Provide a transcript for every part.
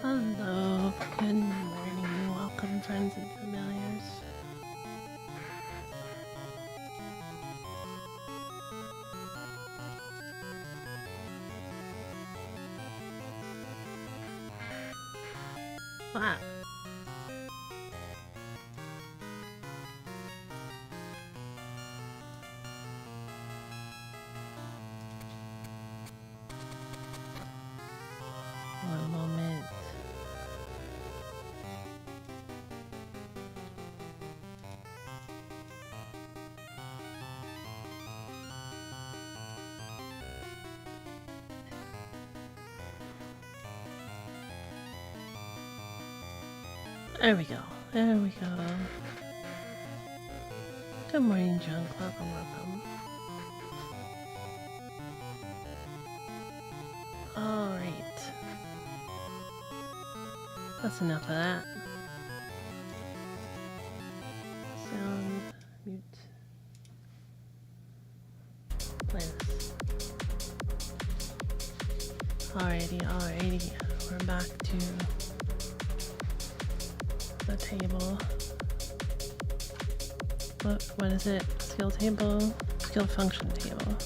Hello, good morning, welcome friends and familiars. Wow. One moment. There we go. There we go. Good morning, Junk. Welcome, welcome. Alright. That's enough of that. Sound mute. Play this. Alrighty. We're back to the table. What is it? Skill table? Skill function table.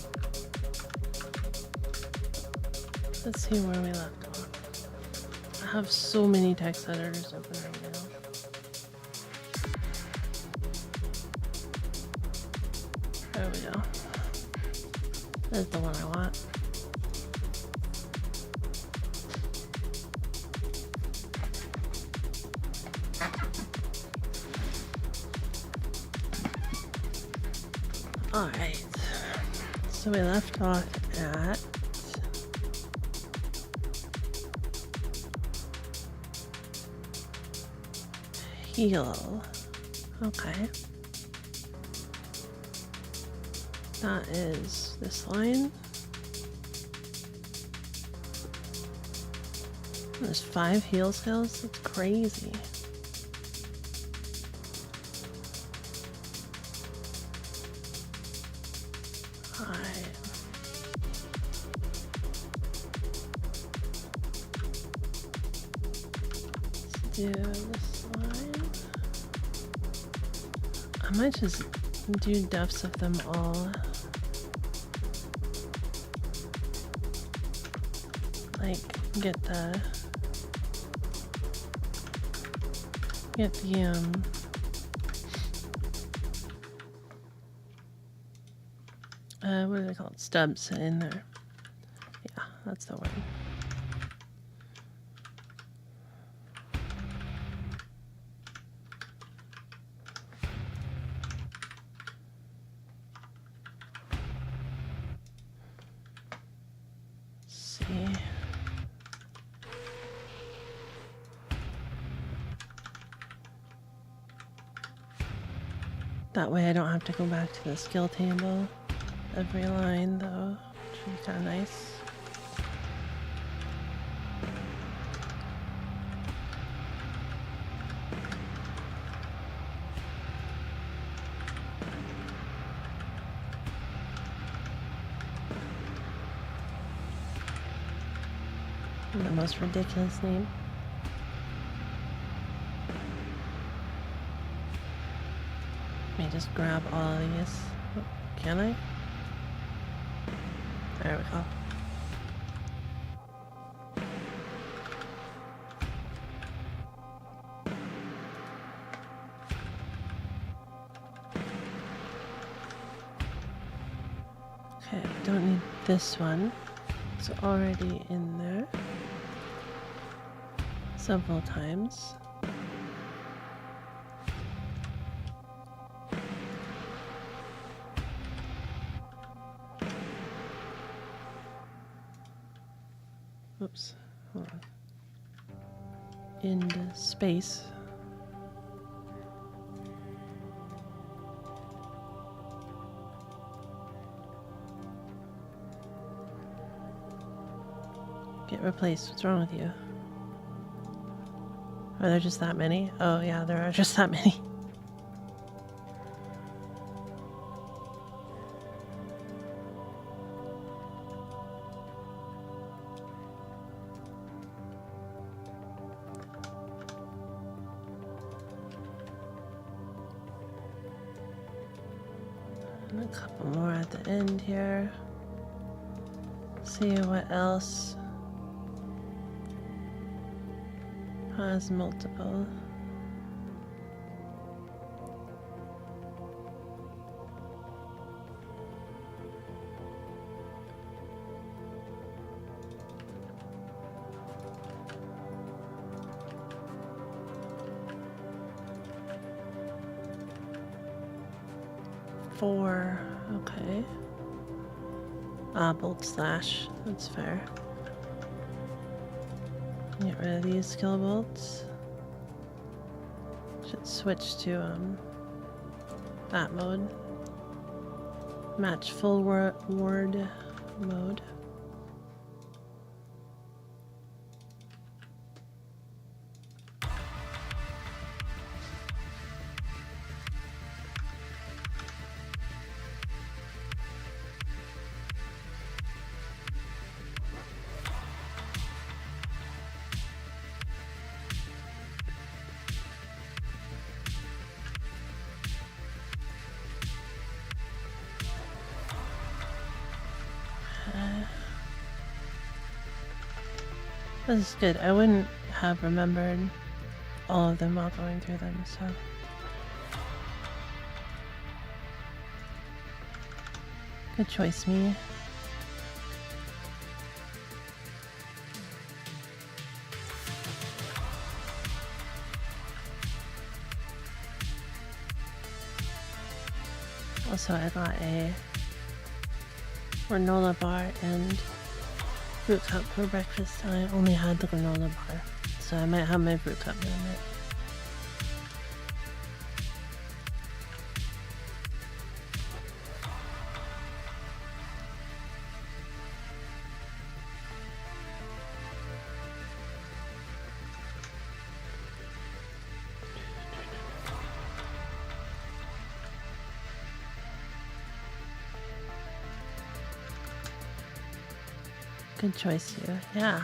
Let's see where we left off. I have so many text editors open right now. There we go. That's the one I want. Alright, so we left off at heal. Okay. That is this line. There's 5 heal skills? That's crazy. Do this line. I might just do deaths of them all. Like get the what are they called? Stubs in there. Yeah, that's the word. That way I don't have to go back to the skill table every line though, which would be kind of nice. The most ridiculous name. Let me just grab all of these. Oh, can I? There we go. Okay, don't need this one. It's already in there several times. Oops, hold on. Into space. Get replaced. What's wrong with you? Are there just that many? Oh yeah, there are just that many. And a couple more at the end here. See what else has multiple. Four, okay. Bolt slash, that's fair. Get rid of these skill bolts. Should switch to that mode. Match full ward mode. This is good. I wouldn't have remembered all of them while going through them, so. Good choice, me. Also, I got a granola bar and fruit cup for breakfast. I only had the granola bar, so I might have my fruit cup in a minute. Good choice, you. Yeah.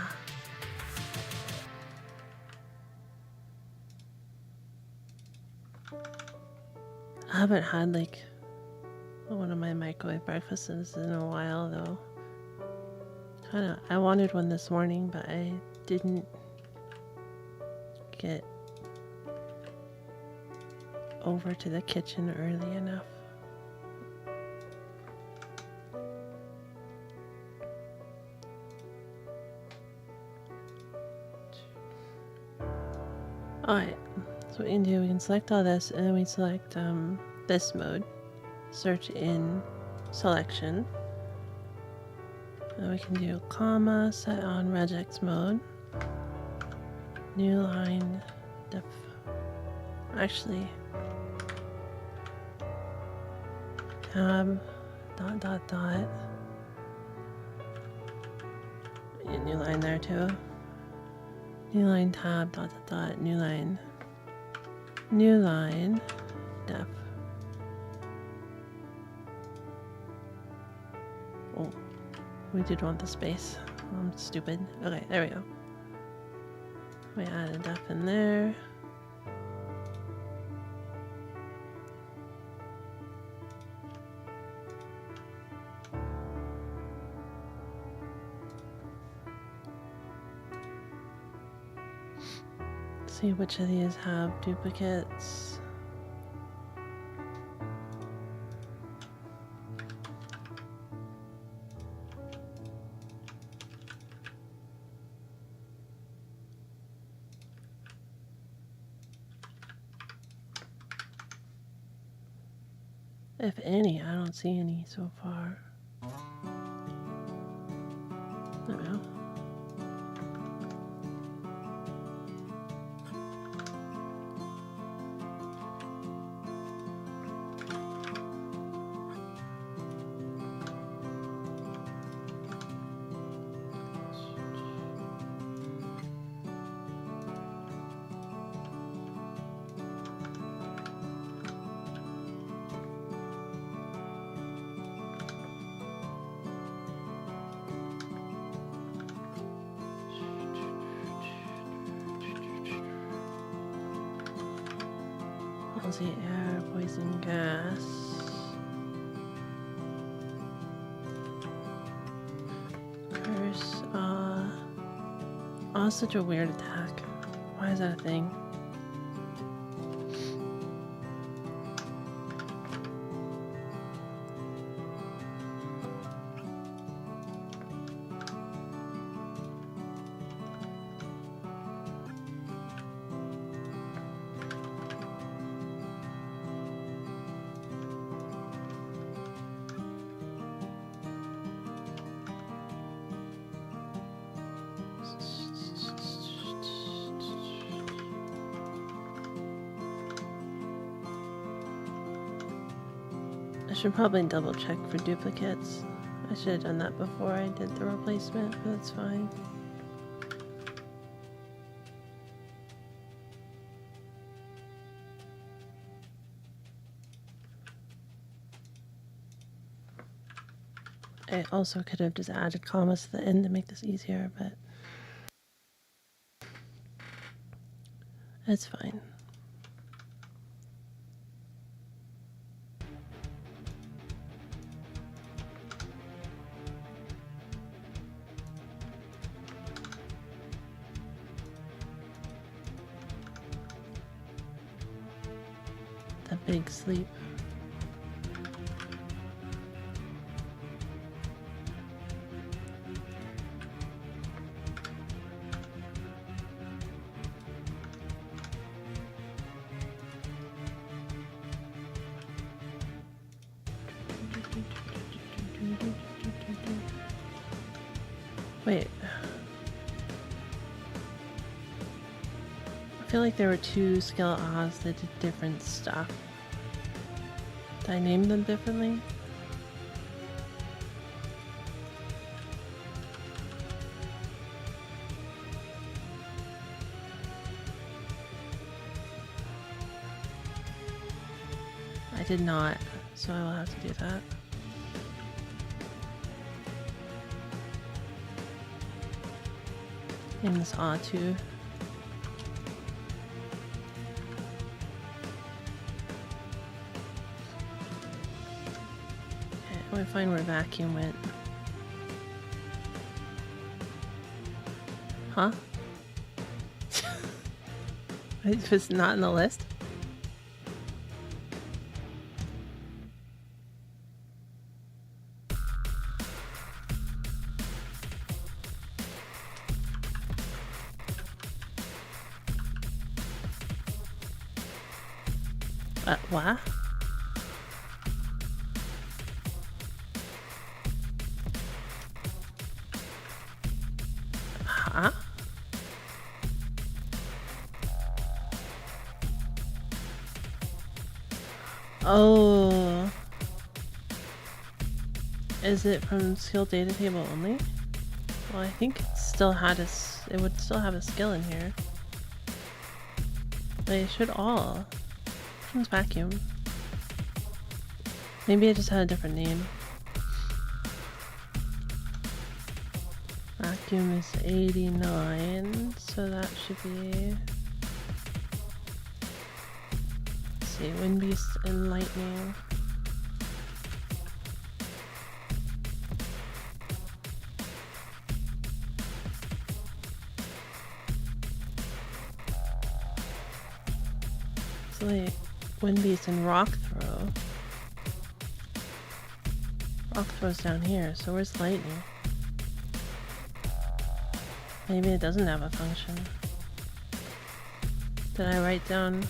I haven't had like one of my microwave breakfasts in a while though. I wanted one this morning, but I didn't get over to the kitchen early enough. Alright, so what we can do, we can select all this and then we select this mode. Search in selection. And we can do comma, set on regex mode. New line def. Actually, tab, dot, dot, dot. A new line there too. New line tab, dot, dot, dot, new line def. Oh, we did want the space. I'm stupid. Okay, there we go. We added def in there. See which of these have duplicates. If any, I don't see any so far. There we go. Palsy, air, poison gas. was such a weird attack. Why is that a thing? I should probably double check for duplicates. I should have done that before I did the replacement, but that's fine. I also could have just added commas to the end to make this easier, but it's fine. The big sleep. Wait. I feel like there were two skill ahas that did different stuff. Did I name them differently? I did not, so I will have to do that. Name this ah too. Okay, let me find where vacuum went. Huh? It was not in the list? What? Huh? Oh. Is it from skill data table only? Well, I think it still had it would still have a skill in here. They should all. Which one's vacuum? Maybe it just had a different name. Vacuum is 89, so that should be... Let's see, Wind Beast and Lightning. So like, Wind Beast and Rock Throw. Rock Throw's down here, so where's Lightning? Maybe it doesn't have a function. Did I write down...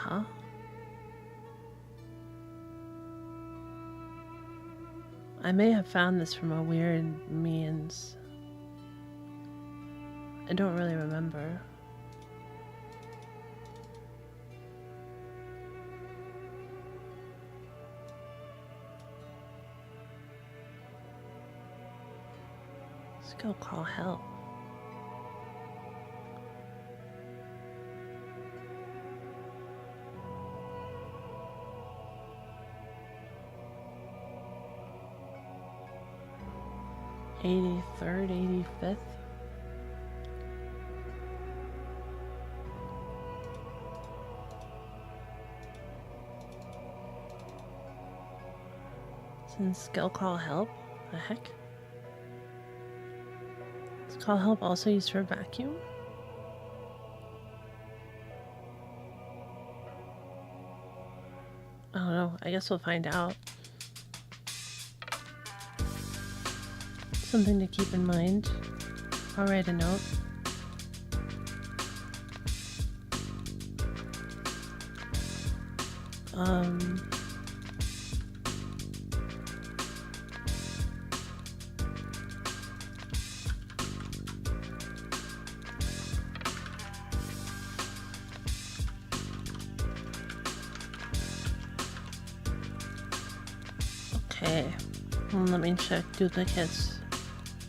Huh? I may have found this from a weird means. I don't really remember. Skill call help. 83rd, 85th. Since skill call help? The heck? Is call help also used for vacuum? I don't know. I guess we'll find out. Something to keep in mind. I'll write a note. Okay, well, let me check duplicates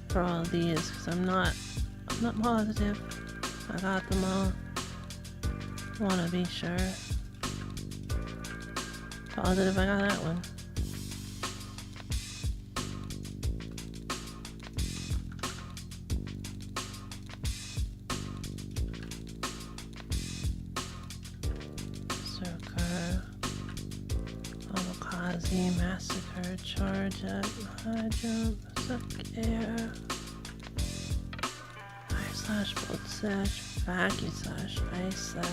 for all of these because I'm not positive I got them all. Want to be sure. Positive I got that one. Circa, Kamikaze, Massacre, Charge Up, High Jump, Suck Air, Fire Slash, Bolt Slash, Vacuum Slash, Ice Slash,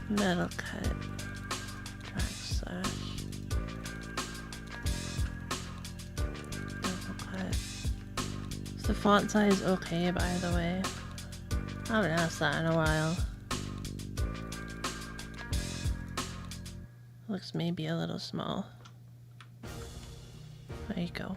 Metal Cut, Drag Slash, Double Cut. Is the font size okay, by the way? I haven't asked that in a while. Looks maybe a little small. There you go.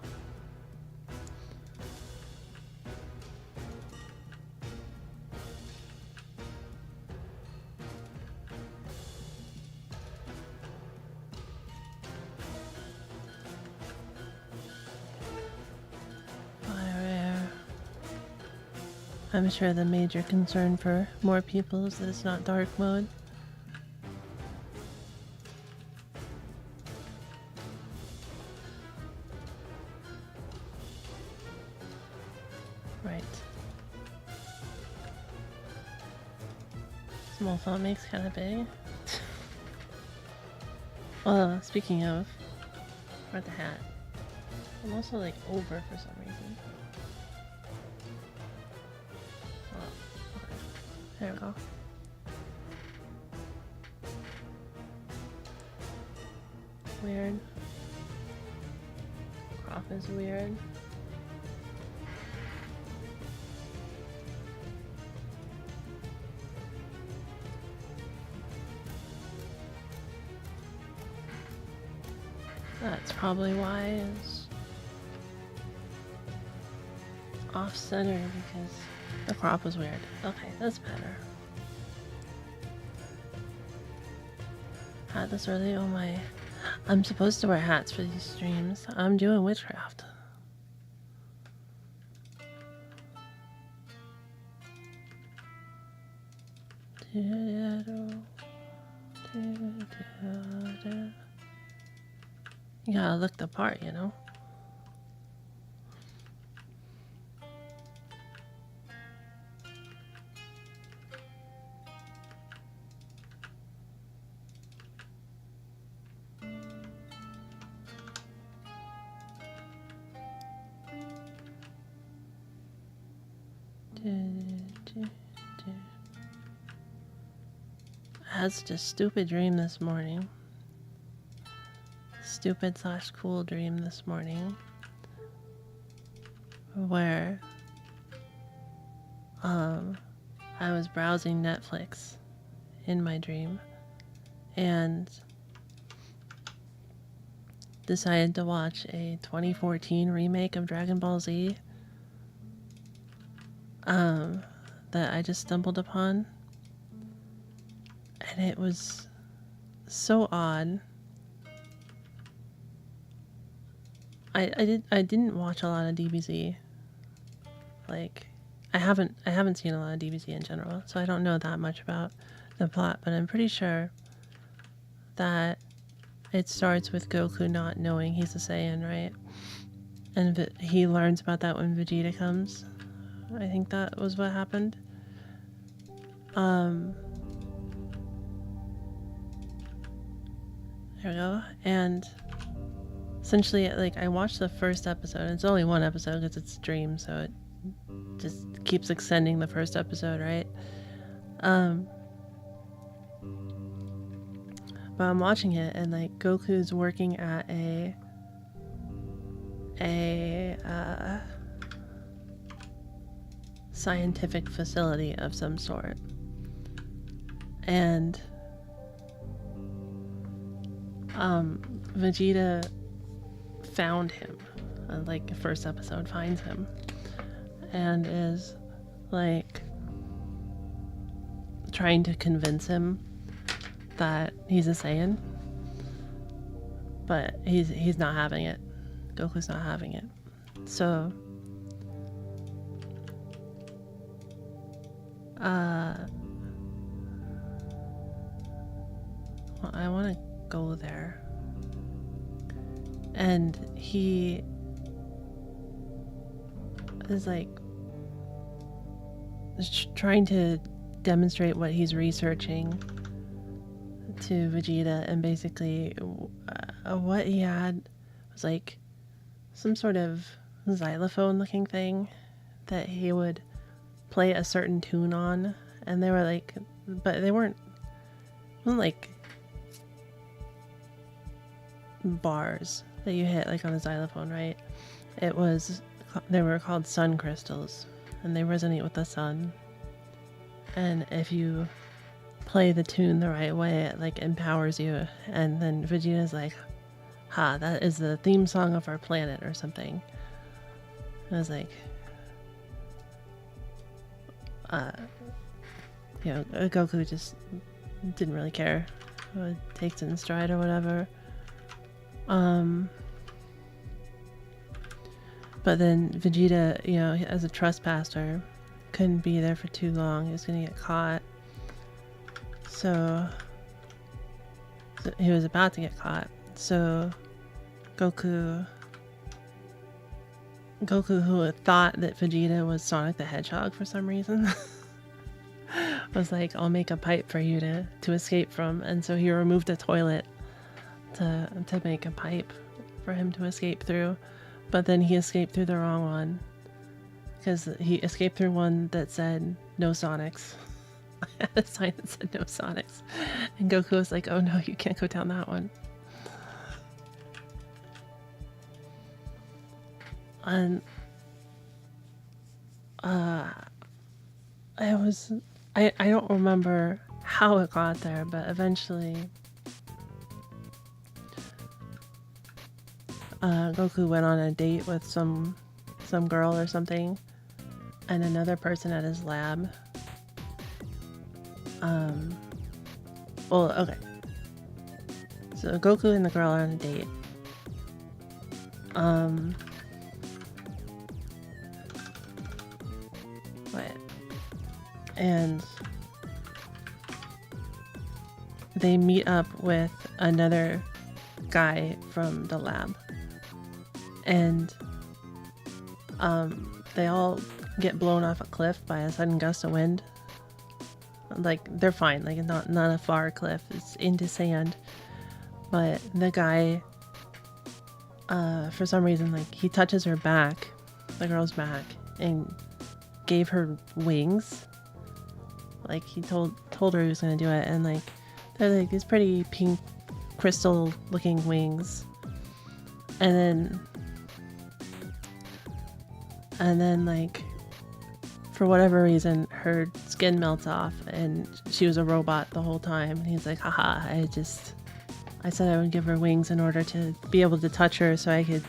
Fire Air. I'm sure the major concern for more people is that it's not dark mode. Right. Small font makes kind of big. Speaking of, for the hat, I'm also like over for some reason. Oh, okay. There we go. Weird. Crop is weird. That's probably why it's off-center because the crop was weird. Okay, that's better. Hat this early? Oh my. I'm supposed to wear hats for these streams. I'm doing witchcraft. You gotta look the part, you know? I had such a stupid dream this morning. Stupid / cool dream this morning. Where I was browsing Netflix in my dream and decided to watch a 2014 remake of Dragon Ball Z that I just stumbled upon, and it was so odd. I didn't watch a lot of DBZ. Like, I haven't seen a lot of DBZ in general, so I don't know that much about the plot, but I'm pretty sure that it starts with Goku not knowing he's a Saiyan, right? and he learns about that when Vegeta comes. I think that was what happened. There we go. And essentially, like, I watched the first episode. It's only one episode because it's streamed, so it just keeps extending the first episode, right? But I'm watching it, and like Goku's working at a scientific facility of some sort, and Vegeta found him, like the first episode finds him, and is like trying to convince him that he's a Saiyan, but he's not having it. Goku's not having it. So well, I want to go there, and he is like trying to demonstrate what he's researching to Vegeta, and basically what he had was like some sort of xylophone looking thing that he would play a certain tune on, and they were like, but they weren't like bars that you hit like on a xylophone, right? They were called sun crystals, and they resonate with the sun, and if you play the tune the right way, it like empowers you. And then Vegeta's like, ha, that is the theme song of our planet or something. And I was like, Goku just didn't really care. Takes it in stride or whatever. But then Vegeta, as a trespasser, couldn't be there for too long. He was gonna get caught. So he was about to get caught. So Goku, who had thought that Vegeta was Sonic the Hedgehog for some reason, was like, I'll make a pipe for you to escape from. And so he removed a toilet to make a pipe for him to escape through. But then he escaped through the wrong one, because he escaped through one that said no Sonics. I had a sign that said no Sonics, and Goku was like, oh no, you can't go down that one. And I don't remember how it got there, but eventually Goku went on a date with some girl or something, and another person at his lab. Well, okay. So Goku and the girl are on a date. And they meet up with another guy from the lab, and they all get blown off a cliff by a sudden gust of wind. Like, they're fine, like not a far cliff, it's into sand, but the guy for some reason, like, he touches her back, the girl's back, and gave her wings. Like, he told her he was gonna do it, and like they're like these pretty pink crystal looking wings, and then like for whatever reason her skin melts off and she was a robot the whole time. And he's like, haha, I said I would give her wings in order to be able to touch her so I could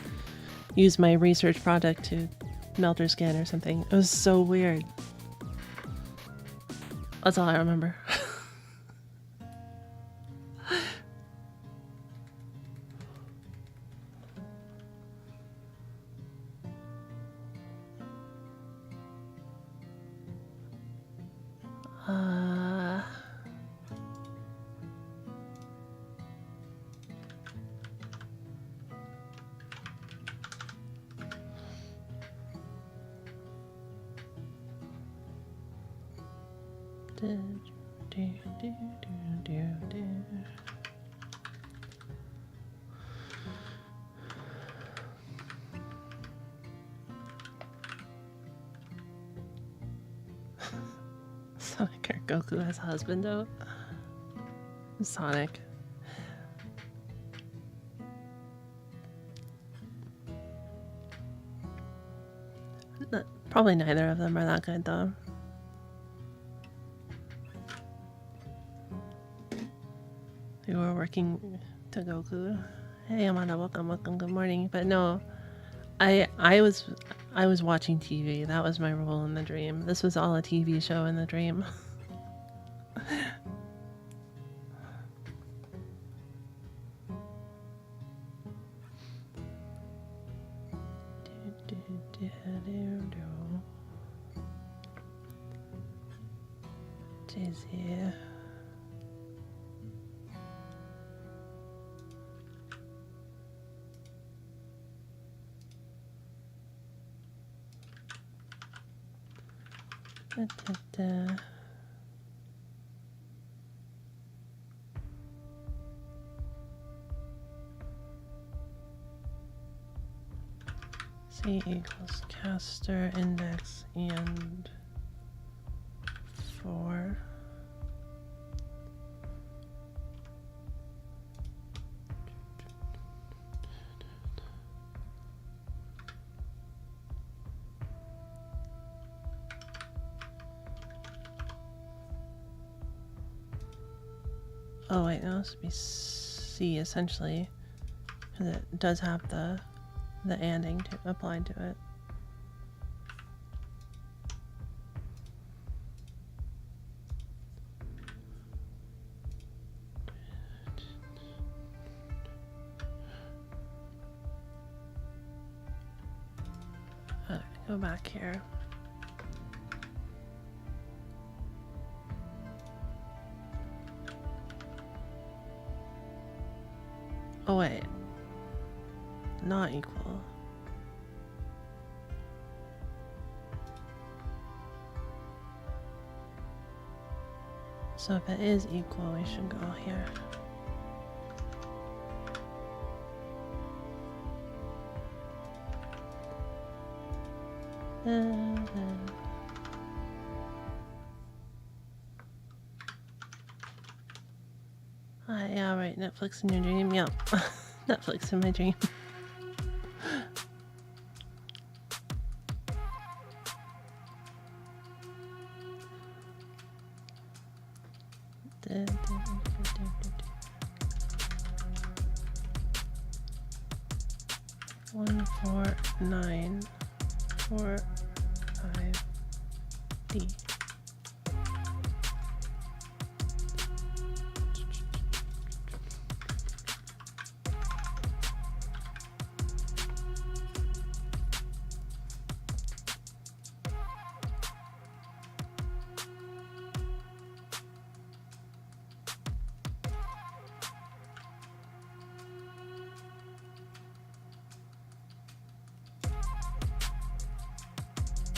use my research product to melt her skin or something. It was so weird. That's all I remember. Sonic or Goku has a husband though. Sonic. Probably neither of them are that good though. We were working to Goku. Hey Amanda, welcome, good morning. But no, I was watching TV. That was my role in the dream. This was all a TV show in the dream. Jay-Z. C equals caster index and 4. Oh wait, no, this would be C essentially, because it does have the anding applied to it. Go back here. Oh wait, not equal. So if it is equal, we should go here. Yeah, right, Netflix in your dream. Yep, Netflix in my dream. One, 4, 9, 4, 5, D.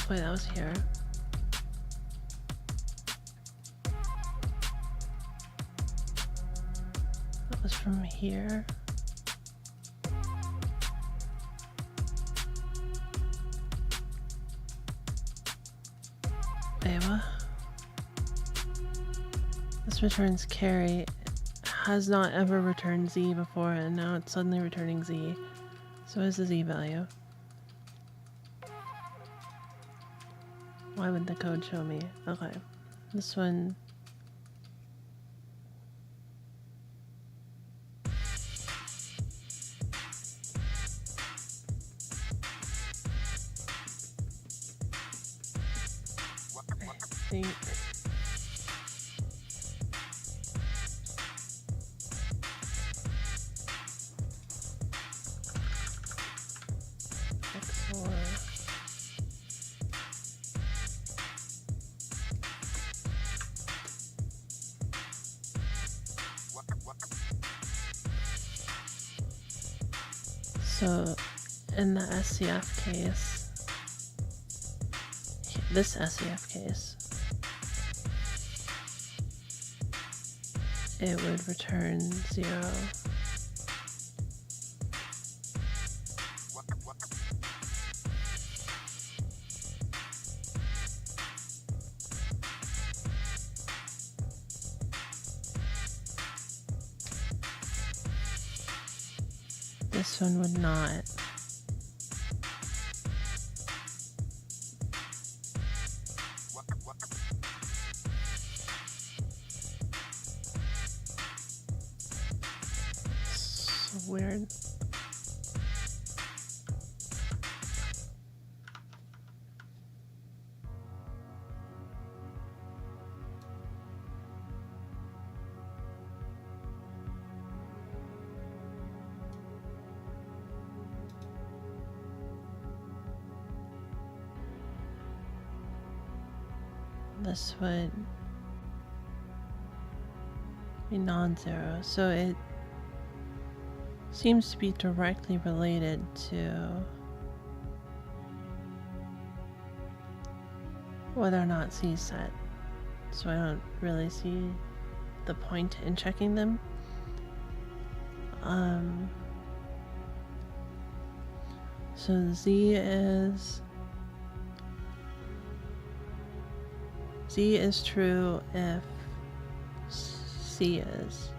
Wait, that was here. That was from here. Ava. This returns carry. Has not ever returned Z before, and now it's suddenly returning Z. So is the Z value. Why would the code show me? Okay. This one. I think. So, in the SCF case, this SCF case, it would return 0. This one would not. So weird. This would be non-zero, so it seems to be directly related to whether or not C is set. So I don't really see the point in checking them. So Z is true if C is,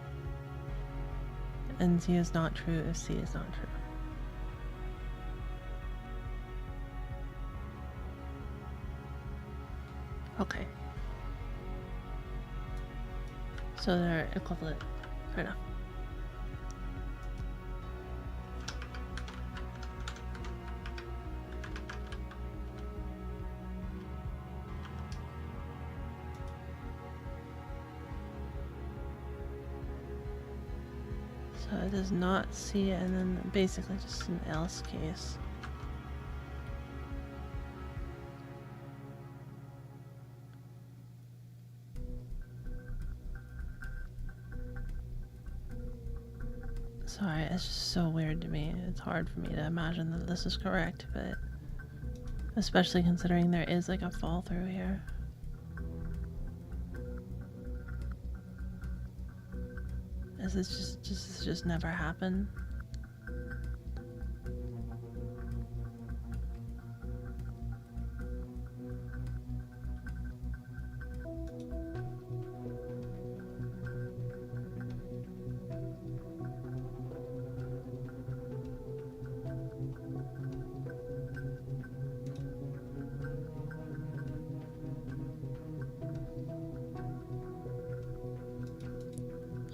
and Z is not true if C is not true. Okay. So they're equivalent. Fair enough. So it does not C, and then basically just an else case. Sorry, it's just so weird to me. It's hard for me to imagine that this is correct, but especially considering there is like a fall through here. Does this just never happen?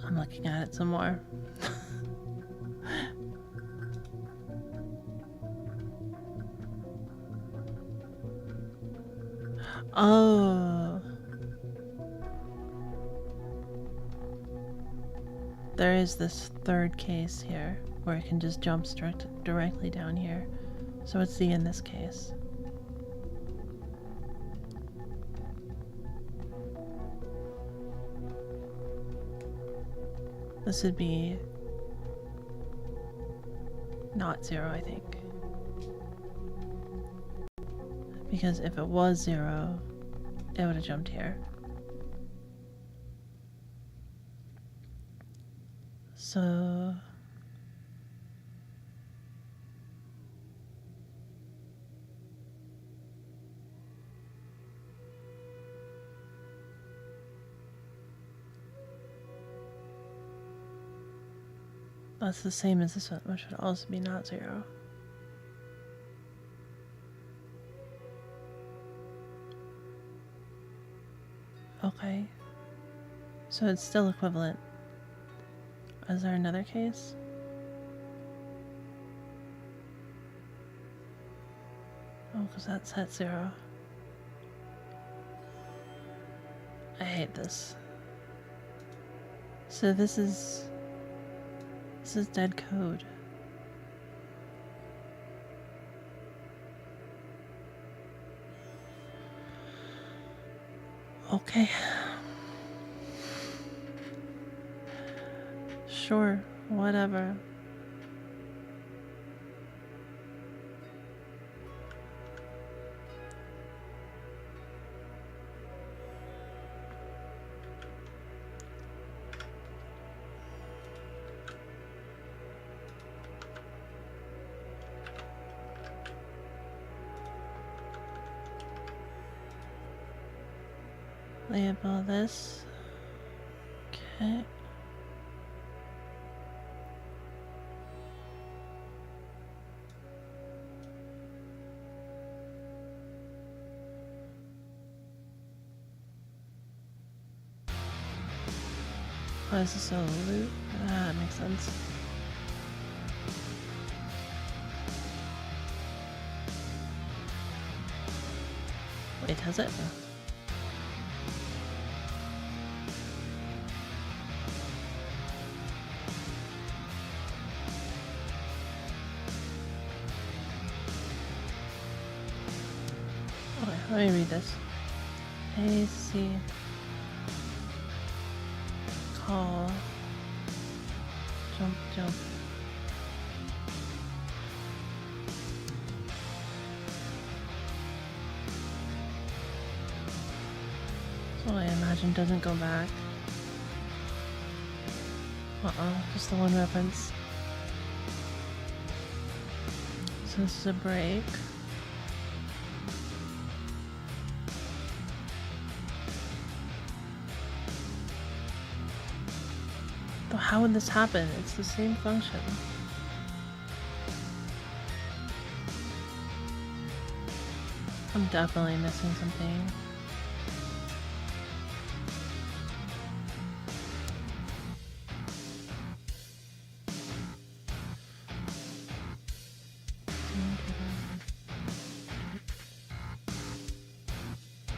I'm looking at it some more. Oh. There is this third case here where it can just jump directly down here. So it's C in this case. This would be not 0, I think. Because if it was 0, it would have jumped here. So that's the same as this one, which would also be not 0. Okay. So it's still equivalent. Is there another case? Oh, because that's at 0. I hate this. So this is dead code. Okay. Sure, whatever. label this. Okay. Why is this a loop? Ah, that makes sense. Wait, has it? Okay, let me read this. AC call jump. So I imagine doesn't go back. Just the one reference. So this is a break. Though how would this happen? It's the same function. I'm definitely missing something.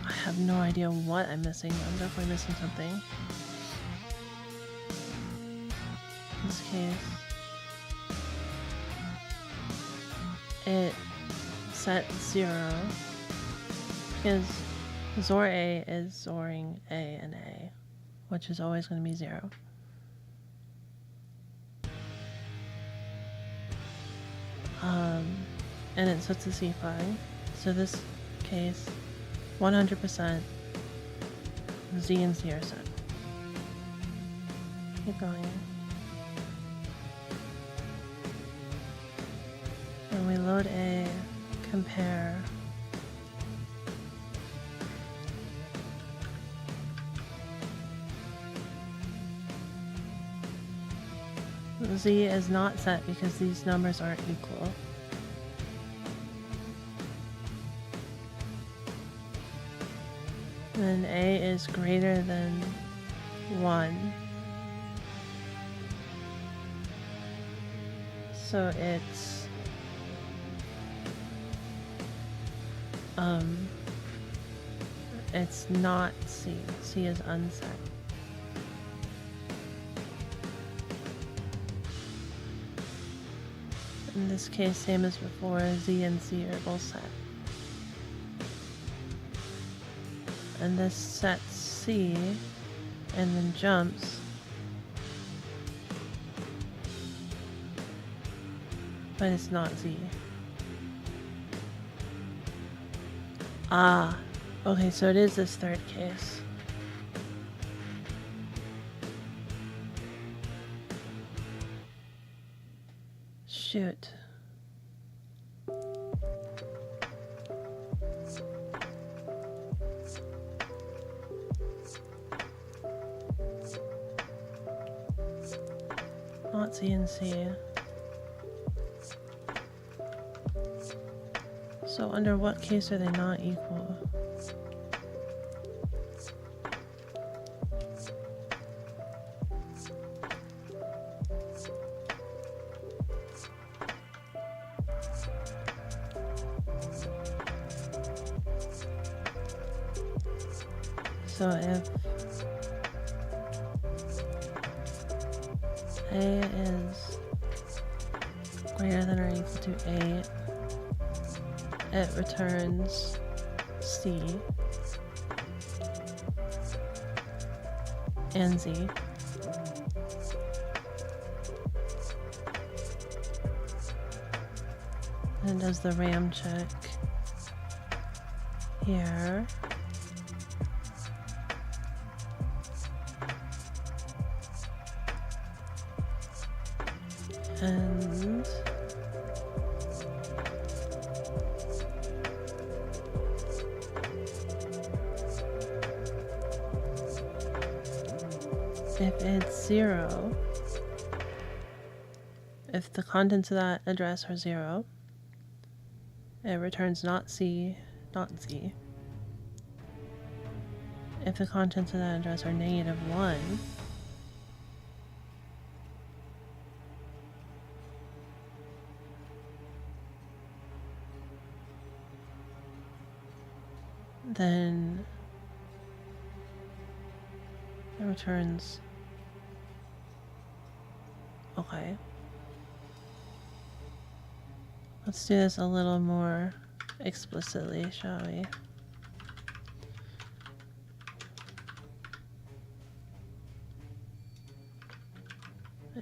I have no idea what I'm missing. I'm definitely missing something. In this case, it set 0 because XOR A is XORing A and A, which is always going to be 0. And it sets a C flag. So this case, 100% Z and C are set. Keep going. And we load A, compare. Z is not set because these numbers aren't equal. Then A is greater than 1. So it's not C. C is unset. In this case, same as before, Z and C are both set. And this sets C and then jumps. But it's not Z. Ah, okay, so it is this third case. Shoot. Not C and C. So under what case are they not equal? So if A is greater than or equal to 8, it returns C and Z. And does the RAM check here. And if it's 0, if the contents of that address are 0, it returns not C, not Z. If the contents of that address are -1, then it returns. Okay. Let's do this a little more explicitly, shall we?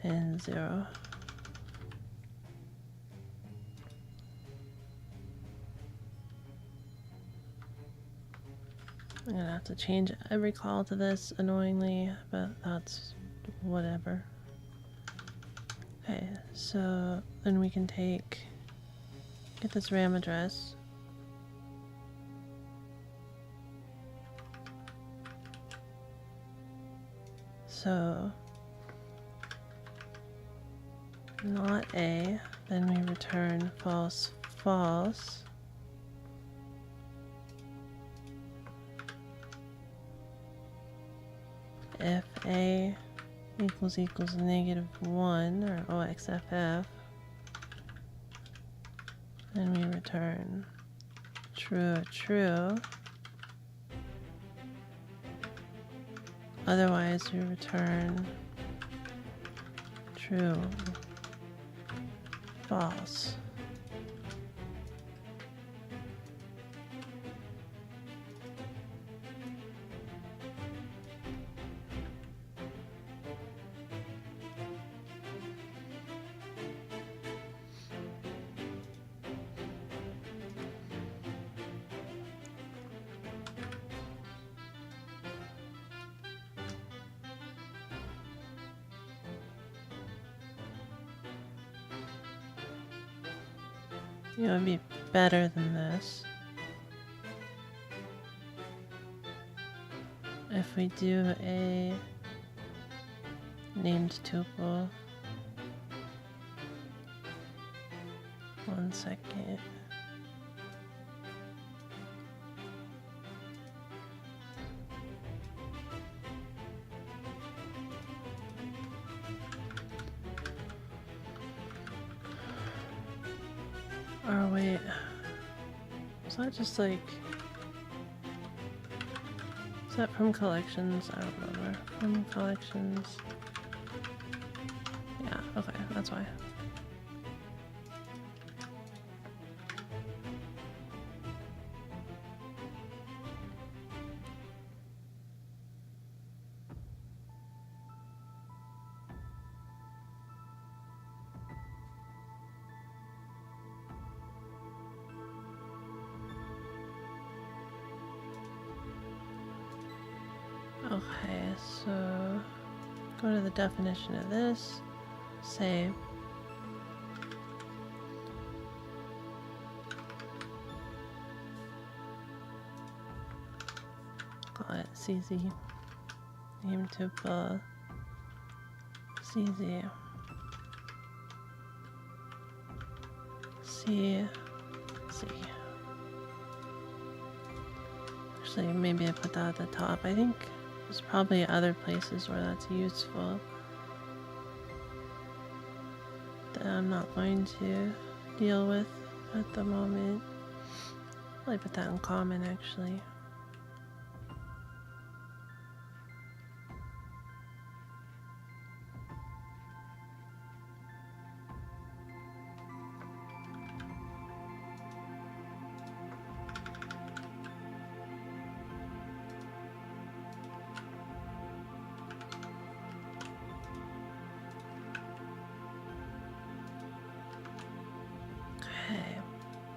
And 0. I'm gonna have to change every call to this annoyingly, but that's whatever. Okay, so then we can get this RAM address. So not A, then we return false, false. If A equals -1 or OXFF, then we return true, true. Otherwise, we return true, false. It would be better than this if we do a named tuple. 1 second. Or wait, is that just like, is that from collections? I don't remember. From collections. Yeah, okay, that's why. Okay, so go to the definition of this, say call it CZ, name tuple CZ, CZ. Actually, maybe I put that at the top. I think there's probably other places where that's useful that I'm not going to deal with at the moment. I'll put that in common actually.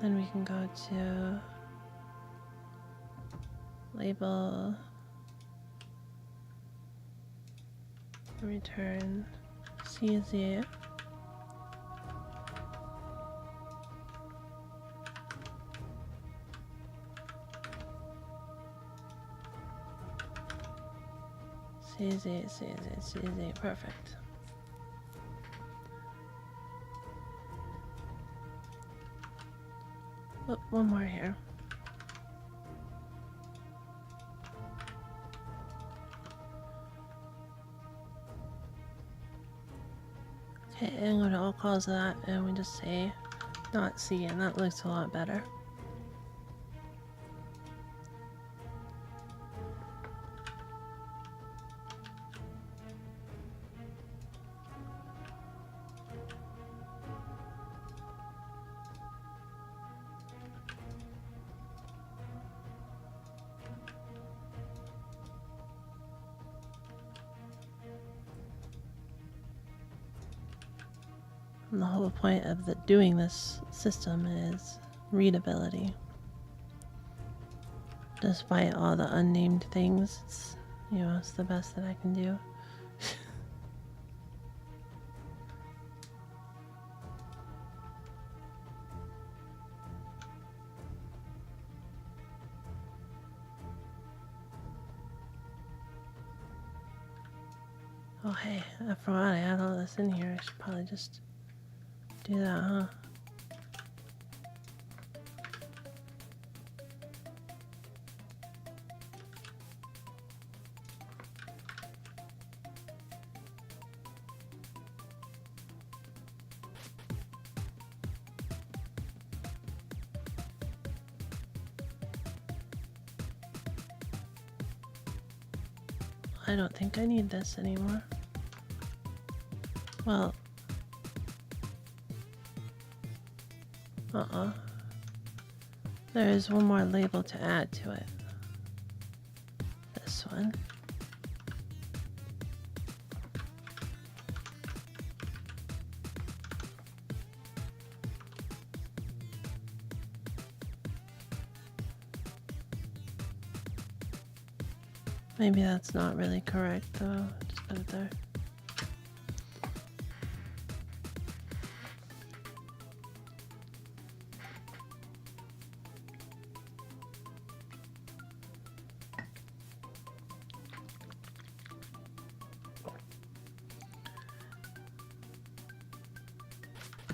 Then we can go to label, return CZ, easy, it's easy, it's easy. Perfect. Oh, one more here. Okay, and go to all calls of that, and we just say not C, and that looks a lot better. And the whole point of doing this system is readability. Despite all the unnamed things, it's, you know, it's the best that I can do. Oh hey, I forgot I had all this in here. I should probably just do that, huh? I don't think I need this anymore. Well, there is one more label to add to it. This one. Maybe that's not really correct though. Just put it there.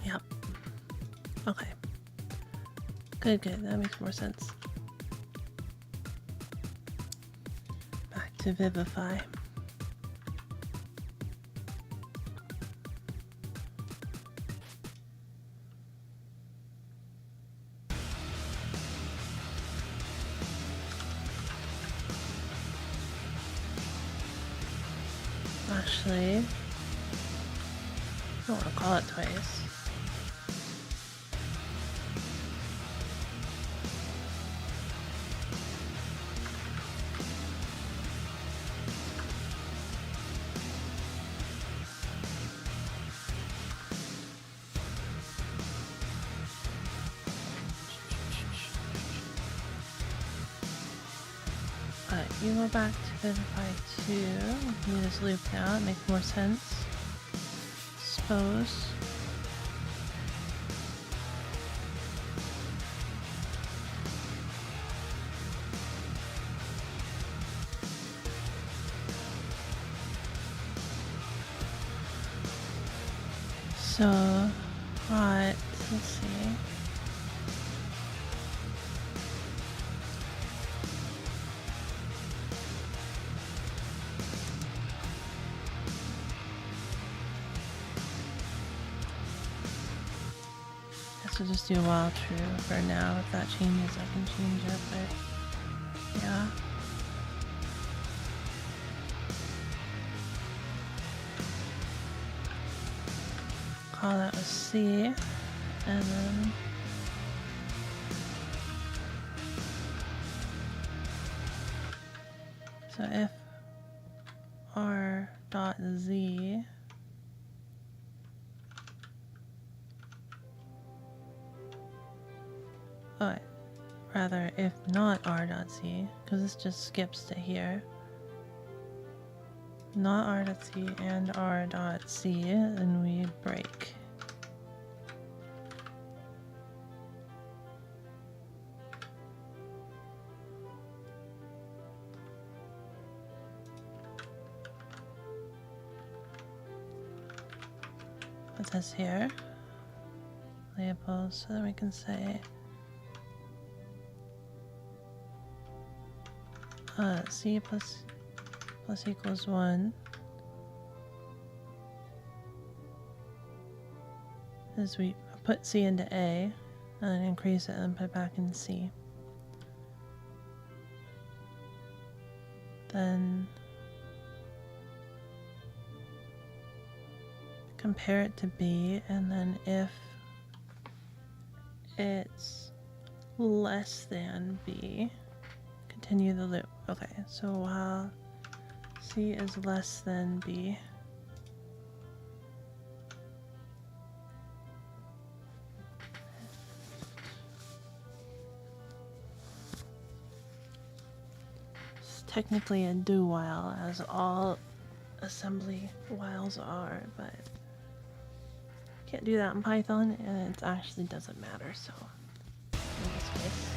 Yep. Okay. Good, good. That makes more sense. Back to Vivify. Actually, I don't want to call it twice. Alright, you go back to Vivify 2. You just loop out, make more sense. Suppose. So, right, let's see. So just do while true for now. If that changes, I can change it, but yeah. Call that with C, and then so if r dot z rather if not r.c, because this just skips to here. Not r.c and r.c, then we break. put this here. Labels, so then we can say C plus equals 1 is we put C into A and then increase it and put it back in C. Then compare it to B, and then if it's less than B, continue the loop. Okay, so while C is less than B, it's technically a do while, as all assembly whiles are, but can't do that in Python, and it actually doesn't matter, so in this case.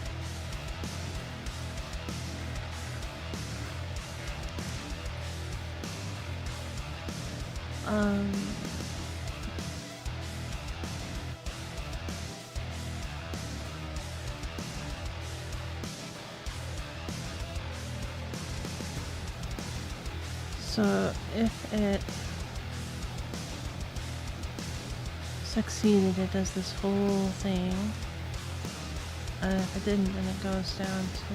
So if it succeeded, it does this whole thing, and if it didn't, then it goes down to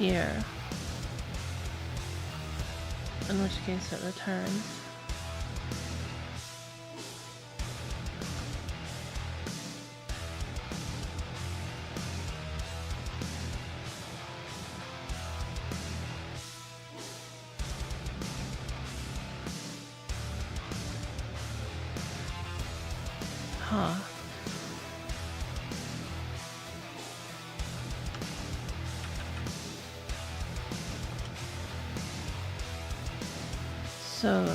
here, in which case it returns. Huh. So,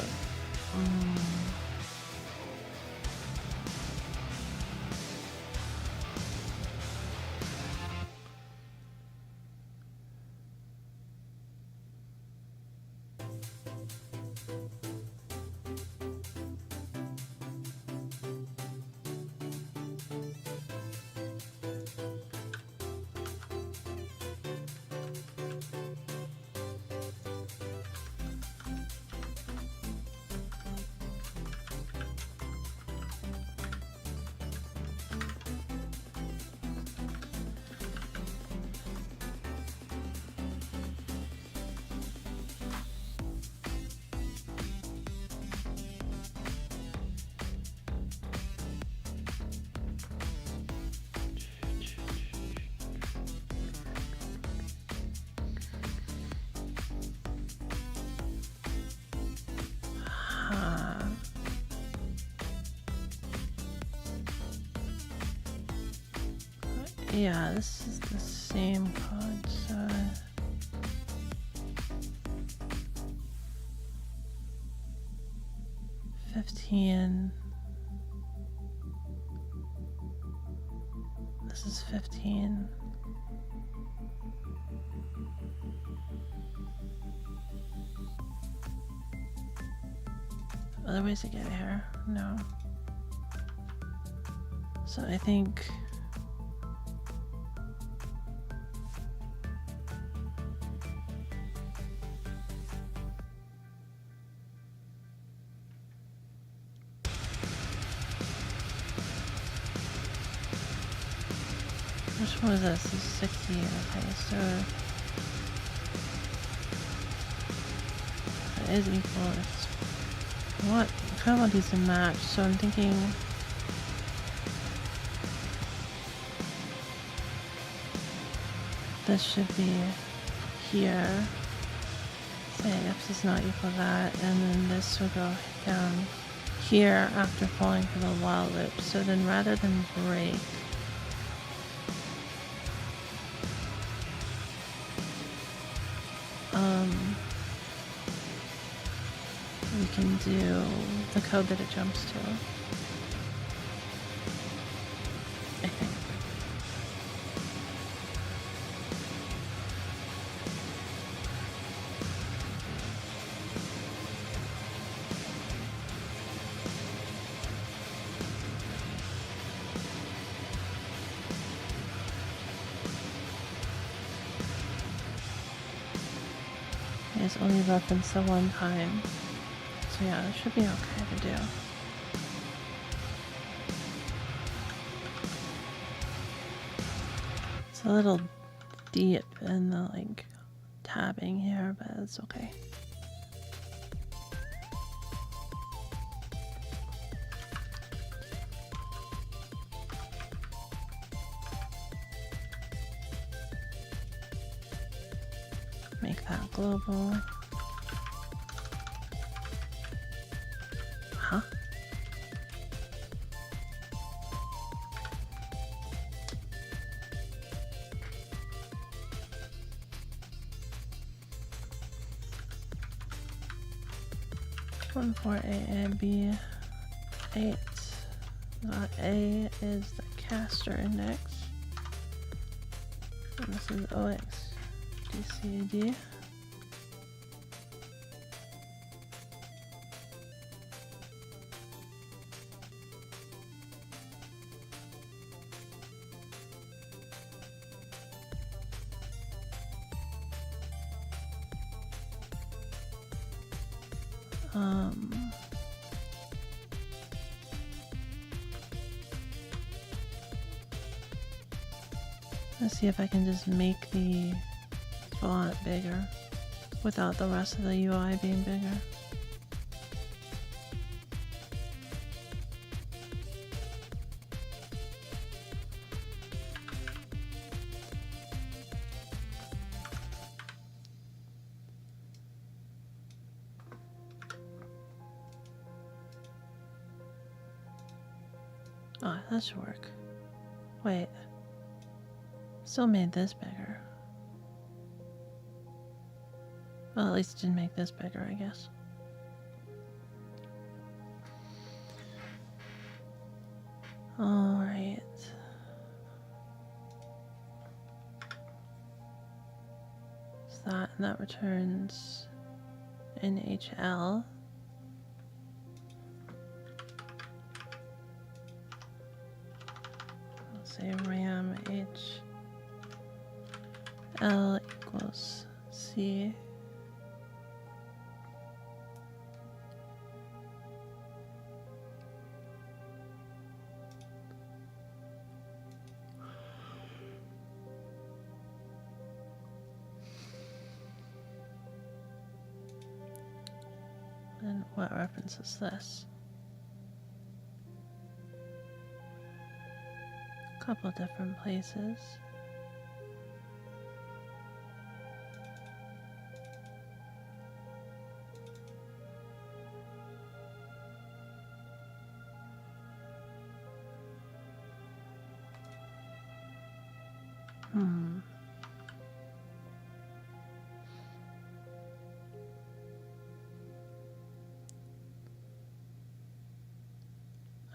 yeah, this is the same code, so 15. This is 15. Other ways to get here? No. So I think which one is this? This is 60. Okay, so it is equal. It's what? I kind of want these to match, so I'm thinking this should be here. Say if this is not equal to that, and then this will go down here after falling for the while loop. So then rather than break, we can do the code that it jumps to, I think. is only referenced the one time. So yeah, it should be okay to do. It's a little deep in the like tabbing here, but it's okay. Make that global. Huh? One for A and B 8. A is the caster index. And this is OX DCD. Let's see if I can just make the font bigger without the rest of the UI being bigger. Oh, that should work. Wait. Still made this bigger. Well, at least it didn't make this bigger, I guess. Alright. So that returns NHL. I'll say RAM H L equals C. And what reference is this? A couple different places.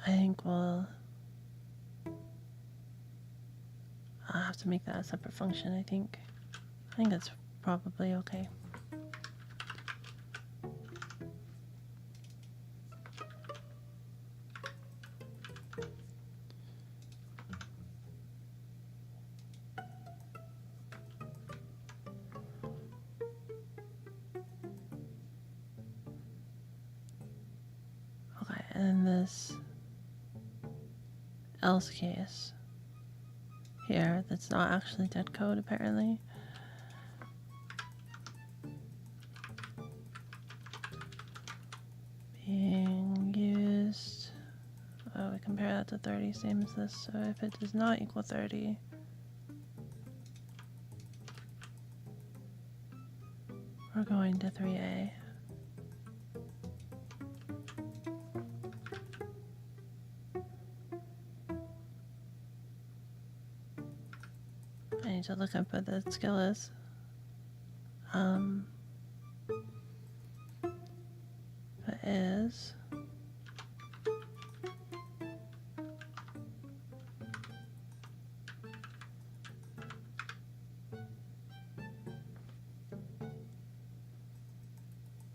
I think I'll have to make that a separate function, I think. I think that's probably okay. Okay, and this else case here that's not actually dead code apparently. Being used. Oh, we compare that to 30, same as this. So if it does not equal 30, we're going to 3A. I need to look up what the skill is. It is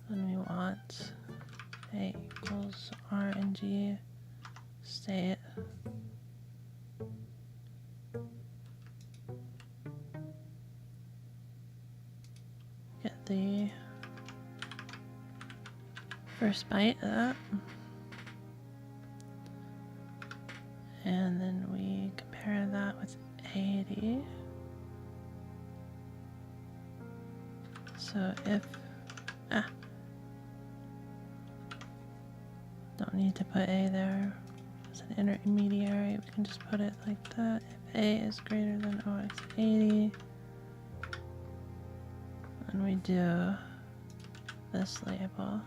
when we want A equals RNG state. Get the first byte of that. And then we compare that with 80. So if, don't need to put A there as an intermediary, we can just put it like that. If A is greater than OX80, and we do this label,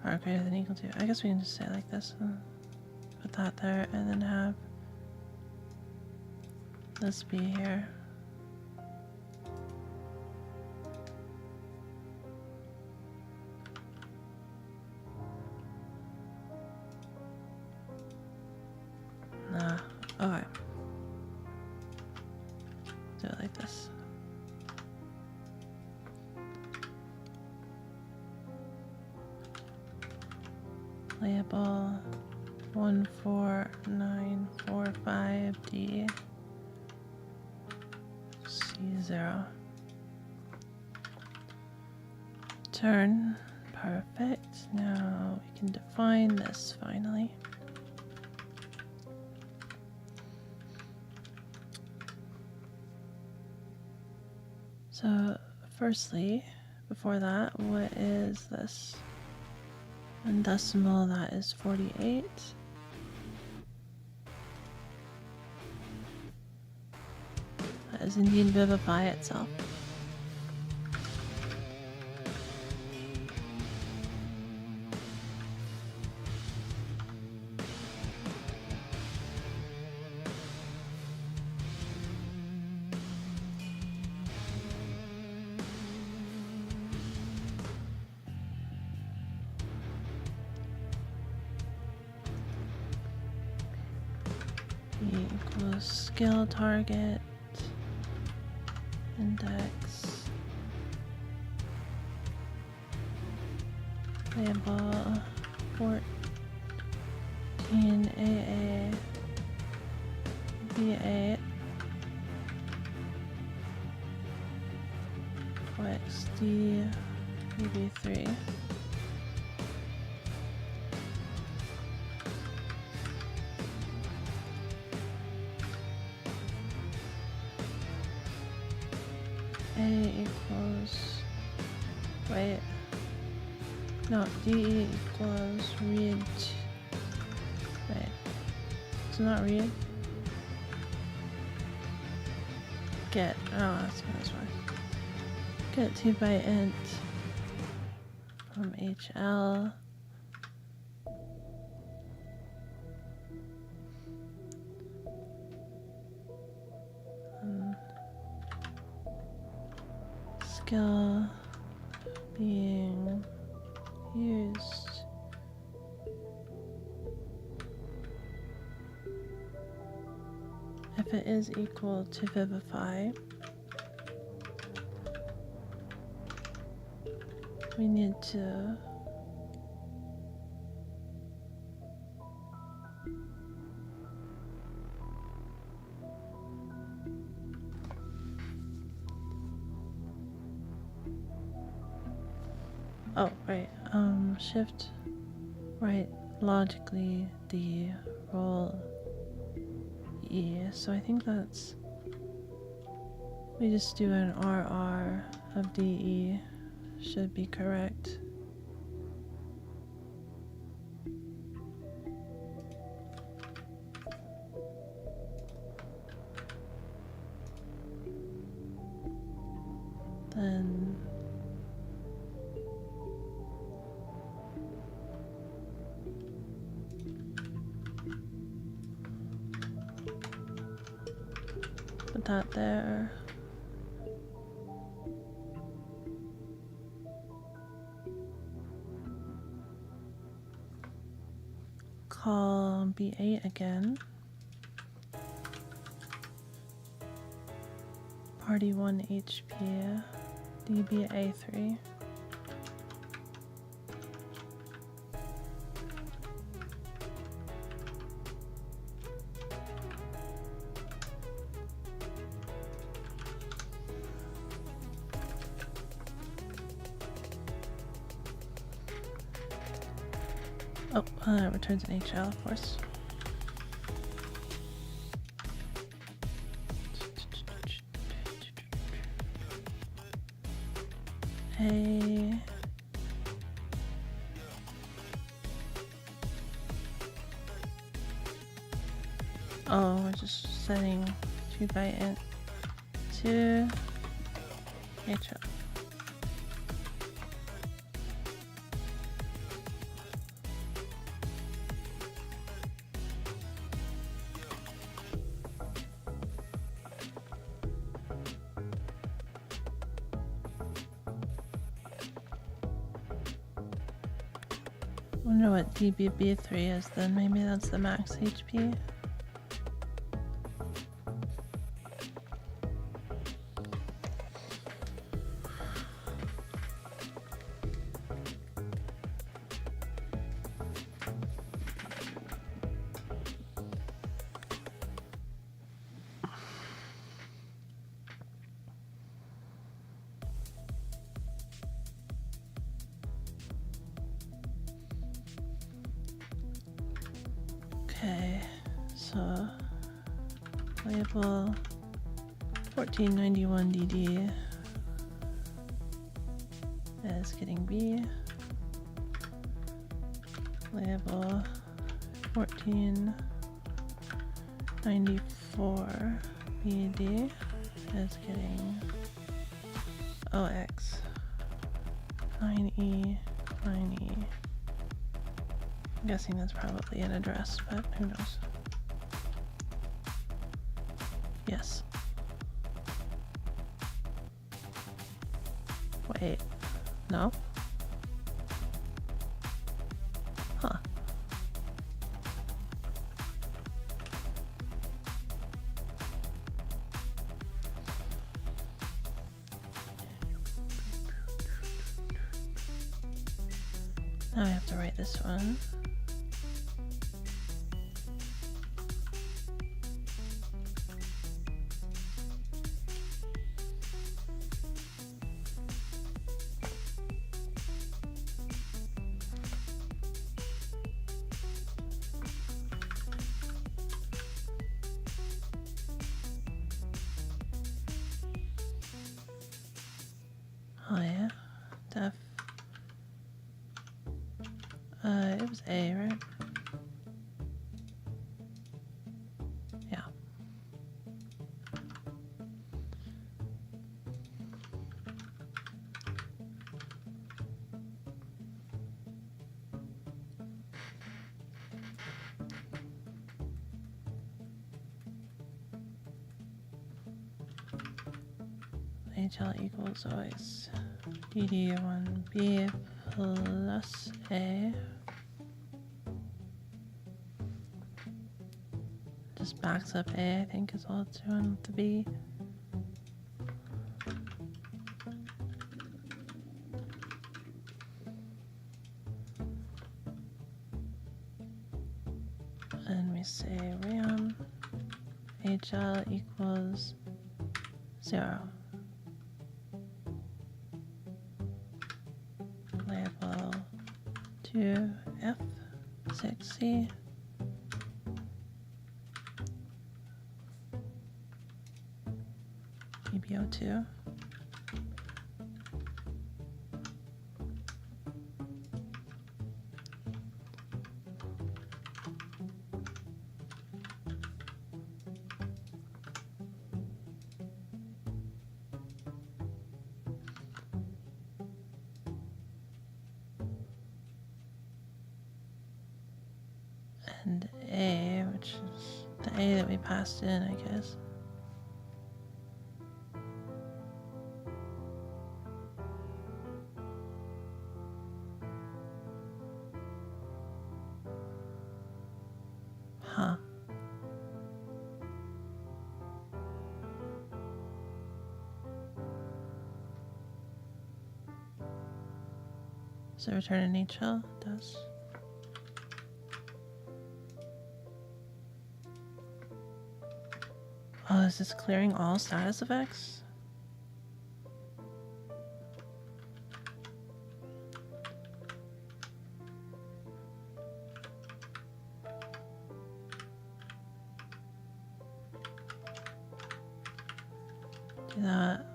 or greater than equal to, I guess we can just say it like this, put that there, and then have this be here. Okay. Do it like this. Label 14945D C0. Turn. Perfect. Now we can define this finally. So firstly, before that, what is this? In decimal, that is 48. That is indeed vivify itself. Equals skill target index label 14 AA B8 OXD BB3. A equals, wait, no, D equals read, wait, it's not read, get, oh, that's this one, get 2 by int from HL, skill being used. If it is equal to vivify, we need to shift right logically D roll E. So I think that's, we just do an RR of DE should be correct. Then put that there. Call B8 again. Party 1 HP, DBA3. Oh, returns an HL, of course. Hey. Oh, we're just setting 2 by int to HL. Wonder what DBB3 is then. Maybe that's the max HP. Okay, so label 1491DD is getting B. Label 1494BD is getting OX 9E 9E. I'm guessing that's probably an address, but who knows? Yes. Wait. No? Huh. Now I have to write this one. Oh yeah, def. It was A, right? Yeah. HL equals always DD1B plus A. Just backs up A, I think, is all it's doing with the B. And we say RAM HL equals 0. Label 2F6C. EBO2. And A, which is the A that we passed in, I guess. Huh. So return an HL? It does. Oh, is this clearing all status effects? do that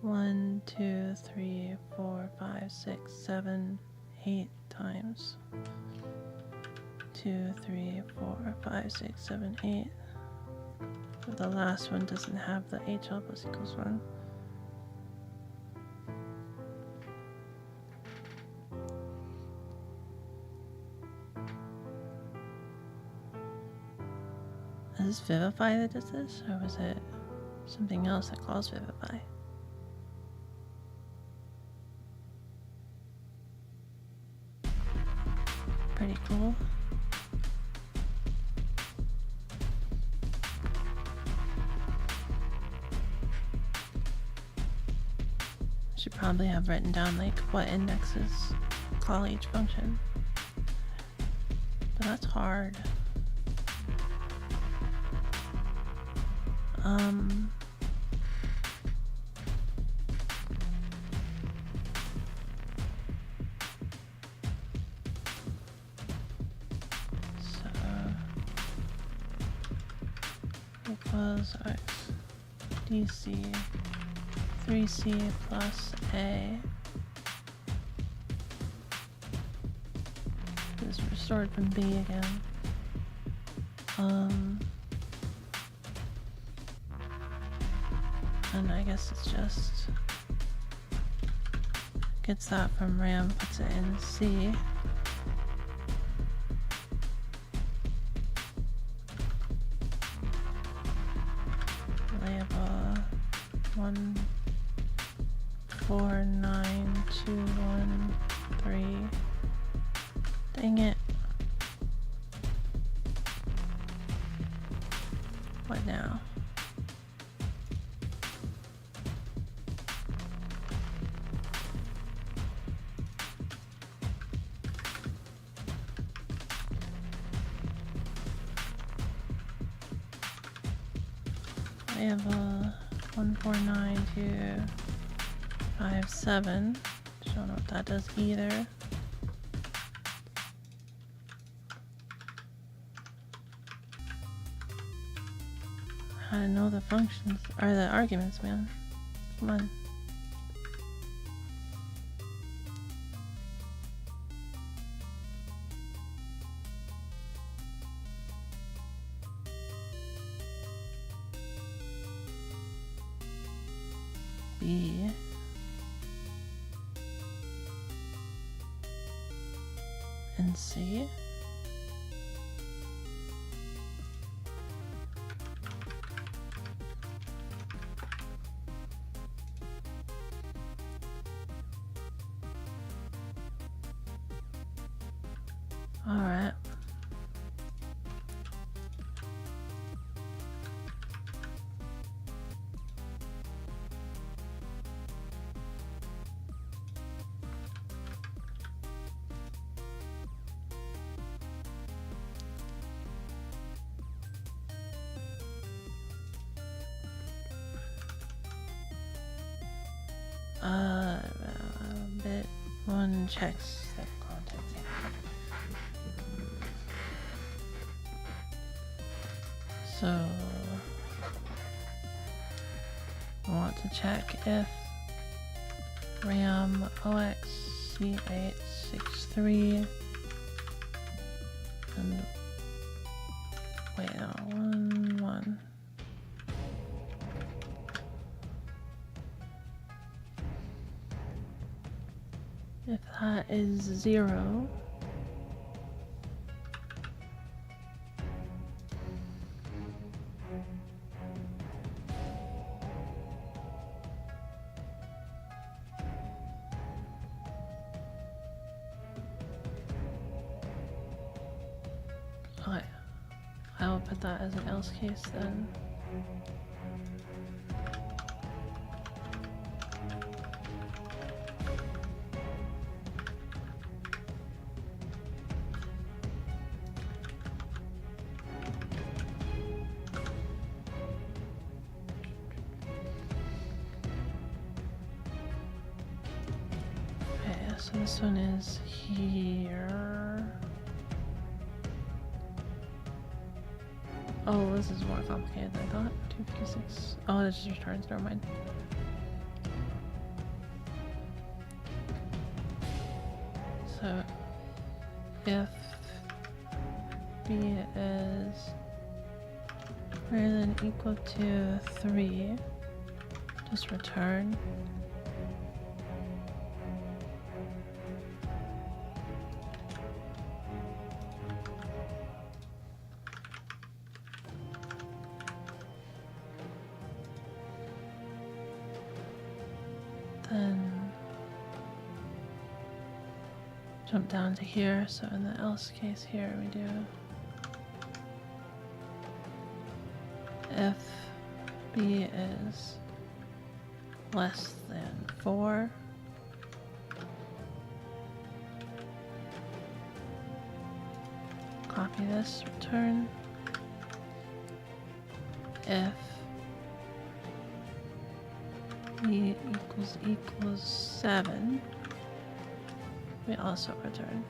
1, 2, 3, 4, 5, 6, 7, 8 times 2, 3, 4, 5, 6, 7, 8. But the last one doesn't have the HL plus equals 1. Is this Vivify that does this, or was it something else that calls Vivify? Pretty cool. Should probably have written down like what indexes call each function. But that's hard. So equals x dc 3c plus a is restored from b again. And I guess it's just gets that from RAM, puts it in C. Label 149213. Dang it. What now? Label 149257. Don't know what that does either. How to know the functions or the arguments, man. Come on. B and C. All right. Bit one checks the contents. So I want to check if RAM OXC863 and wait, no, 1. If that is 0, okay, I will put that as an else case then. So this one is here. Oh, this is more complicated than I thought. 256. Oh, this just returns. Never mind. So, if b is greater than or equal to 3, just return. Then jump down to here. So in the else case here we do if b is less than 4, copy this, return. If b equals 7, we also return.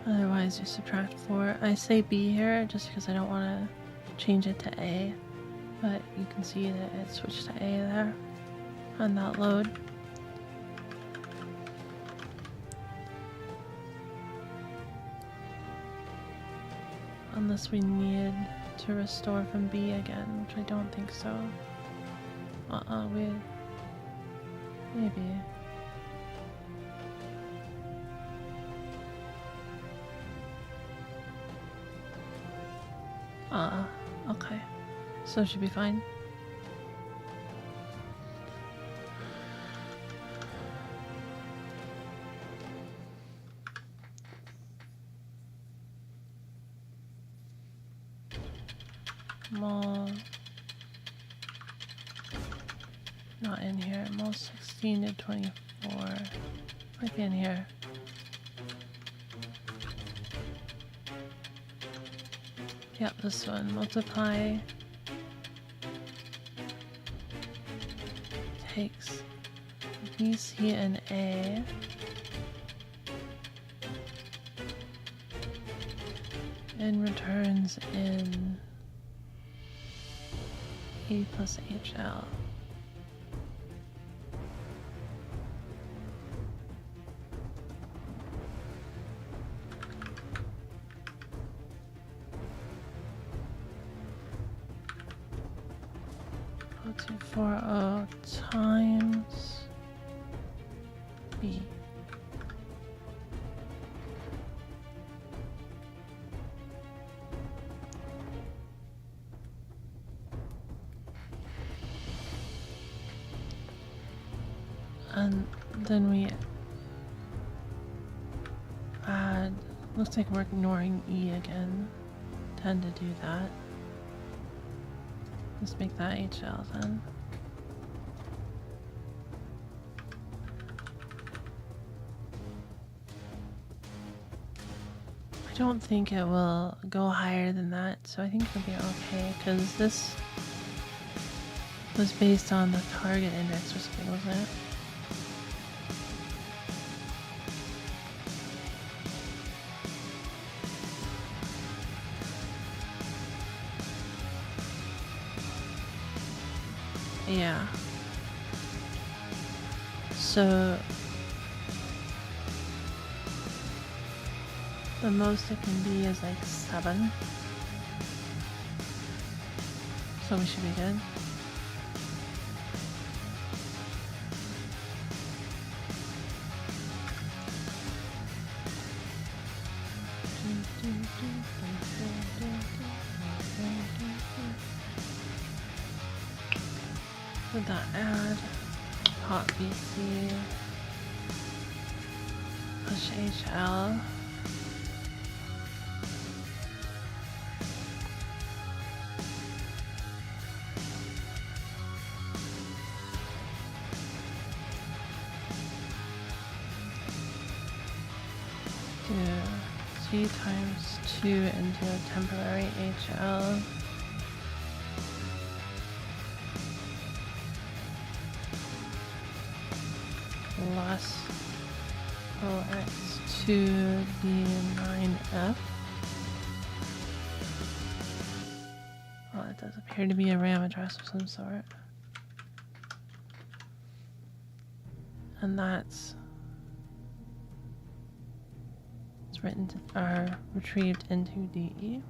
Otherwise you subtract 4. I say b here just because I don't want to change it to a, but you can see that it switched to a there on that load. Unless we need to restore from b again, which I don't think so. Maybe. Okay. So it should be fine. Mul, not in here. Mul 16 to 24. Might be in here. Yep, this one. Multiply takes B, C, and A. And returns in E plus HL. O240 times B. And then we add, looks like we're ignoring E again. Tend to do that. Let's make that HL then. I don't think it will go higher than that, so I think it'll be okay, because this was based on the target index or something, wasn't it? Yeah. So the most it can be is like 7. So we should be good. Would that add hot BC push HL do T times 2 into a temporary HL. plus OX to the 9F. Well, it does appear to be a RAM address of some sort. And it's written to, retrieved into DE.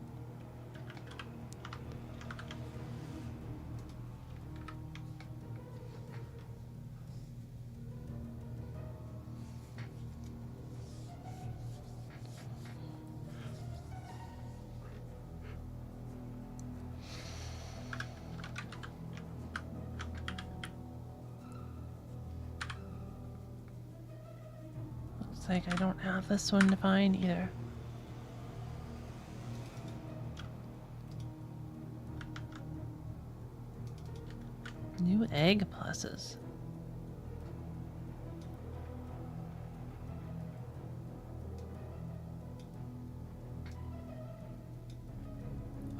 Looks like I don't have this one defined either. New egg pluses.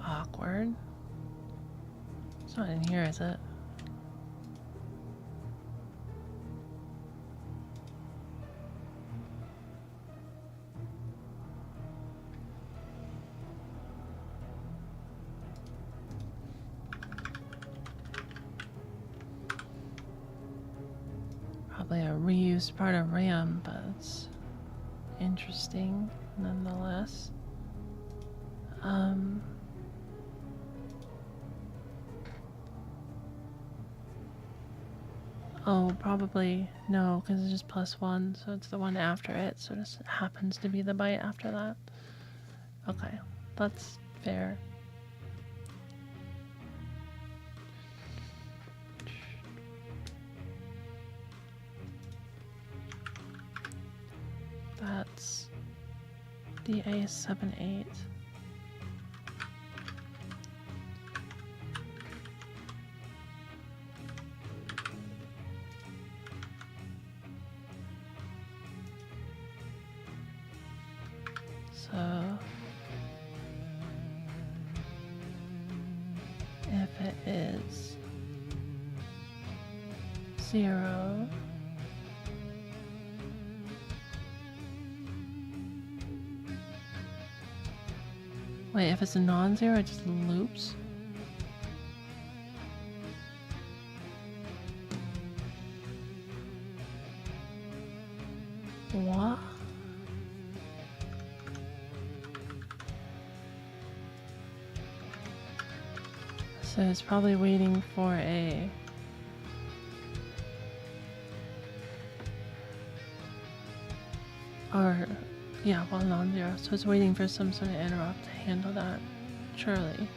Awkward. It's not in here, is it? Probably a reused part of RAM, but it's interesting nonetheless. Oh, probably no, because it's just +1, so it's the one after it, so this happens to be the byte after that. Okay, that's fair. That's the A78. So if it is 0, wait, if it's a non-zero, it just loops. What? So it's probably waiting for a yeah, well, non-zero. So it's waiting for some sort of interrupt to handle that, surely.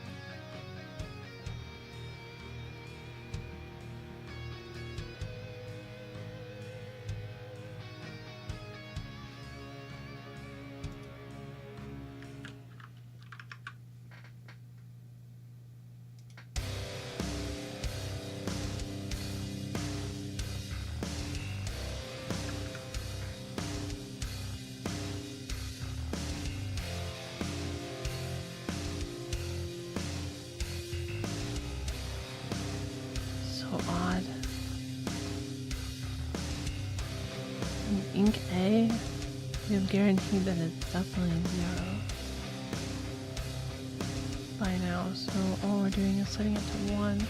Odd. And ink A, we have guaranteed that it's definitely 0 by now, so all we're doing is setting it to 1.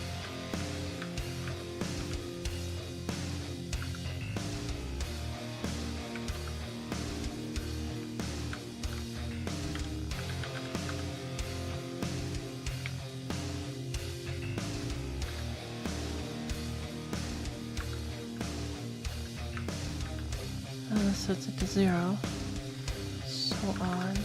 Sets it to 0. So odd.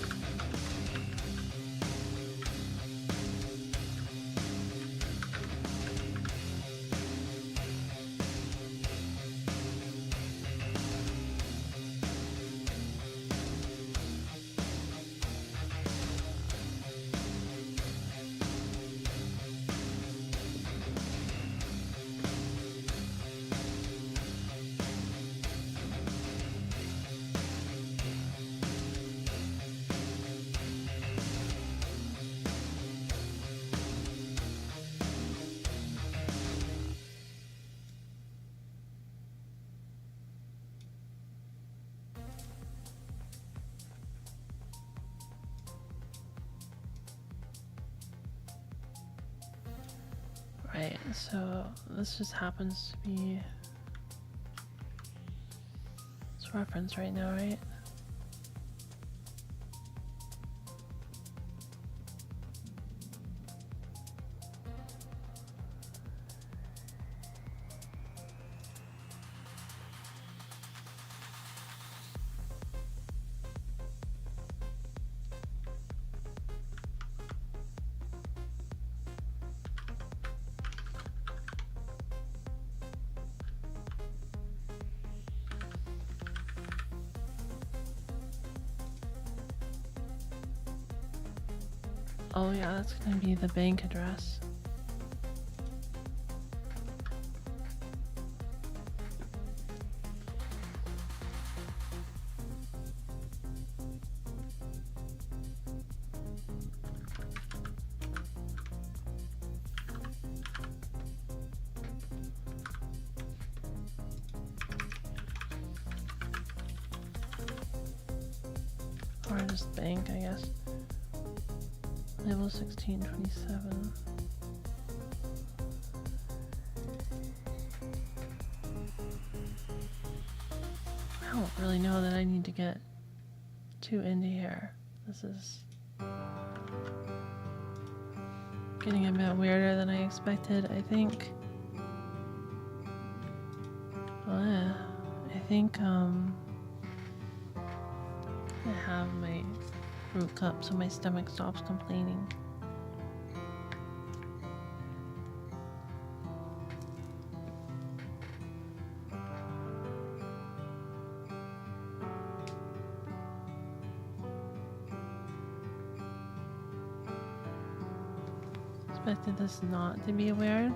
Right, so this just happens to be it's reference right now, right? Oh yeah, that's gonna be the bank address. Or just bank, I guess. Label 1627. I don't really know that I need to get too into here. This is getting a bit weirder than I expected, I think. I think I have my fruit cup so my stomach stops complaining. Expected this not to be weird.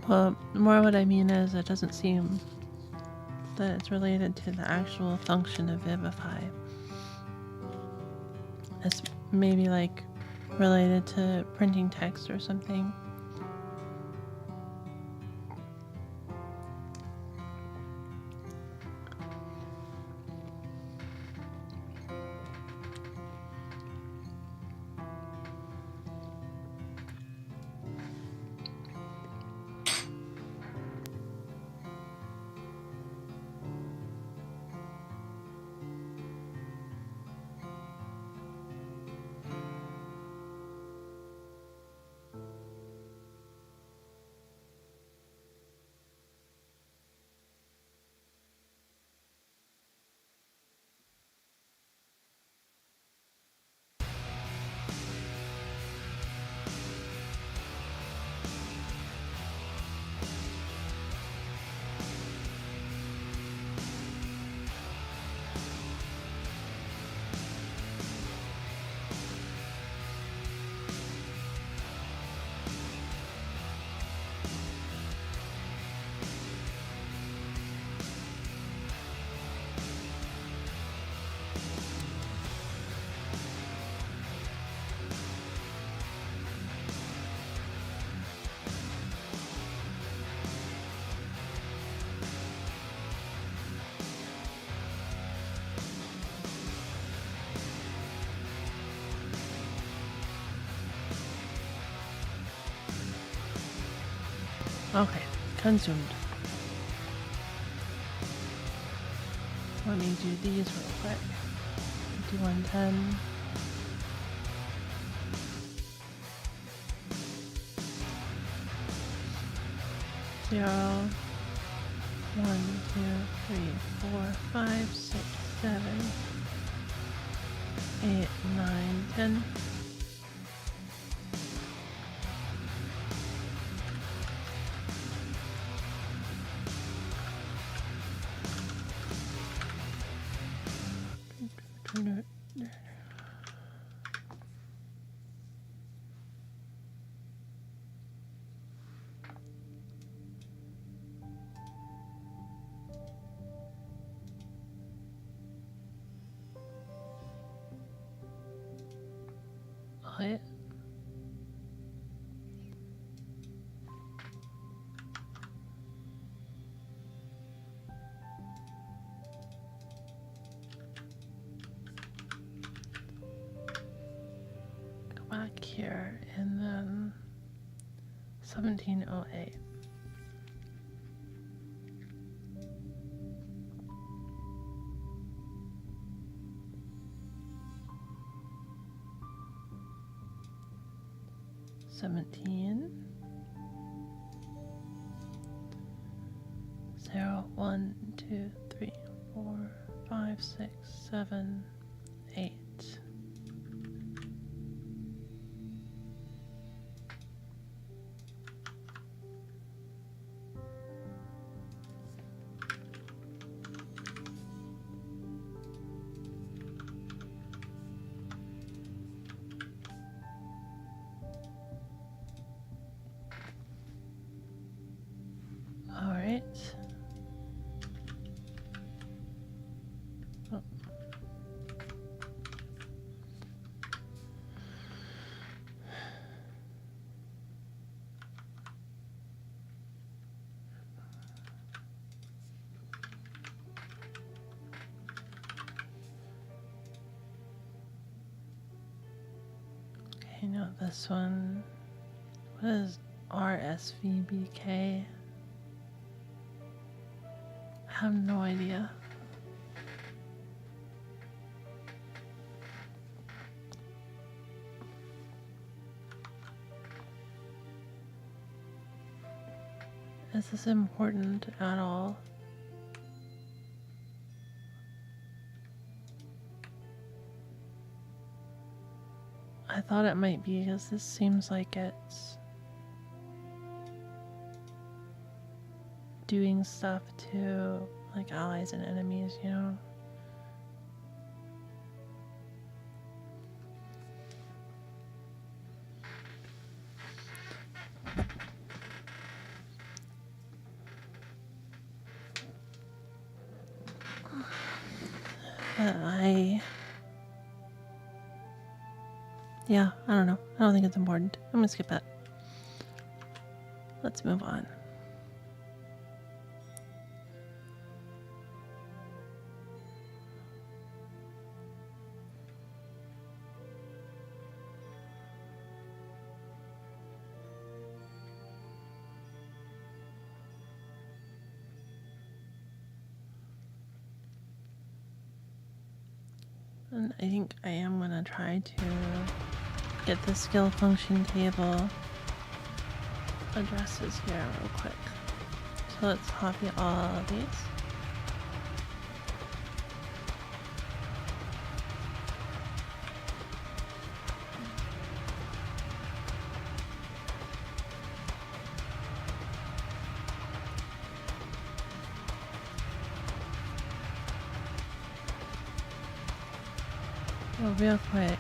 Well, more what I mean is it doesn't seem that it's related to the actual function of Vivify. It's maybe like related to printing text or something. Okay, consumed. Let me do these real quick. 5110. Zero, 1, 2, 3, 4, 5, 6, 7, 8, 9, 10. What? back here, and then 1708. Zero, 1, 2, 3, 4, 5, 6, 7, 8. All right. Oh. Okay, now this one. What is RSVBK? I have no idea. Is this important at all? I thought it might be, because this seems like it's doing stuff to like allies and enemies, you know? Yeah, I don't know. I don't think it's important. I'm gonna skip that. Let's move on. And I think I am gonna try to get the skill function table addresses here real quick. So let's copy all of these. Oh, real quick.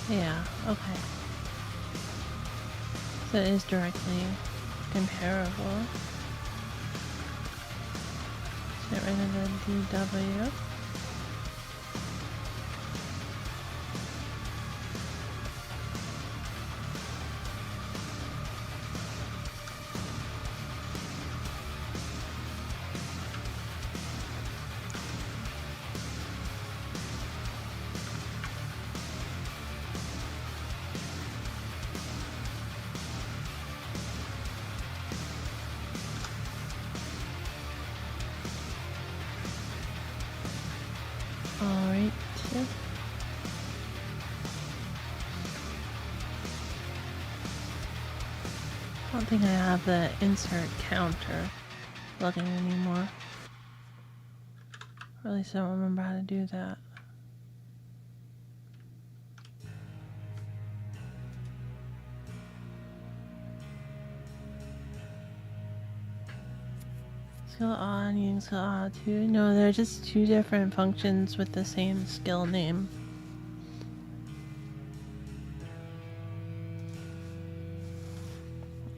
Yeah, okay. So it is directly comparable. Let's get rid of the DW. Alright. I don't think I have the insert counter plugin anymore. Or at least I don't remember how to do that. Skill on, using skill on too. No, they're just two different functions with the same skill name.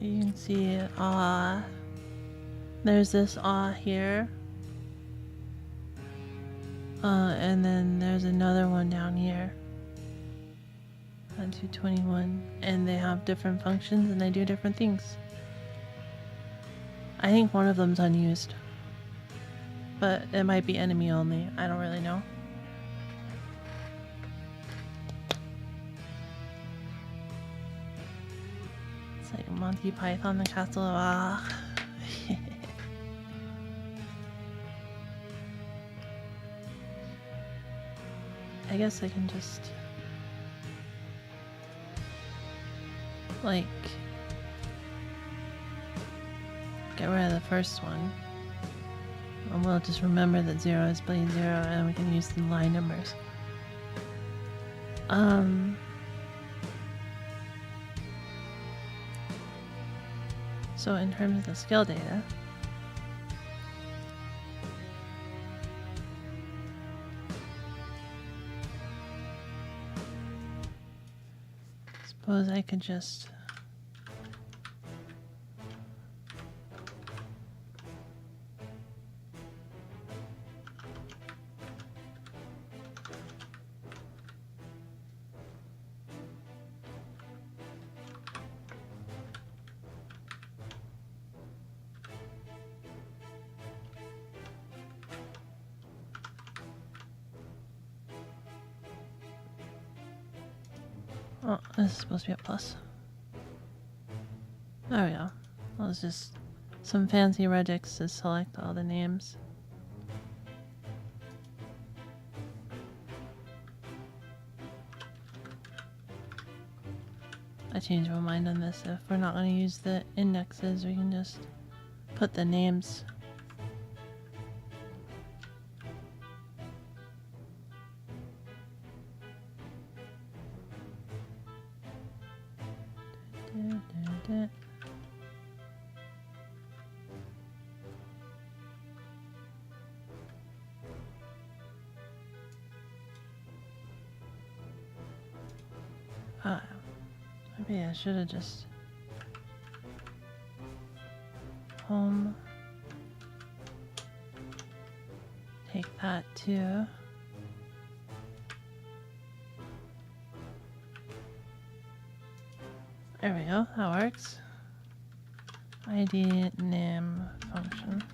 You can see there's this here. And then there's another one down here. 1 to 21, and they have different functions and they do different things. I think one of them's unused, but it might be enemy only. I don't really know. It's like Monty Python, the Castle of Ah. I guess I can just like get rid of the first one, and we'll just remember that 0 is blaze 0, and we can use the line numbers. So in terms of the skill data, suppose I could just oh, this is supposed to be a plus. There we go. Well, it's just some fancy regex to select all the names. I changed my mind on this. If we're not going to use the indexes, we can just put the names. Maybe I should have just home. Take that too. There we go, that works. ID name function.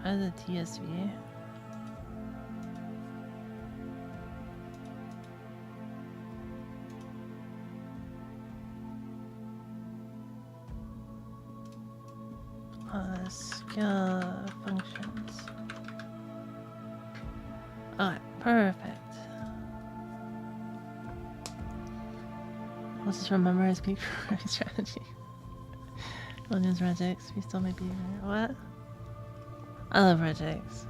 As a TSV. Skill functions. Alright, perfect. Let's just remember his quick strategy. Williams regex, we still might be here. What? I love regex.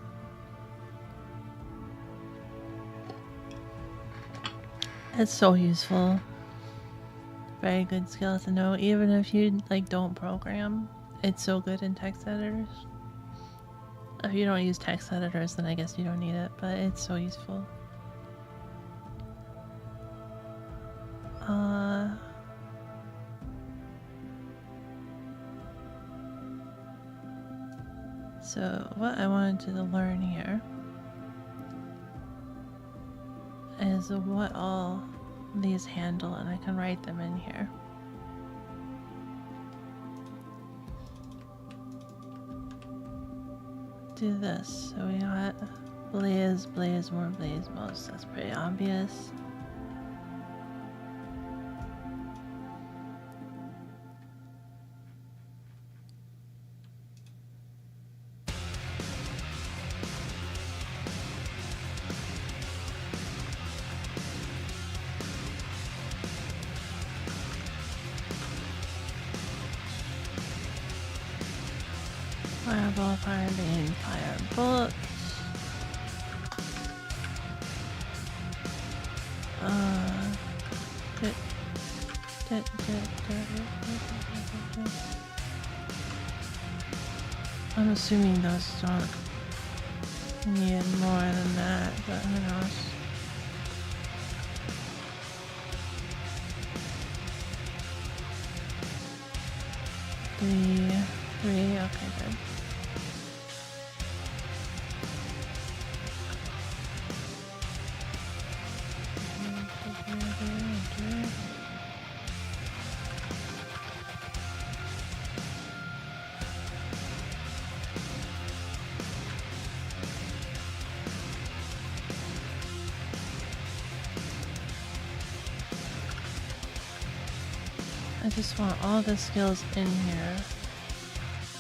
It's so useful. Very good skill to know, even if you like don't program. It's so good in text editors. If you don't use text editors, then I guess you don't need it, but it's so useful. So what I wanted to learn here is what all these handle, and I can write them in here. Do this. So we got blaze, blaze more, blaze most. That's pretty obvious. Fireball, fire beam, fire bullet. I'm assuming those don't need more than that, but who knows? Three, okay, good. I just want all the skills in here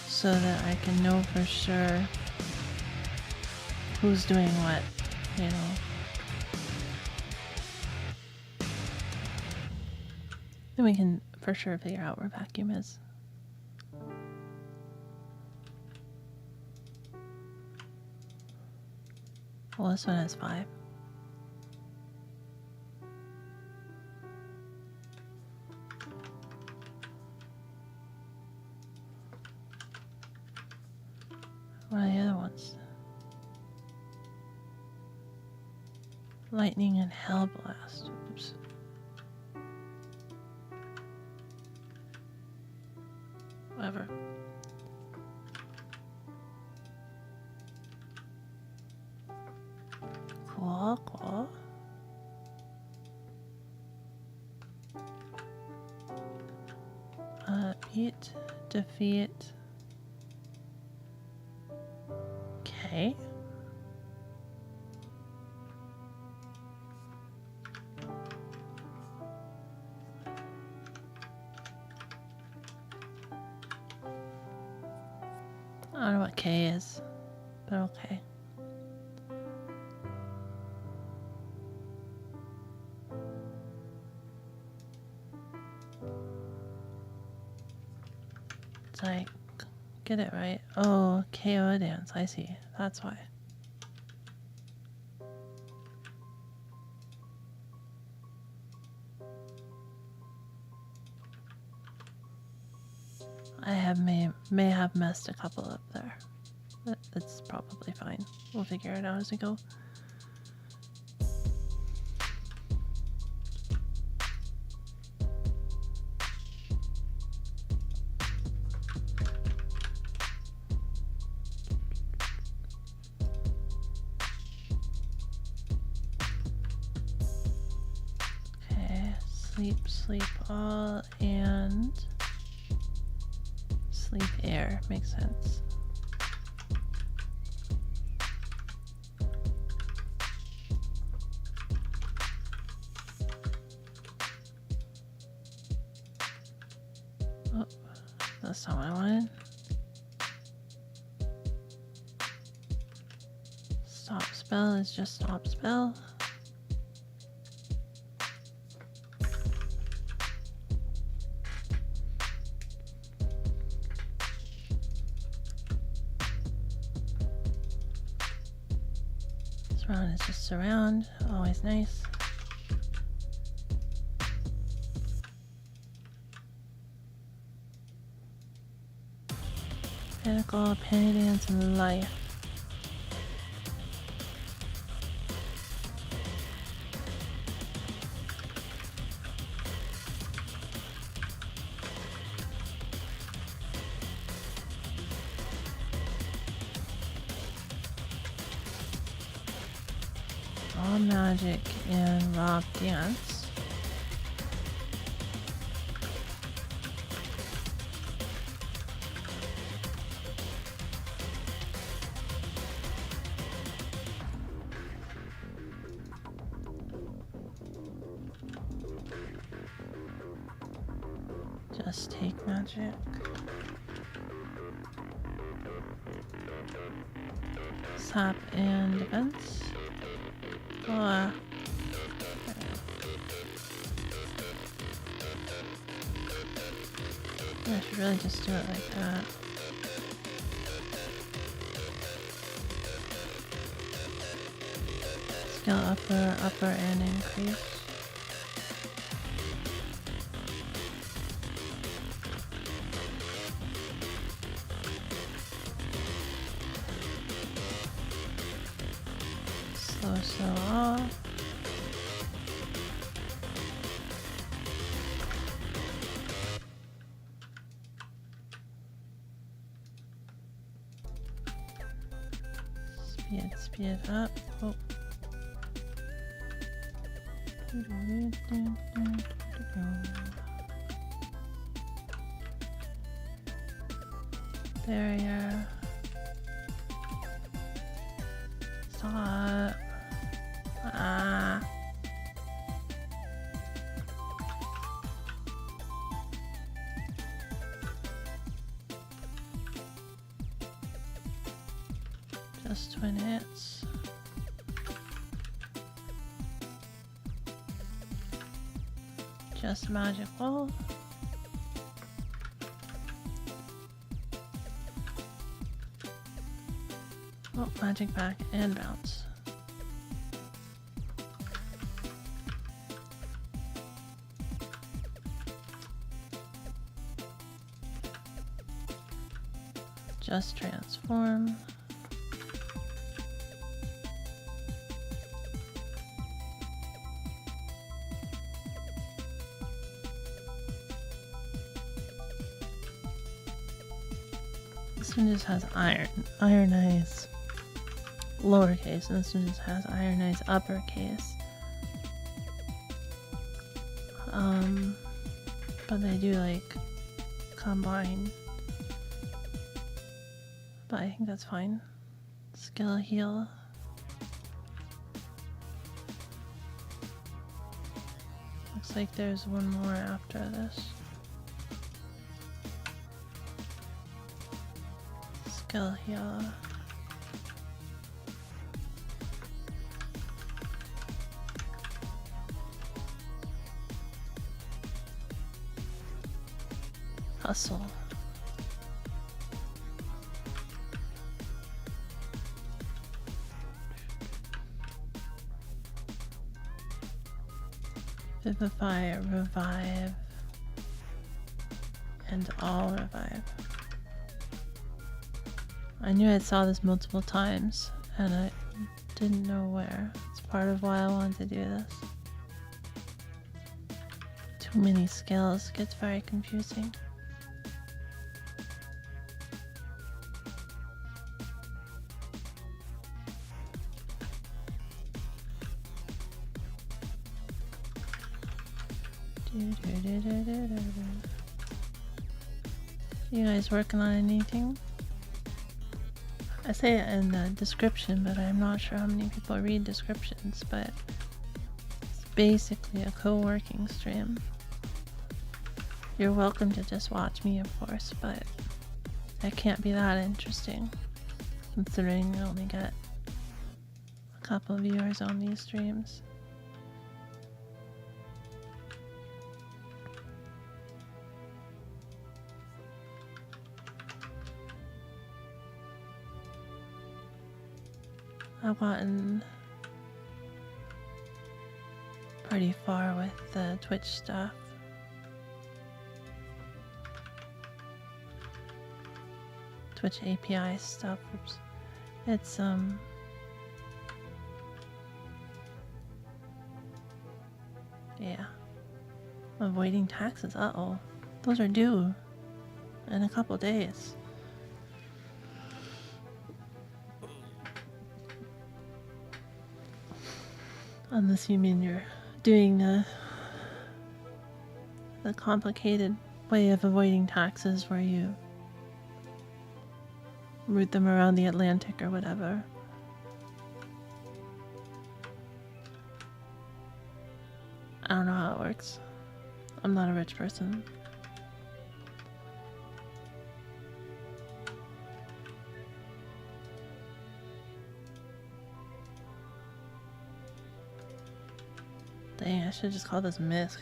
so that I can know for sure who's doing what, you know. Then we can for sure figure out where vacuum is. Well, this one has 5. What are the other ones? Lightning and Hell Blast. Oops. Whatever. Cool, cool. Beat, defeat. Okay. I don't know what K is, but okay. It's like, get it right. Oh, KO dance, I see. That's why. I may have messed a couple up there. But that's probably fine. We'll figure it out as we go. Okay, sleep all and sleep air. Makes sense. Oh, that's not what I wanted. Stop spell is just stop spell. Surround is just surround, always nice. Pinnacle, penny dance, and life. All magic and rock dance. Just take magic. Sap and defense. I should really just do it like that. Skill upper, and increase. Slow off. Speed up. Oh. There you are. Stop. Just twin hits. Just magic wall. Oh, magic back and bounce. Just transform. This one just has iron eyes lowercase, and this one just has iron eyes uppercase. But they do like combine. But I think that's fine. Skill heal. Looks like there's one more after this. Skill heal. Hustle. Vivify, revive, and all revive. I knew I saw this multiple times, and I didn't know where. It's part of why I wanted to do this. Too many skills gets very confusing. You guys working on anything? I say it in the description, but I'm not sure how many people read descriptions, but it's basically a co-working stream. You're welcome to just watch me, of course, but it can't be that interesting, considering you only get a couple of viewers on these streams. I've gotten pretty far with the Twitch stuff. Twitch API stuff. Oops. It's yeah. Avoiding taxes. Uh-oh. Those are due in a couple days. Unless you mean you're doing the complicated way of avoiding taxes where you route them around the Atlantic or whatever. I don't know how it works. I'm not a rich person. Dang, I should just call this Misk.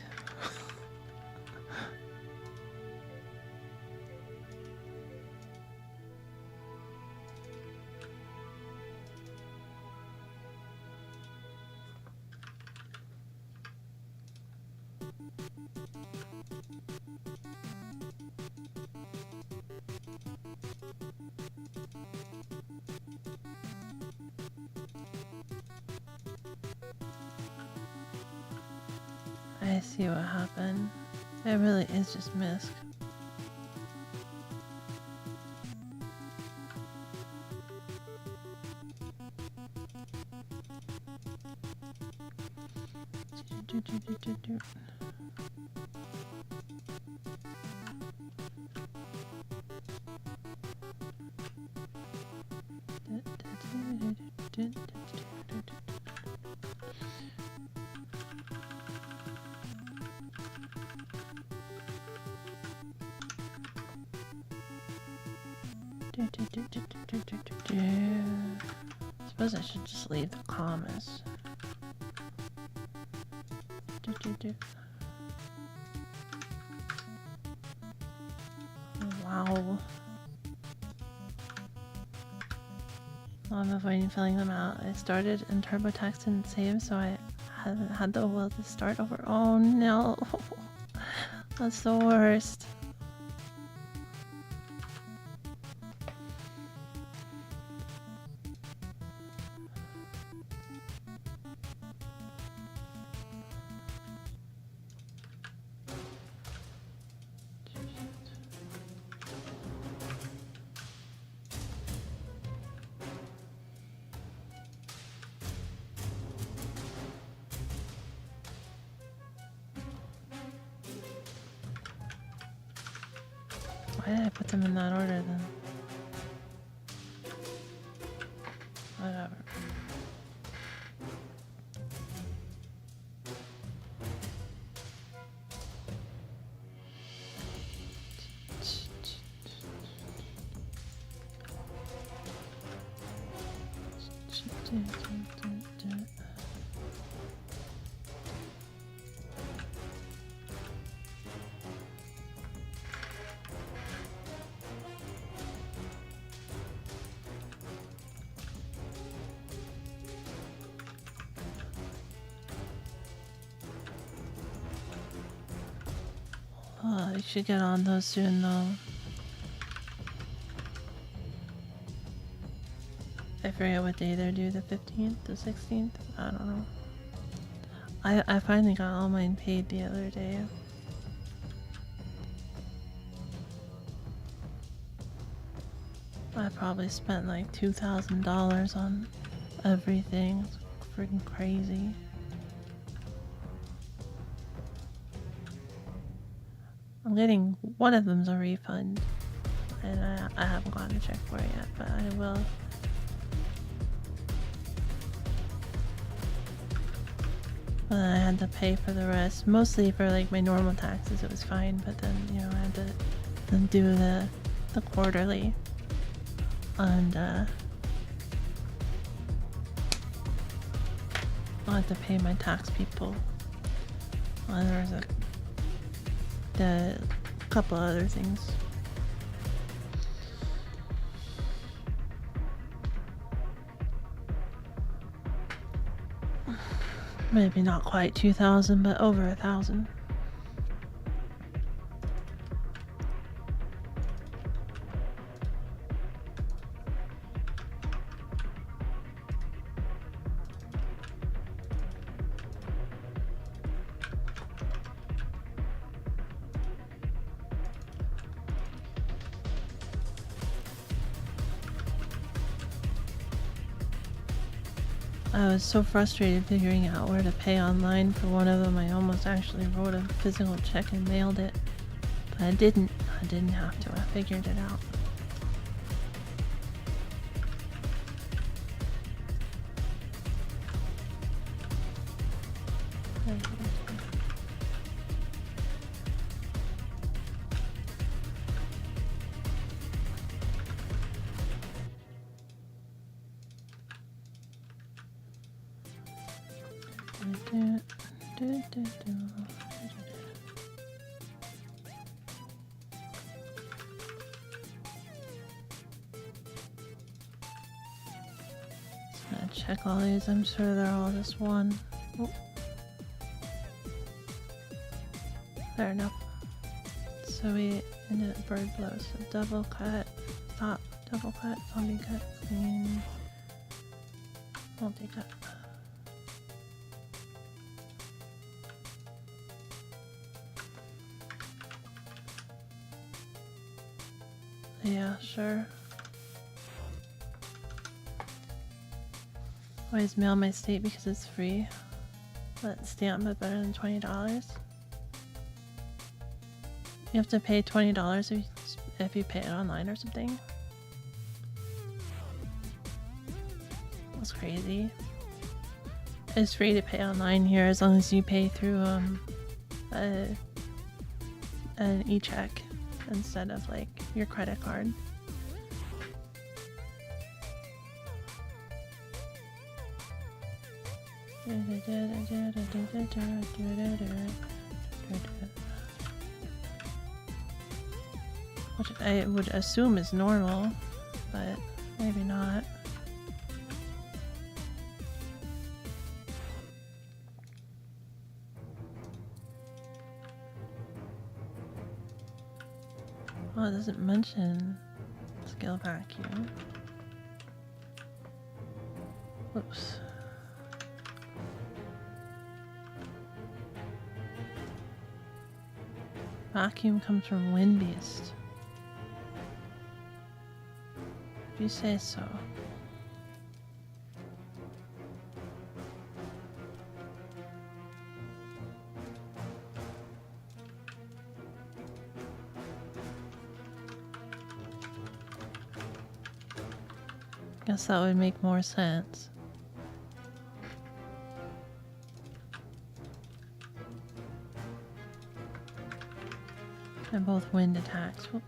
I see what happened. It really is just Misk. Suppose I should just leave the commas. Wow. I'm avoiding filling them out. I started in TurboTax and saved, so I haven't had the will to start over. Oh no. That's the worst. Why did I put them in that order then? Whatever. Oh, I should get on those soon though. I forget what day they're due, the 15th, the 16th? I don't know. I finally got all mine paid the other day. I probably spent like $2,000 on everything. It's freaking crazy. I'm getting one of them's a refund, and I haven't gotten a check for it yet, but I will. But I had to pay for the rest, mostly for like my normal taxes. It was fine, but then you know I had to then do the quarterly, and I had to pay my tax people. And there was a couple other things. Maybe not quite 2,000, but over 1,000. I was so frustrated figuring out where to pay online for one of them. I almost actually wrote a physical check and mailed it, but I didn't. I didn't have to. I figured it out. Check all these. I'm sure they're all just one. Oh. Fair enough. So we ended up bird blow. So double cut, stop, double cut, zombie cut, clean, multi cut. Yeah, sure. Always mail my state because it's free. But stamp but better than $20. You have to pay $20 if you pay it online or something. That's crazy. It's free to pay online here as long as you pay through an e-check instead of like your credit card. Which I would assume is normal, but maybe not. Oh, it doesn't mention skill vacuum. Whoops. Vacuum comes from Wind Beast. If you say so. Guess that would make more sense. And both wind attacks. Whoop.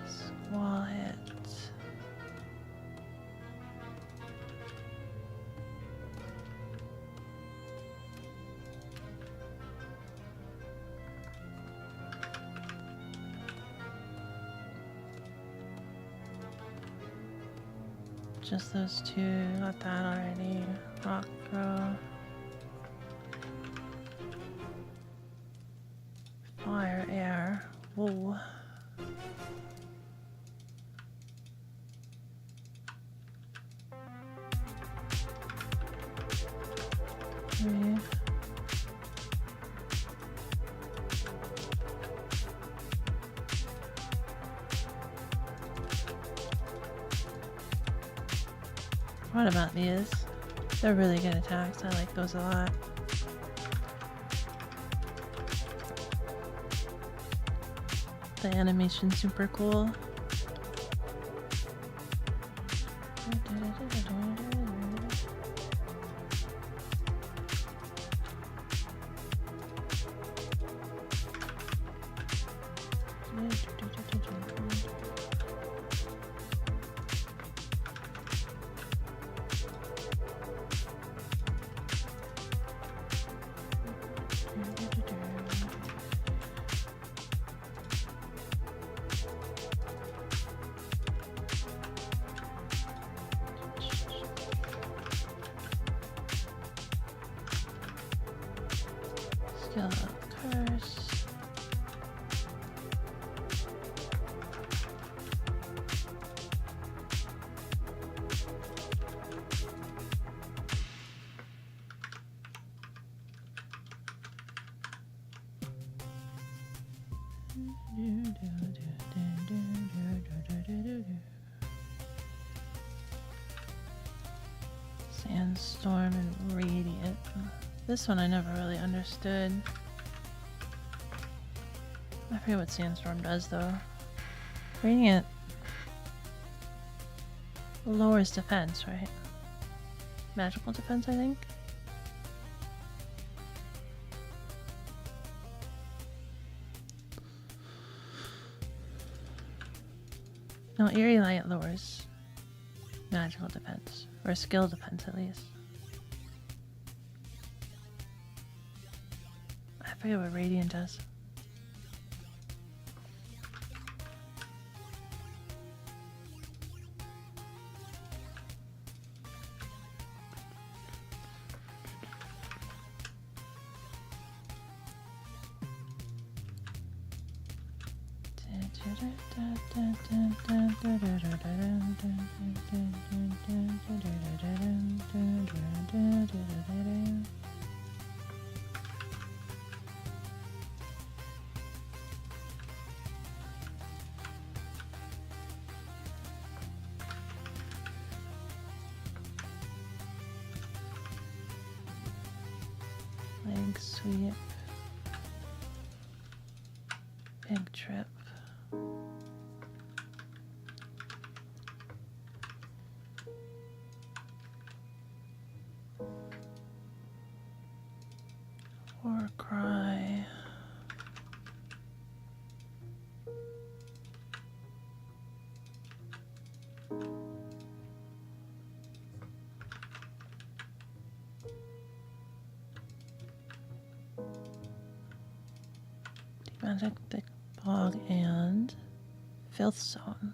Squall hit. Just those two, got that already. Rock throw. Fire, air. Whoa. Three. What about these? They're really good attacks. I like those a lot. The animation's super cool. Skill curse. Sandstorm and Radiant. This one I never really understood. I forget what Sandstorm does though. Radiant lowers defense, right? Magical defense, I think. No, Eerie Light lowers magical defense, or skill defense at least. I forget what Radiant does. Leg sweep. Big trip. War cry. Magic thick bog and filth zone.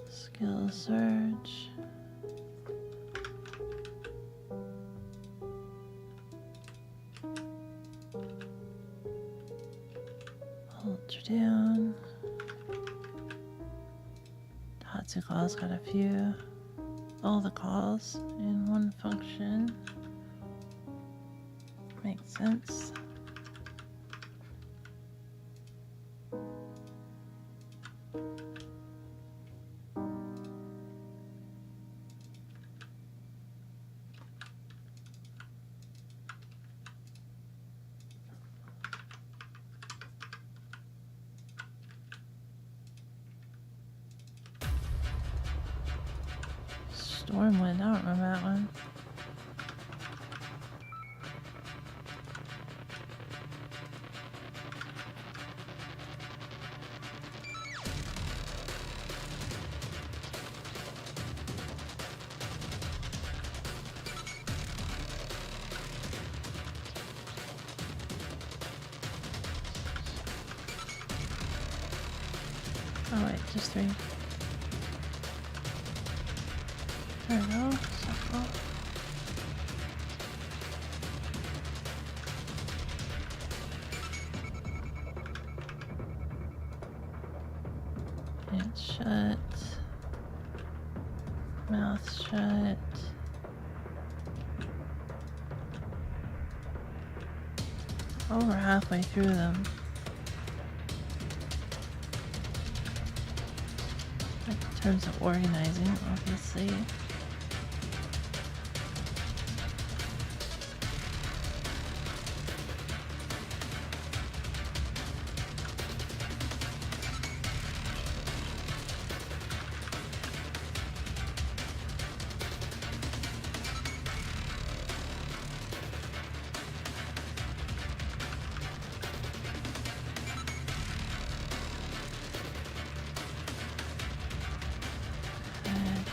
Skill surge. Ultra down. Tatsu calls got a few. All the calls in one function. Makes sense. Stormwind, I don't remember that one. Oh wait, just 3. There we go. Circle. It's shut. Mouth shut. Oh, we're halfway through them. In terms of organizing, obviously.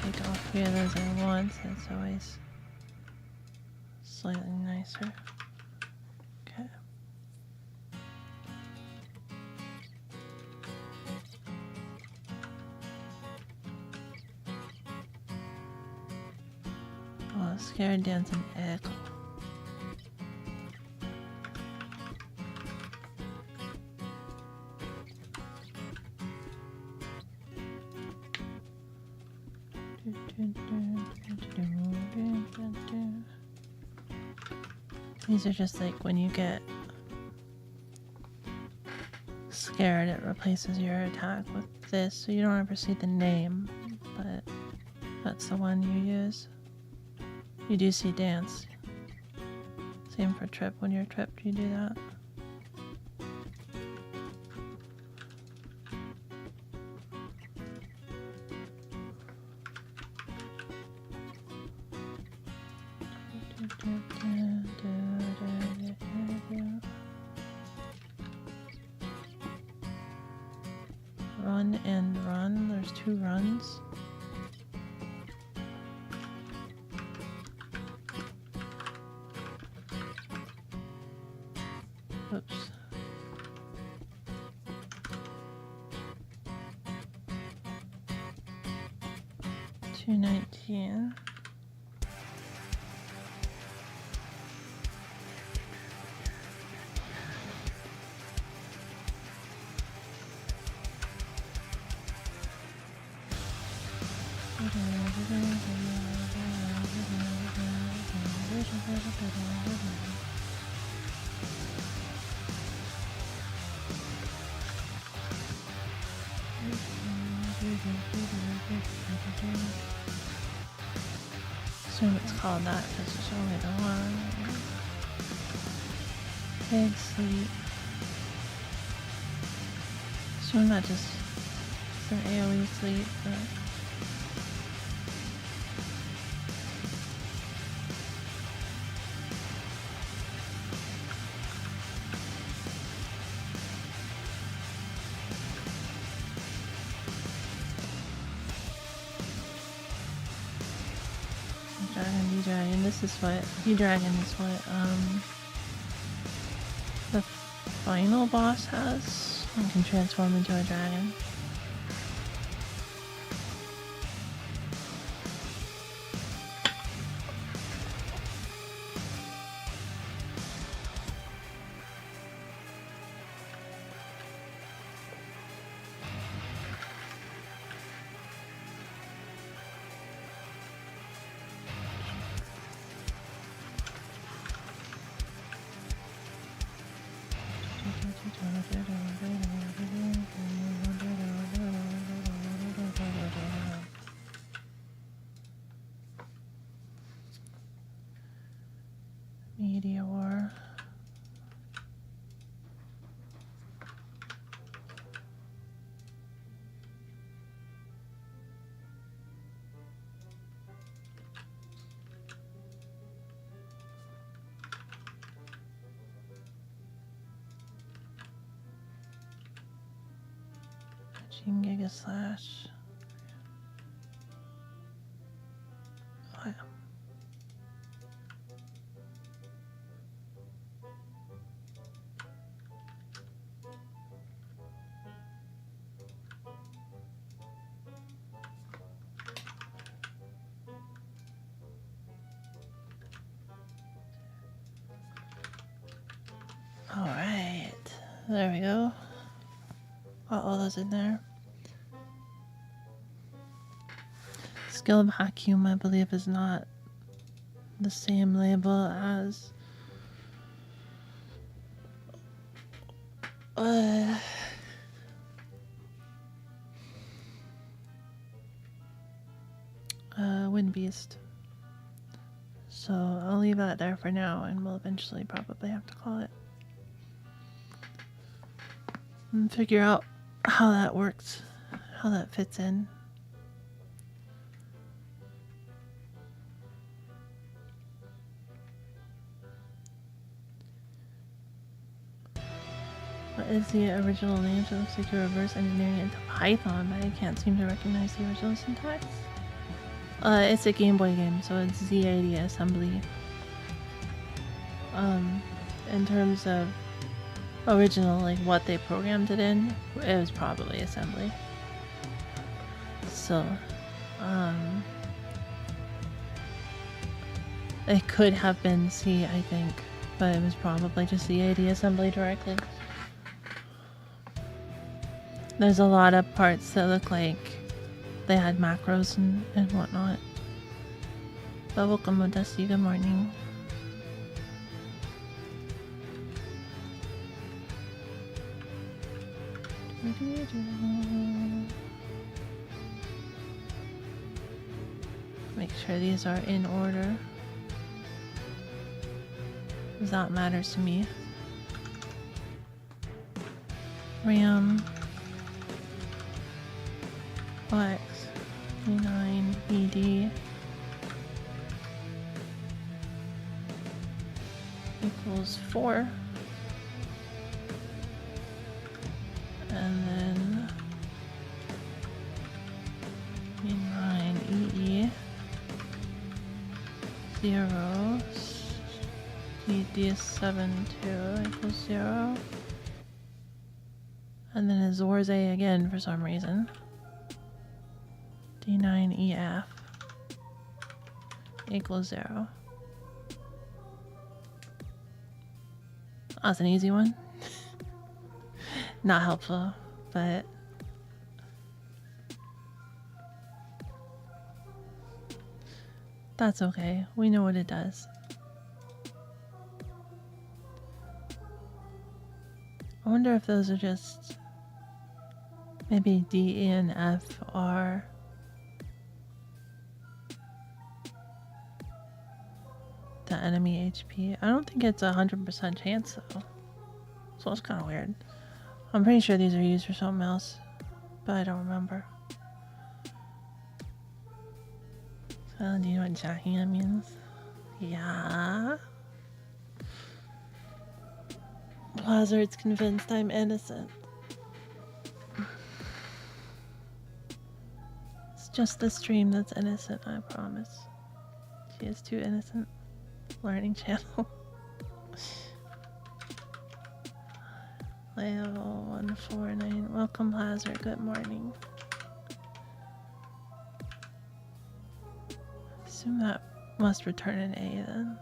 Take all 3 of those at once, that's always slightly nicer. Okay. Oh, scared dancing echo. These are just like when you get scared, it replaces your attack with this, so you don't ever see the name, but that's the one you use. You do see dance. Same for trip. When you're tripped, you do that. Run and run. There's 2 runs. Oops. $2.19. Assume it's called that because it's only the one. Big sleep. assume that just is an AoE sleep, but... D-Dragon, this is what... D-Dragon is what, the final boss has. And can transform into a dragon. Meteor. Giga Slash. Oh, yeah. All right, there we go. Got all those in there. Skill Vacuum, I believe, is not the same label as Wind Beast. So I'll leave that there for now, and we'll eventually probably have to call it. And figure out how that works, how that fits in. What is the original name? So it looks like you're reverse engineering it into Python, but I can't seem to recognize the original syntax. It's a Game Boy game, so it's Z80 assembly. In terms of original, like what they programmed it in, it was probably assembly. So, it could have been C, I think, but it was probably just Z80 assembly directly. There's a lot of parts that look like they had macros and whatnot. But welcome, Modesty, good morning. Make sure these are in order, because that matters to me. RAM, Flex, E9, ED equals 4. And then E9 EE 0 D7 2 equals 0. And then a Zorze again for some reason. D9EF equals 0. That's an easy one. Not helpful, but that's okay. We know what it does. I wonder if those are just maybe D, E, and F are the enemy HP. I don't think it's 100% chance though, so it's kind of weird. I'm pretty sure these are used for something else, but I don't remember. So, do you know what jacking means? Yeah. Blizzard's convinced I'm innocent. It's just the stream that's innocent, I promise. She is too innocent. Learning channel. Level 149. Welcome, Lazar. Good morning. Assume that must return an A then.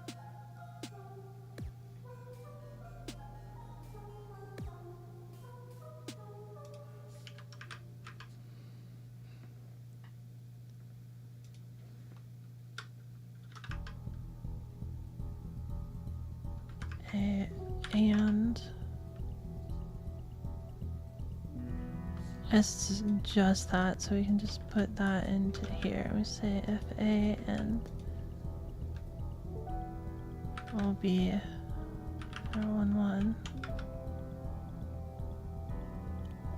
And it's just that, so we can just put that into here. We say if A and will be 011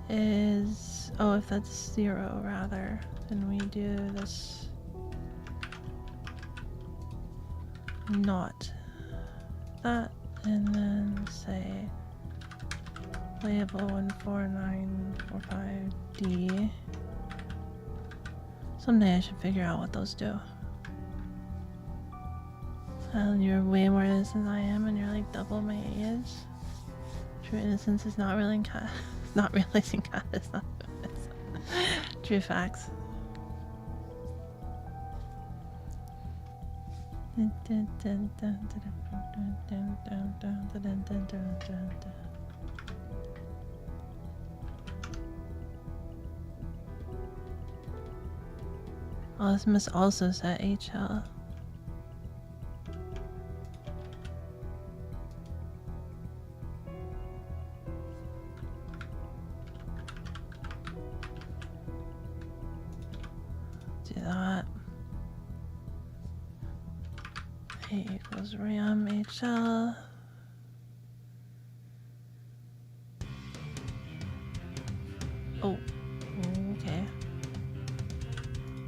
is, oh, if that's 0 rather, then we do this not that, and then say label 14945D. Someday I should figure out what those do. And you're way more innocent than I am, and you're like double my age. True innocence is not realizing cat. Not realizing cat is not innocent. True facts. Oh, this must also set HL. Do that. A equals RAM HL. Oh, okay.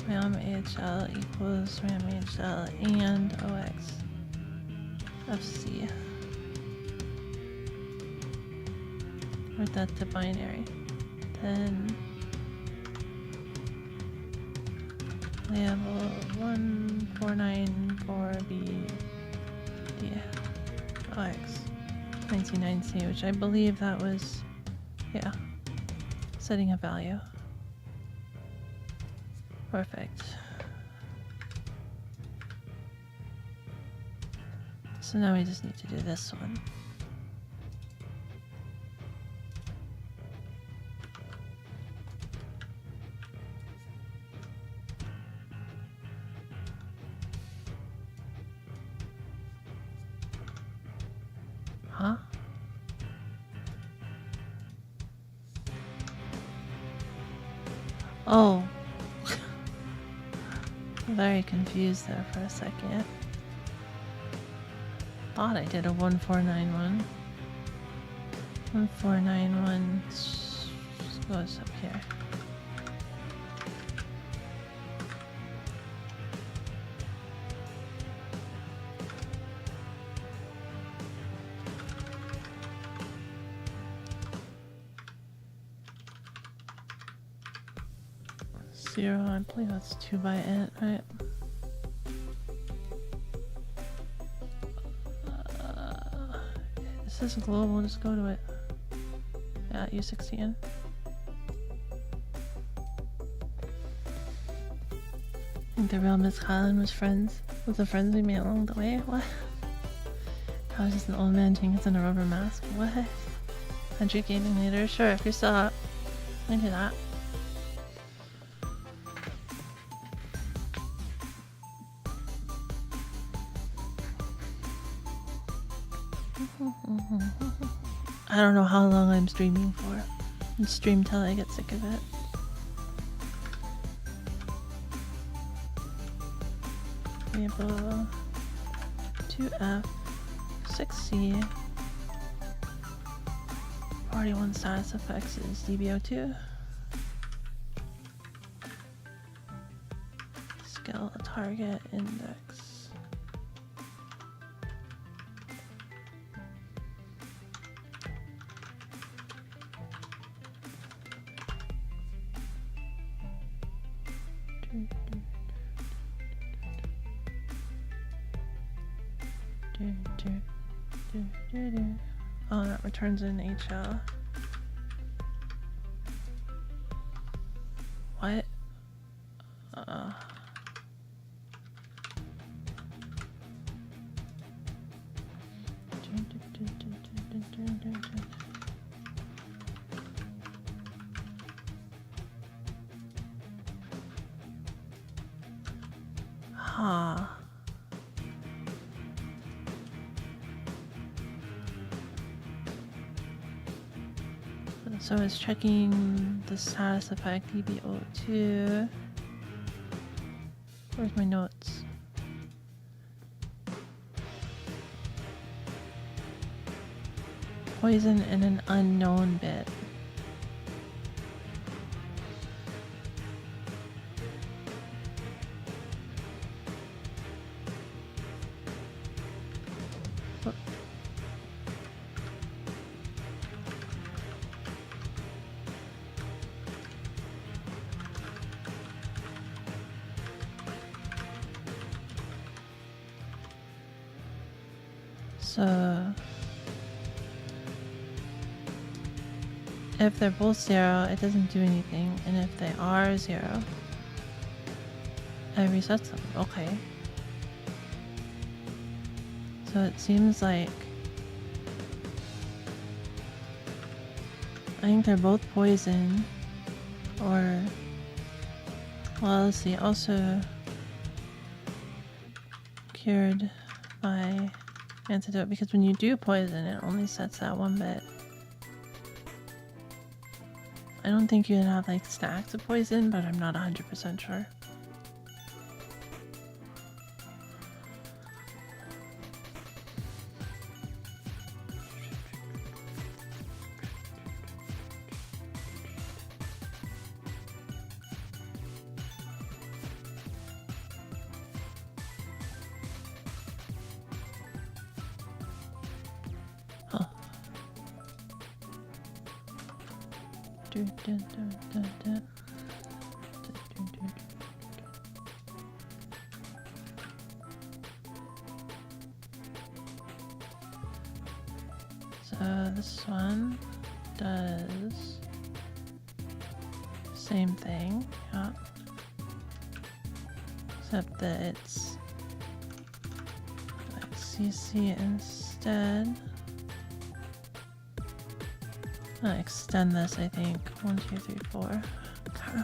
RAM HL equals RAM HL and OX FC. Write that to binary. Then level 1494B OX 1990, which I believe that was, yeah, setting a value. Perfect. So now we just need to do this one. Huh? Oh. Very confused there for a second. Thought I did a 1491. 1491 goes up here. Zero, I believe that's 2 by int, right? This is global, just go to it. Yeah, U16. I think the real Miss Kylan was friends with the friends we made along the way. What? I was just an old man Jenkins in a rubber mask. What? 100 gaming later? Sure, if you're still up, I can do that. I don't know how long I'm streaming for. I'll stream till I get sick of it. Label 2F 6C Party 1 status effects is DBO2. Skill target index. Oh, that returns an HL. What? Huh. So it's checking the status effect DBO2. Where's my notes? Poison in an unknown bit. So if they're both 0, it doesn't do anything, and if they are 0, it resets them. Okay. So it seems like I think they're both poison, or well, let's see, also cured by antidote, because when you do poison, it only sets that one bit. I don't think you can have like stacks of poison, but I'm not 100% sure. So this one does same thing, yeah. Except that it's like CC instead. I'll extend this, I think. 1, 2, 3, 4. Okay.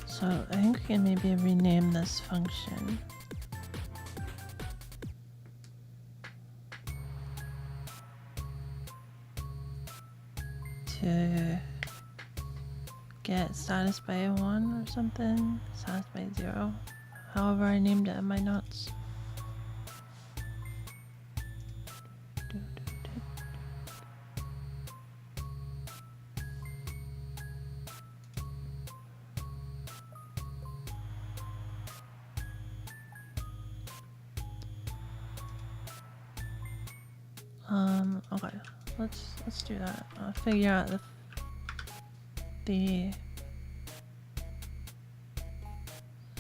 So I think we can maybe rename this function. To get status by 1 or something, status by 0, however I named it in my notes. Okay, let's do that. I'll figure out the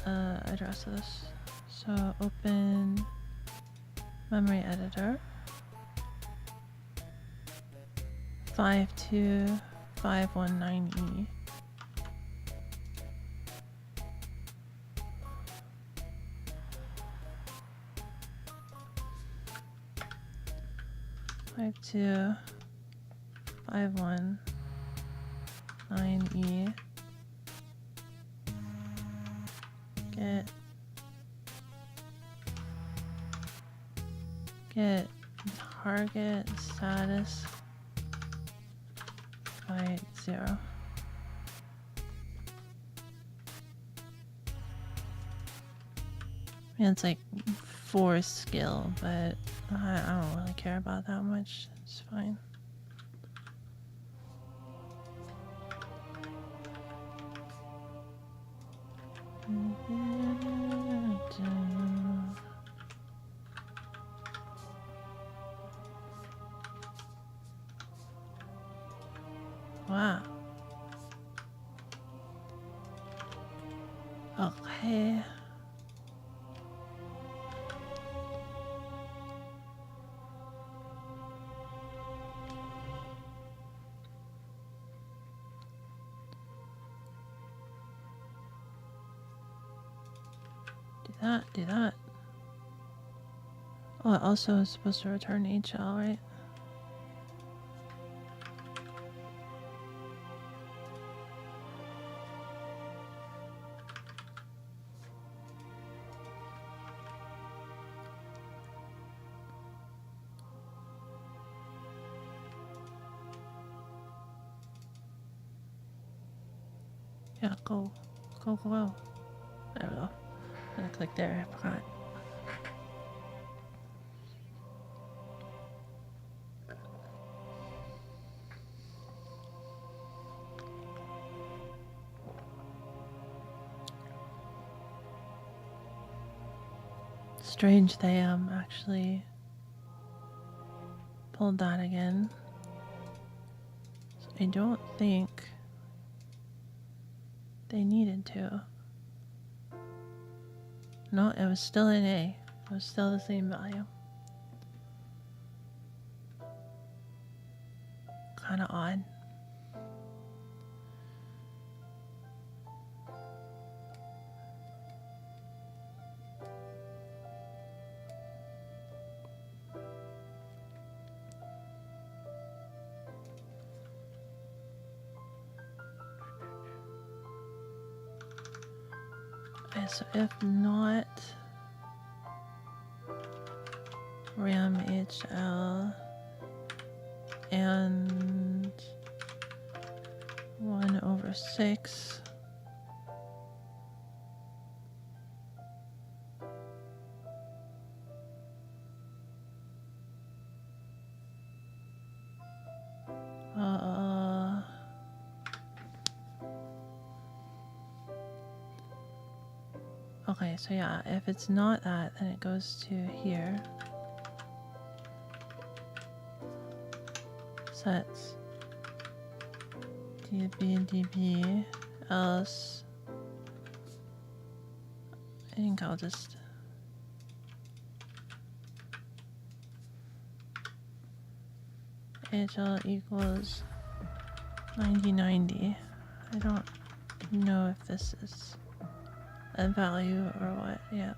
address of this. So open memory editor 52519E. Five two 519E. Get target status by 0. I mean, it's like 4 skill, but I don't really care about that much. It's fine. Wow. Okay. Do that. Oh, it also is supposed to return HL, right? Yeah, go. There we go. I'm gonna click there, I forgot. Strange they actually pulled that again. So I don't think they needed to. No, it was still in A. It was still the same value. Kinda odd. Okay, so if not RAM HL and 1/6. Okay, so yeah, if it's not that, then it goes to here. Sets db else. I think I'll just HL equals 9090. I don't know if this is a value or what. Yeah.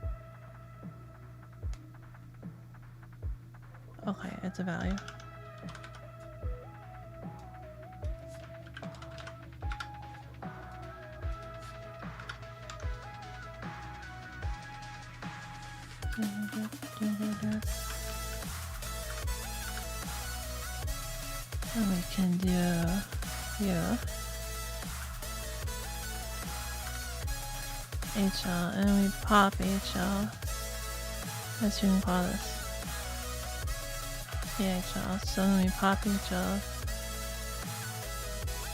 Okay, it's a value. And we can do here HL, and we pop HL. Let's even call this HL. So then we pop HL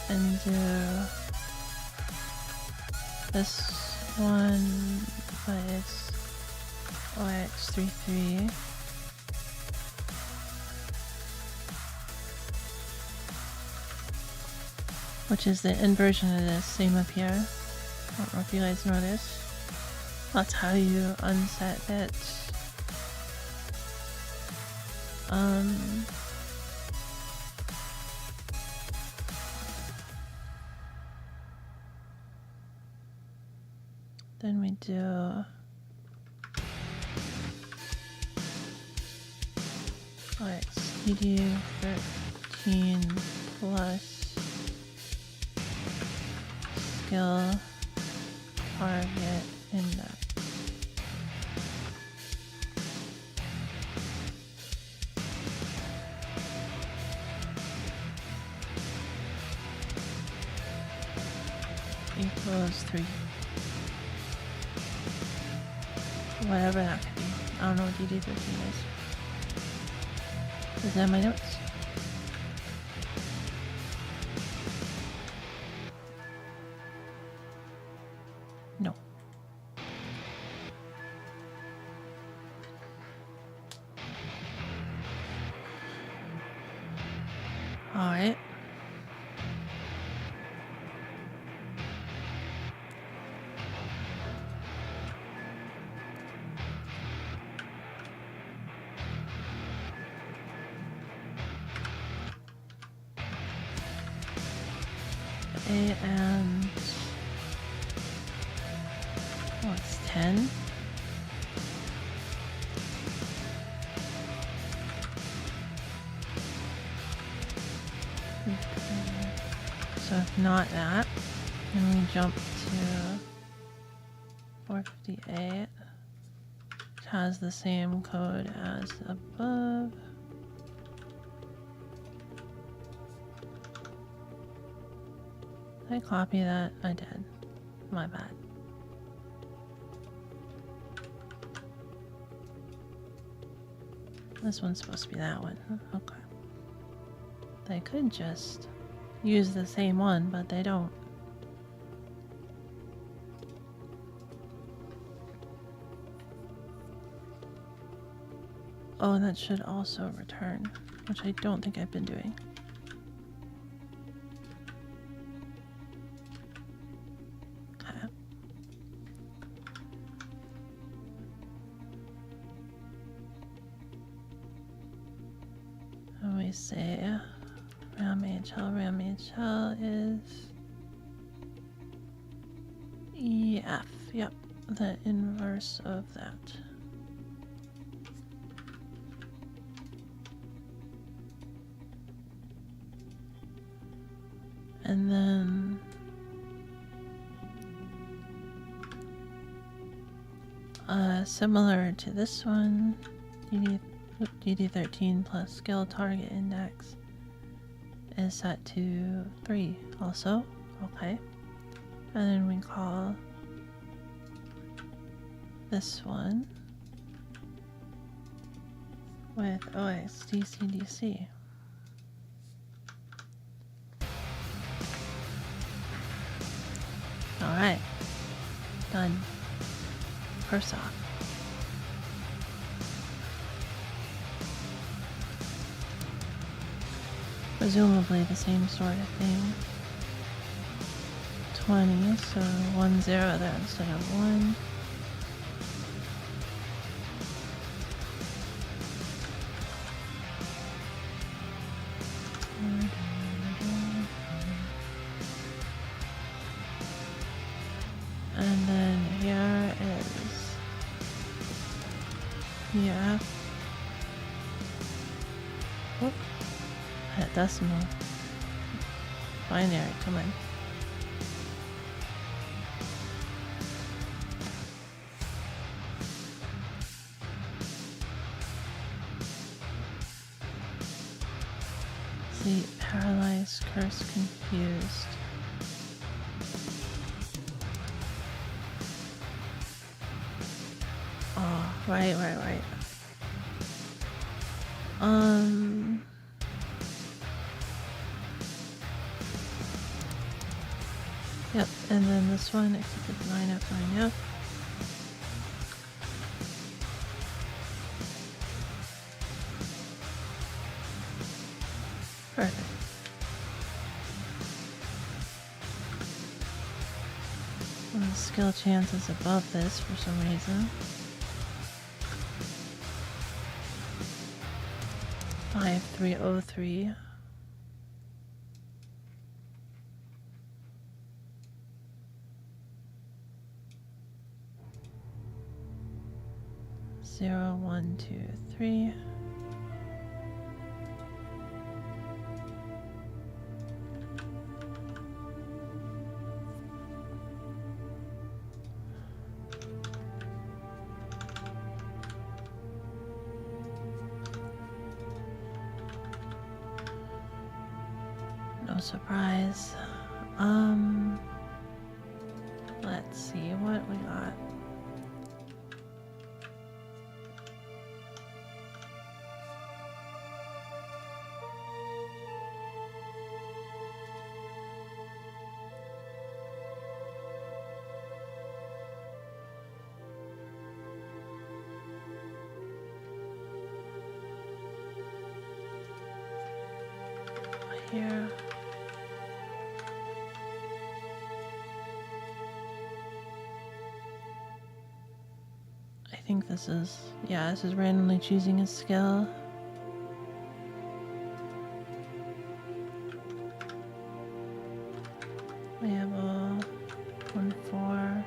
and do this one, but it's OX33. Which is the inversion of this, same up here. I don't know if you guys notice. That's how you unset bits. Then we do CD13 plus skill target index. equals 3. Whatever that could be. I don't know what DD13 is. Is that my notes? No. Alright. And oh, it's 10. So if not that, then we jump to 458. It has the same code as above. Did I copy that? I did. My bad. This one's supposed to be that one. Okay. They could just use the same one, but they don't. Oh, that should also return, which I don't think I've been doing. Okay. And we say RAM HL is EF. Yep, the inverse of that. And then similar to this one, DD13 plus skill target index is set to 3 also. Okay. And then we call this one with OXDCDC. Alright. Done. First off. Presumably the same sort of thing. 20, so 1 0 there instead of 1. And then here is Whoop. That decimal. Binary, come on. See, paralyzed, cursed, confused. Oh, right. Yep, and then this one, except it's 9F. Perfect. Well, the skill chance is above this for some reason. 5303. Zero, 1, 2, 3. No surprise. Let's see what we got. Here. I think this is, yeah, this is randomly choosing a skill. We have a 1-4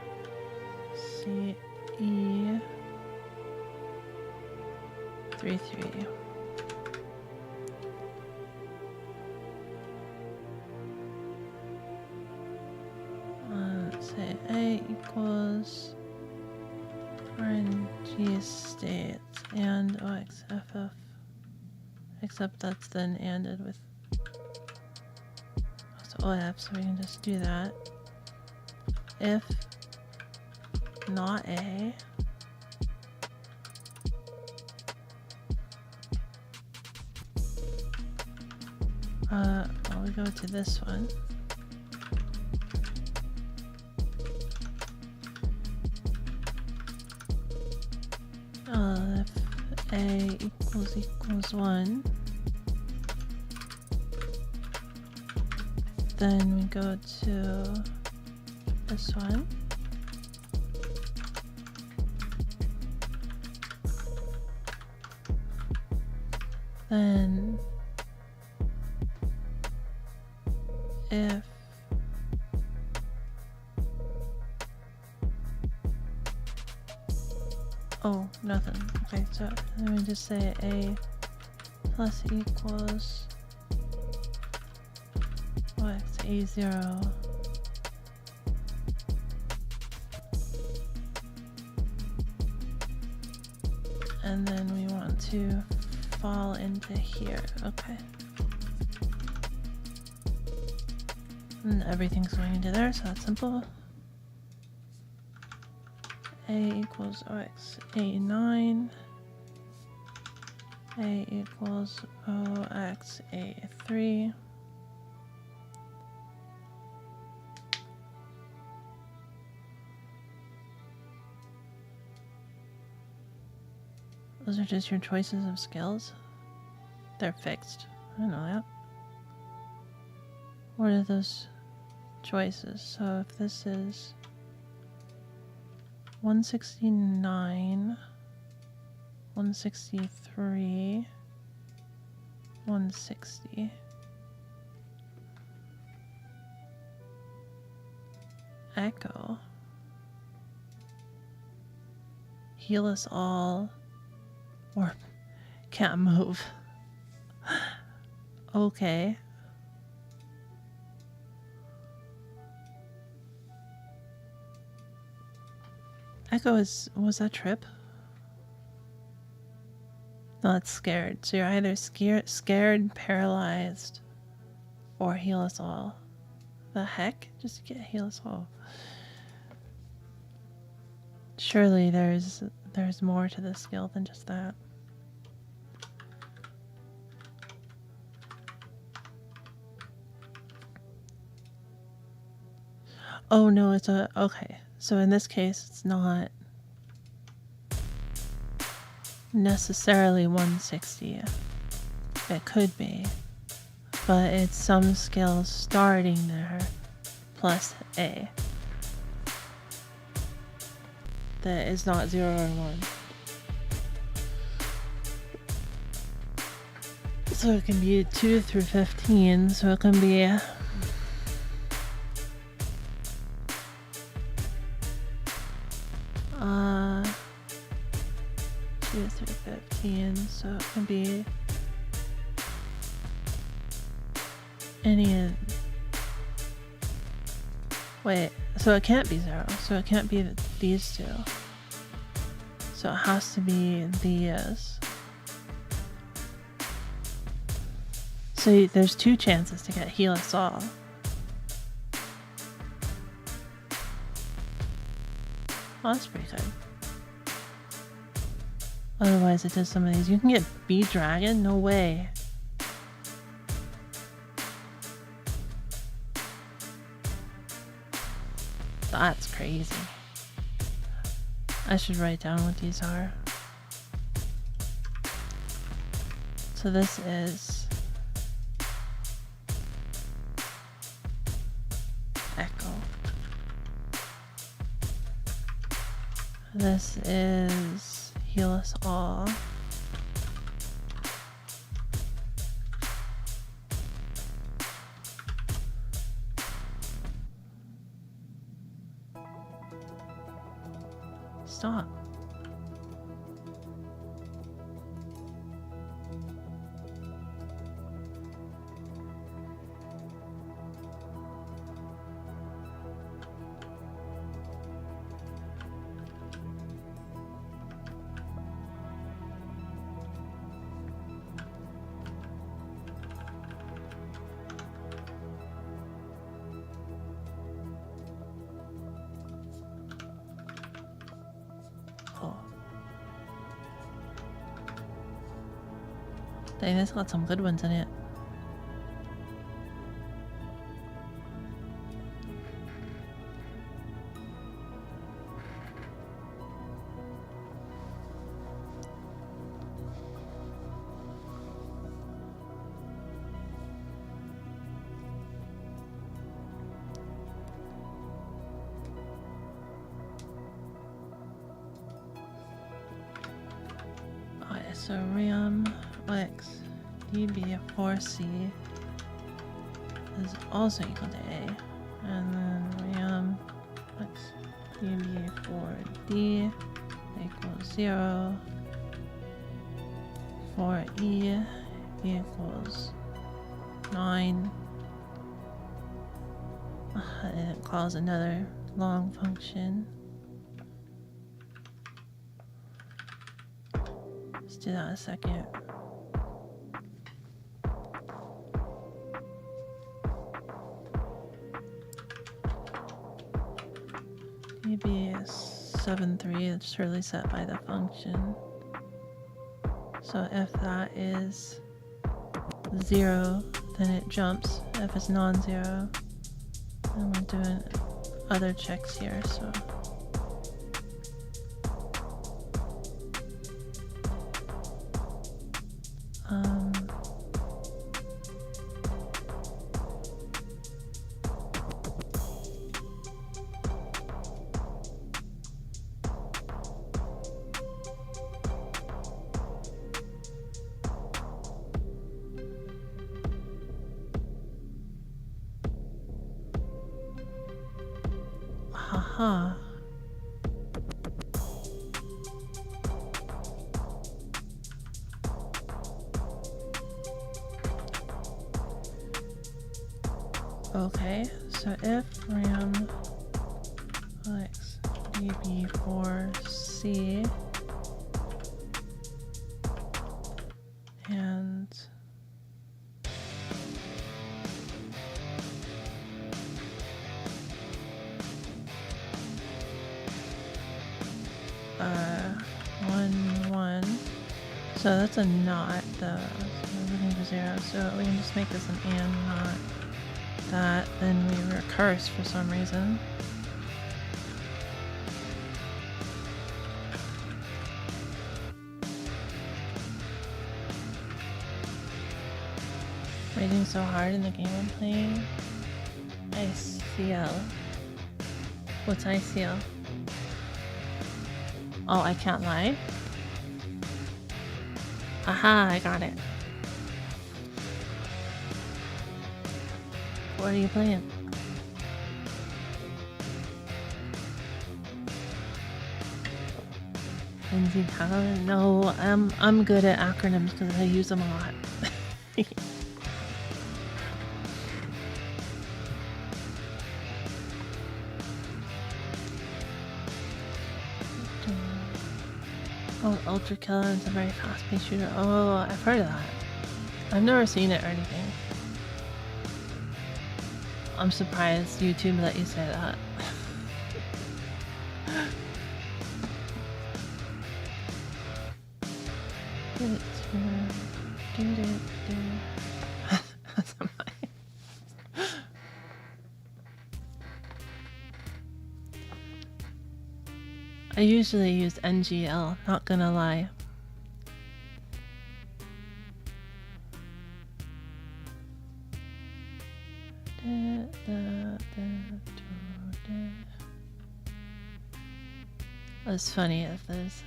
C E 3-3. Say A equals RNG states and OXFF, except that's then ANDed with OF, so we can just do that. If not A, well, we go to this one. If A equals 1, then we go to this one. Then if oh, nothing. Okay, so let me just say A plus equals X A0 and then we want to fall into here. Okay. And everything's going into there, so that's simple. A equals OX A9. A equals OX A3. Those are just your choices of skills. They're fixed. I know that. What are those choices? So if this is 169, 163, 160. Echo. Heal us all. Or can't move. Okay. Echo was that trip? No, it's scared. So you're either scared, paralyzed, or heal us all. The heck? Just get heal us all. Surely there's more to this skill than just that. Oh no, it's a okay. So in this case, it's not necessarily 160. It could be, but it's some skill starting there plus A that is not 0 or 1. So it can be 2 through 15. So it can be 2 through 15, so it can be any. Wait, so it can't be 0. So it can't be these two. So it has to be these. So there's 2 chances to get heal us all. Oh, that's pretty good. Otherwise, it does some of these. You can get Bee Dragon? No way. That's crazy. I should write down what these are. So this is Echo. This is Heal Us All. Stop. Dang, this got some good ones in it. Alright, so RAM X DB4C is also equal to A, and then RAM X DB4D equals 0, 4E equals 9, and it calls another long function. Let's do that in a second. Maybe 7.3, it's surely set by the function. So if that is 0, then it jumps. If it's non-zero, then we're doing other checks here, so. Haha. Okay, so if RAM X DB4C and so that's a not, though. So we're looking for 0, so we can just make this an and, not that. Then we recurse for some reason. Raging so hard in the game I'm playing. ICL. What's ICL? Oh, I can't lie. Aha, I got it. What are you playing? Lindsay Talent? No, I'm good at acronyms because I use them a lot. Oh, Ultra Killer is a very fast-paced shooter. Oh, I've heard of that. I've never seen it or anything. I'm surprised YouTube let you say that. That's mine. I usually use NGL, not gonna lie. It's funny if there's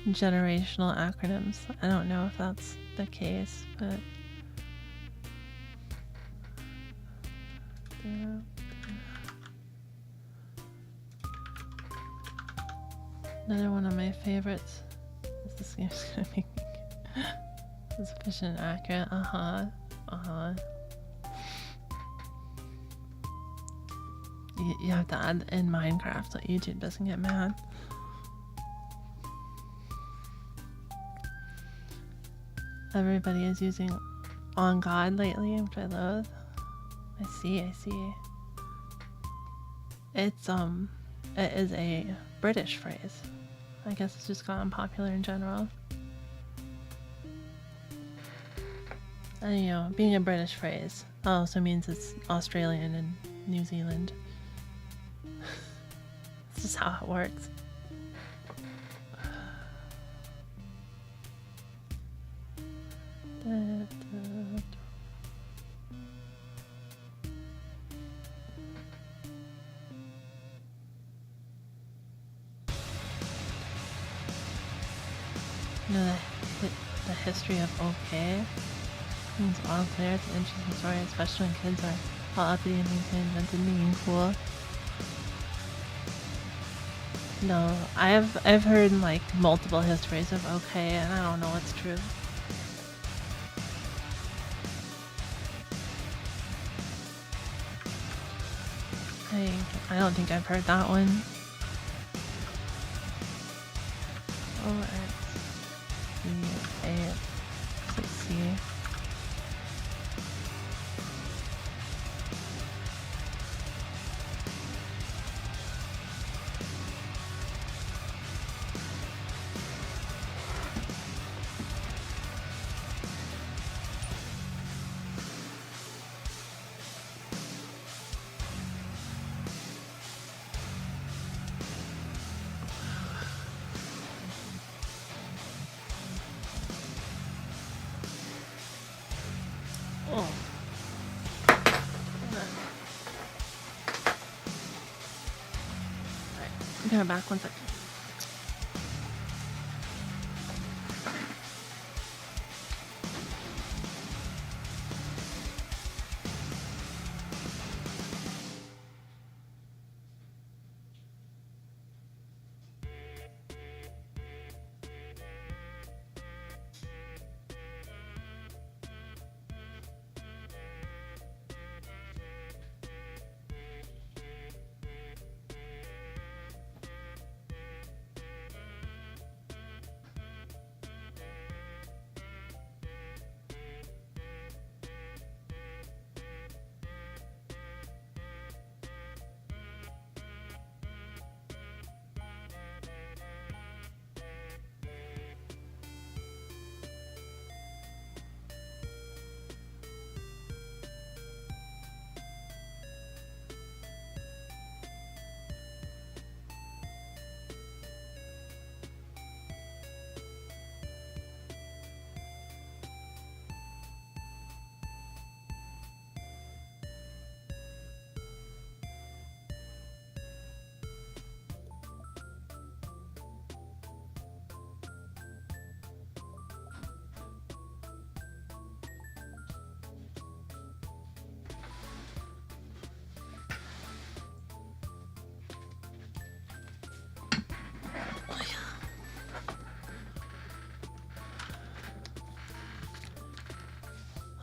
generational acronyms. I don't know if that's the case, but another one of my favorites is this game's gonna make me sufficient and accurate. You have to add in Minecraft so YouTube doesn't get mad. Everybody is using On God lately, which I loathe. I see. It's it is a British phrase. I guess it's just gotten popular in general. And you know, being a British phrase also means it's Australian and New Zealand. It's just how it works. You know the history of OK means all clear. It's an interesting story, especially when kids are all uppity and think and being cool. No, I've heard like multiple histories of OK, and I don't know what's true. I don't think I've heard that one. Let's see. I'll be back 1 second.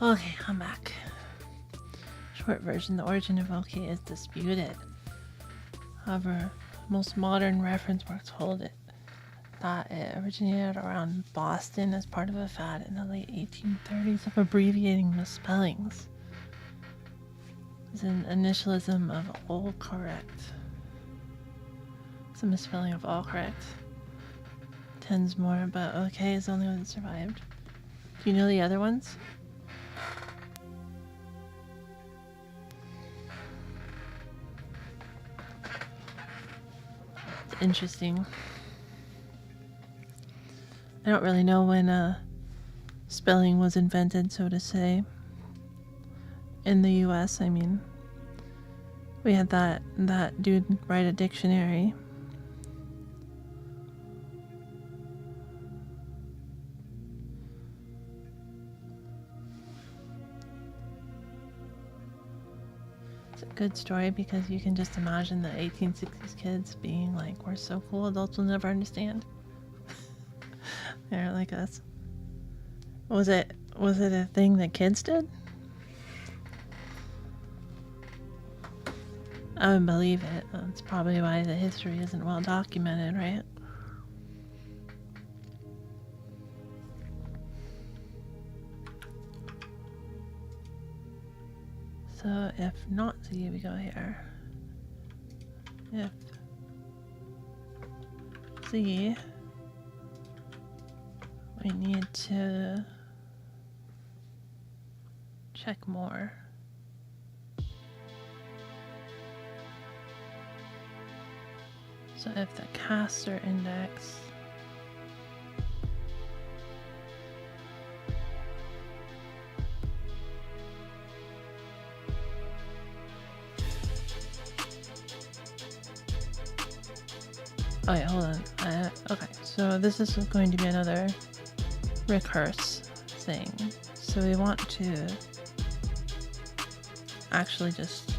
Okay, I'm back. Short version, the origin of OK is disputed. However, most modern reference works hold it that it originated around Boston as part of a fad in the late 1830s of abbreviating misspellings. It's an initialism of all correct. It's a misspelling of all correct. Tens more, but OK is the only one that survived. Do you know the other ones? It's interesting. I don't really know when spelling was invented, so to say. In the US, I mean. We had that dude write a dictionary. It's a good story because you can just imagine the 1860s kids being like, we're so cool, adults will never understand. They're like us. Was it a thing that kids did? I wouldn't believe it. That's probably why the history isn't well documented, right? So if not Z, we go here. If Z, we need to check more. So if the caster index oh wait, hold on. Okay, so this is going to be another recurse thing. So we want to actually just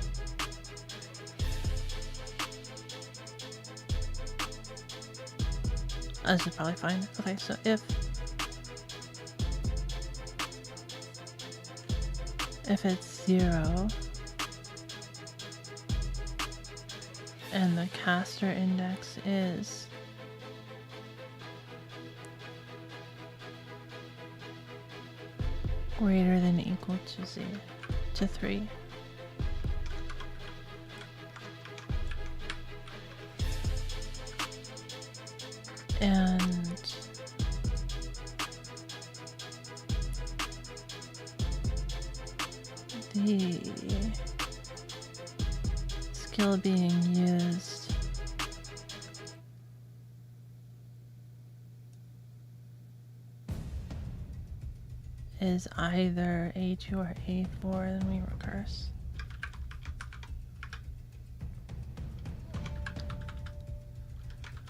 this is probably fine. Okay, so if it's 0 and the caster index is greater than or equal to 3. And the skill being used is either A2 or A4, then we recurse.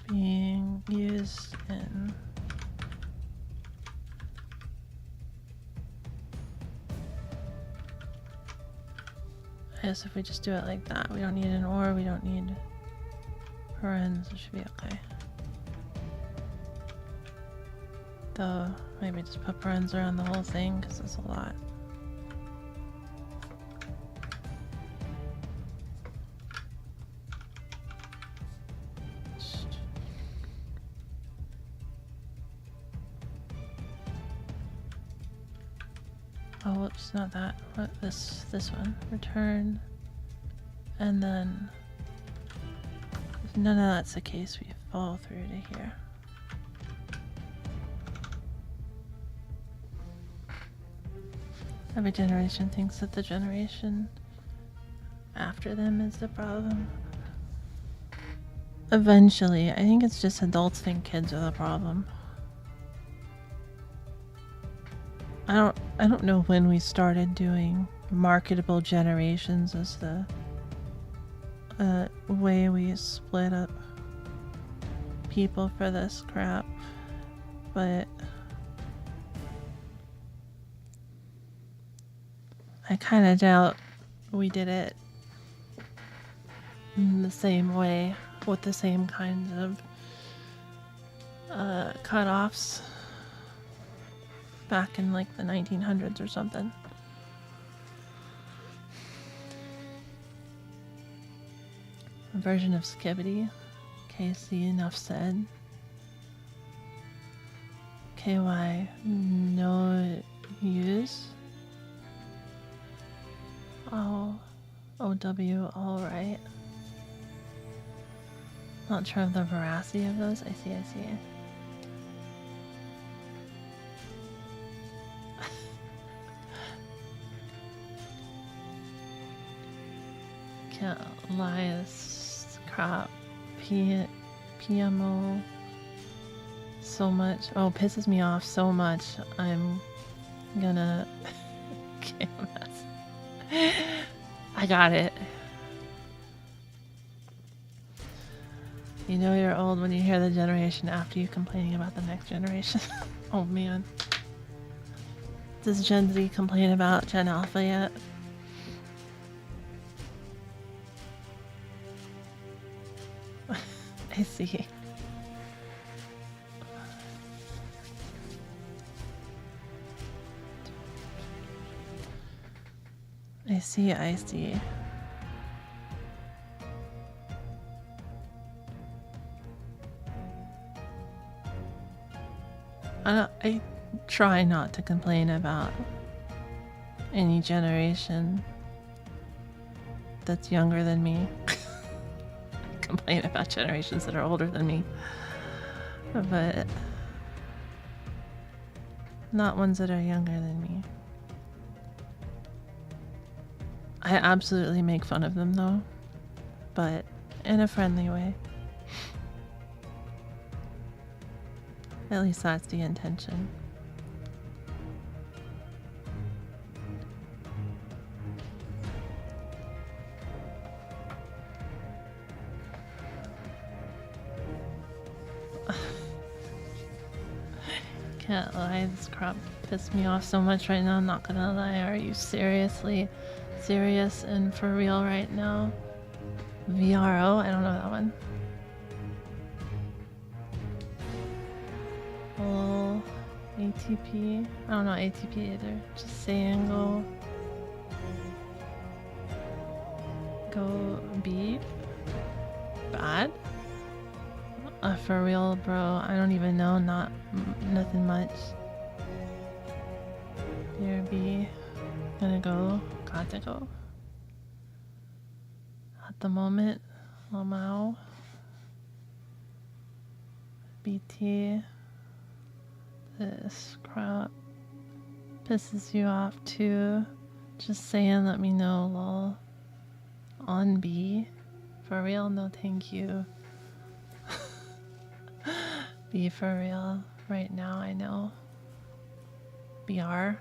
Being used in I guess if we just do it like that, we don't need an or, we don't need parens, it should be okay. Though, maybe just put parens around the whole thing, because that's a lot. Oh, whoops, not that. What, this one. Return. And then, if none of that's the case, we fall through to here. Every generation thinks that the generation after them is the problem. Eventually, I think it's just adults think kids are the problem. I don't know when we started doing marketable generations as the way we split up people for this crap, but I kind of doubt we did it in the same way with the same kinds of cutoffs back in like the 1900s or something. A version of Skibbity. KC, enough said. KY, no use. Oh, OW, alright. Not sure of the veracity of those. I see. Can't lie, this crap. PMO so much. Oh, pisses me off so much. I'm gonna KMS. I got it. You know you're old when you hear the generation after you complaining about the next generation. Oh man. Does Gen Z complain about Gen Alpha yet? I see. I see, I see. I try not to complain about any generation that's younger than me. Complain about generations that are older than me. But not ones that are younger than me. I absolutely make fun of them though, but in a friendly way. At least that's the intention. Can't lie, this crap pissed me off so much right now, I'm not gonna lie. Are you seriously serious and for real right now? VRO? I don't know that one. Oh, ATP? I don't know ATP either. Just saying go B? Bad? For real, bro. I don't even know. Nothing much. Here B. Gonna go. Got to go. At the moment, Lamau. BT. This crap pisses you off too. Just saying, let me know, lol. On B. For real, no thank you. B for real. Right now, I know. BR.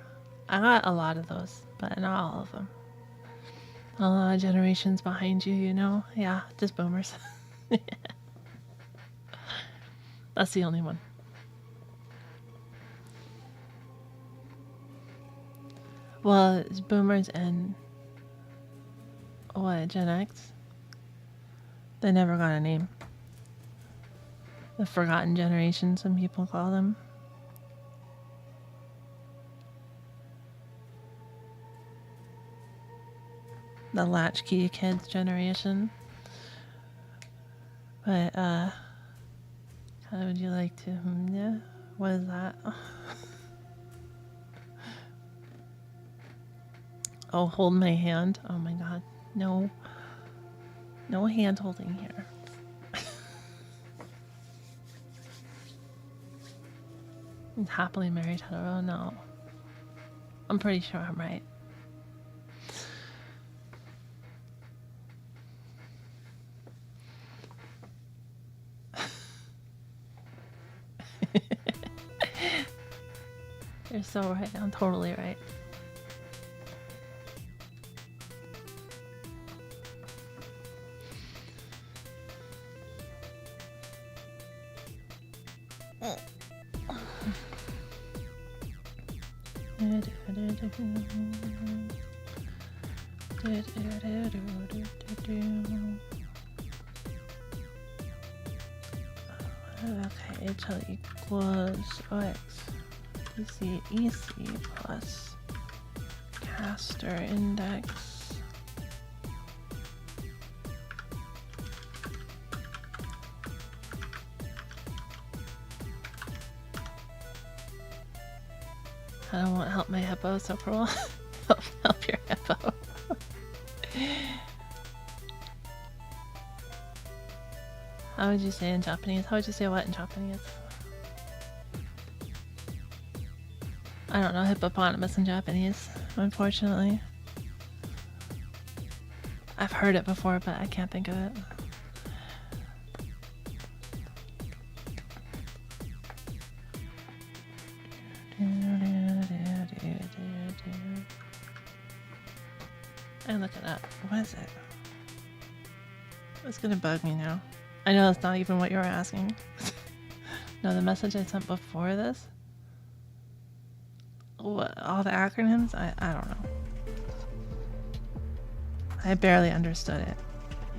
I got a lot of those, but not all of them. A lot of generations behind you, you know? Yeah, just boomers. That's the only one. Well, it's boomers and what, Gen X? They never got a name. The forgotten generation, some people call them. The latchkey kids generation. But, how would you like to, yeah? What is that? Oh, hold my hand. Oh my god. No. No hand holding here. Happily married hetero? No. I'm pretty sure I'm right. You're so right. I'm totally right. Okay, HL equals OX DC EC plus caster index I don't want to help my hippo, so cruel. Help your hippo. How would you say in Japanese? How would you say what in Japanese? I don't know hippopotamus in Japanese, unfortunately. I've heard it before, but I can't think of it. I look it up. What is it? It's gonna bug me now. I know that's not even what you were asking. No, the message I sent before this. What, all the acronyms? I don't know. I barely understood it.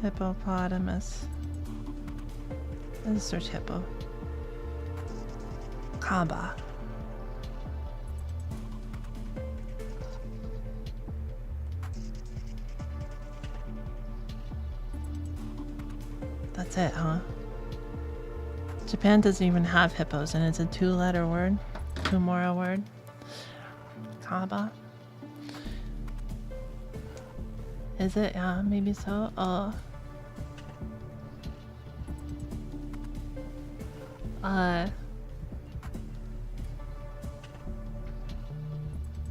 Hippopotamus. Let's search hippo. Kaba. That's it, huh? Japan doesn't even have hippos, and it's a 2-letter word. Tomorrow word. Kaba. Is it? Yeah, maybe so.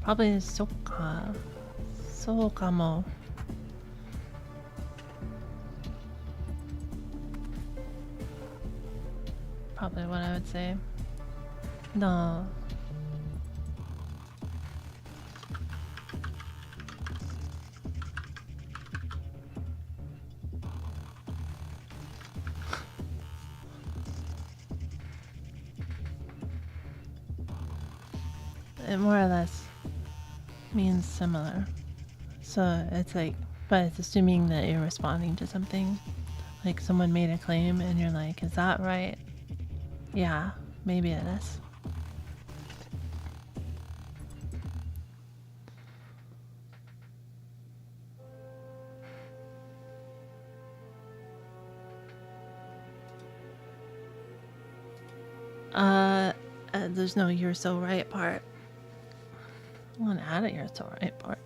Probably Sokamo. Probably what I would say. No. It more or less means similar. So it's like, but it's assuming that you're responding to something. Like someone made a claim and you're like, is that right? Yeah, maybe it is. There's no "you're so right" part. I want to add a "you're so right" part.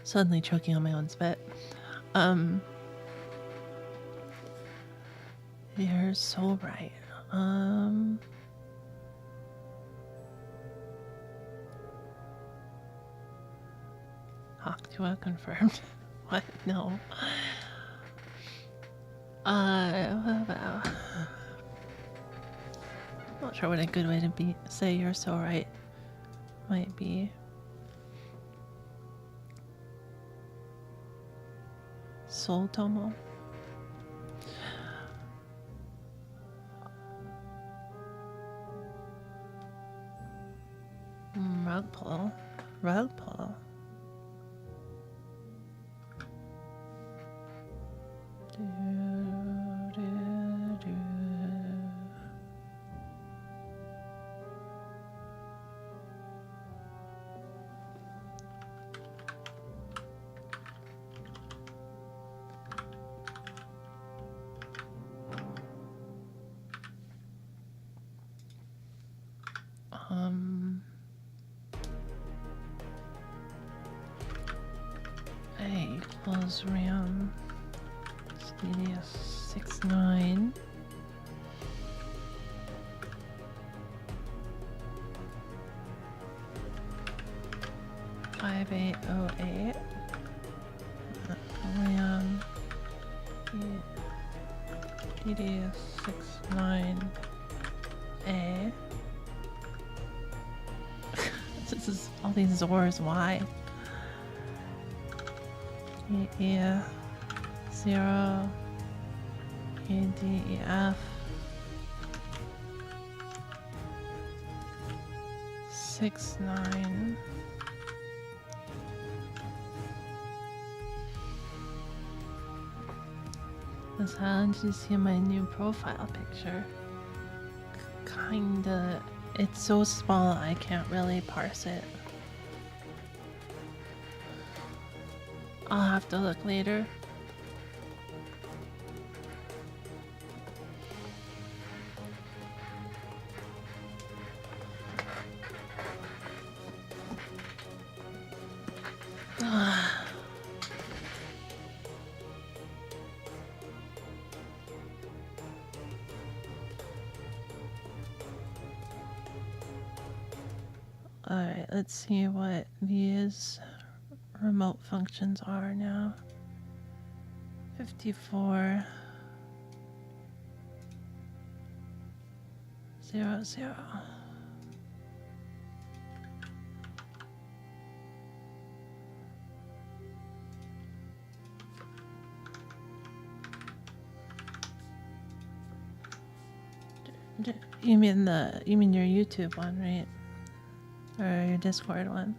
Suddenly choking on my own spit. You're so right. Hawktua confirmed. What? No. Not sure what a good way to say "you're so right" might be. Soul Tomo. Rug pull. Rug pull. A equals RAM Stadia 69 5808 RAM Stadia 69A. This is all these Zors. Why? Yeah, 0 EDEF 69 This how did you see my new profile picture? Kinda. It's so small I can't really parse it. I'll have to look later. Alright, let's see what these remote functions are now. 54 0 0. You mean your YouTube one, right? Or your Discord one?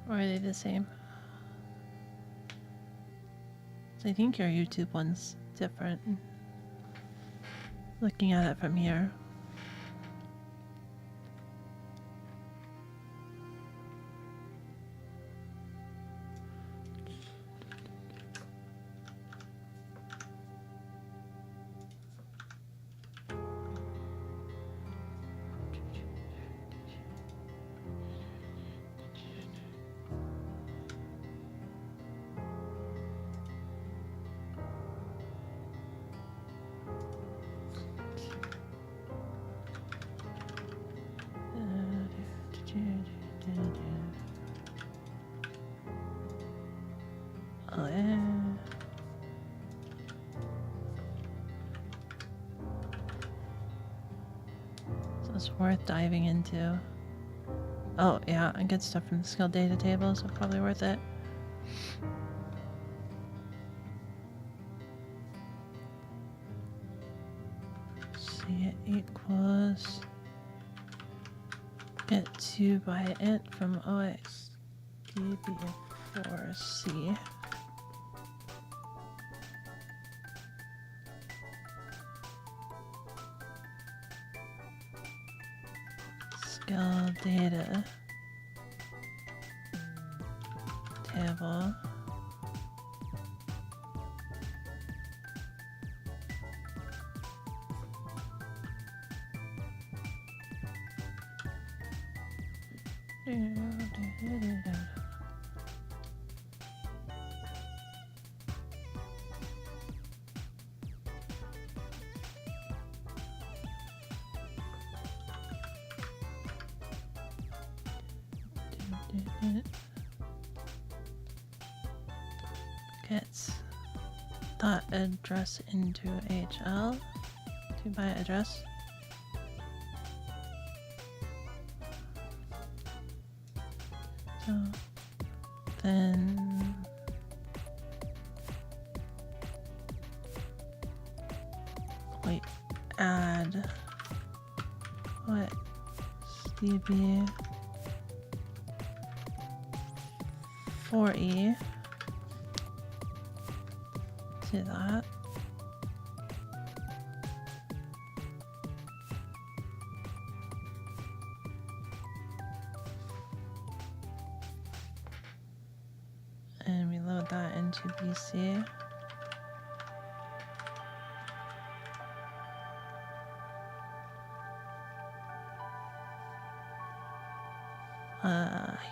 Or are they the same? So I think your YouTube one's different. Looking at it from here. Oh, yeah. So it's worth diving into. Oh, yeah, I get stuff from the skill data table, so probably worth it. C equals get 2 by int from OX DB4C. Skill data table. Gets that address into HL, 2 byte address. So then we add what DB 4E to that. And we load that into BC.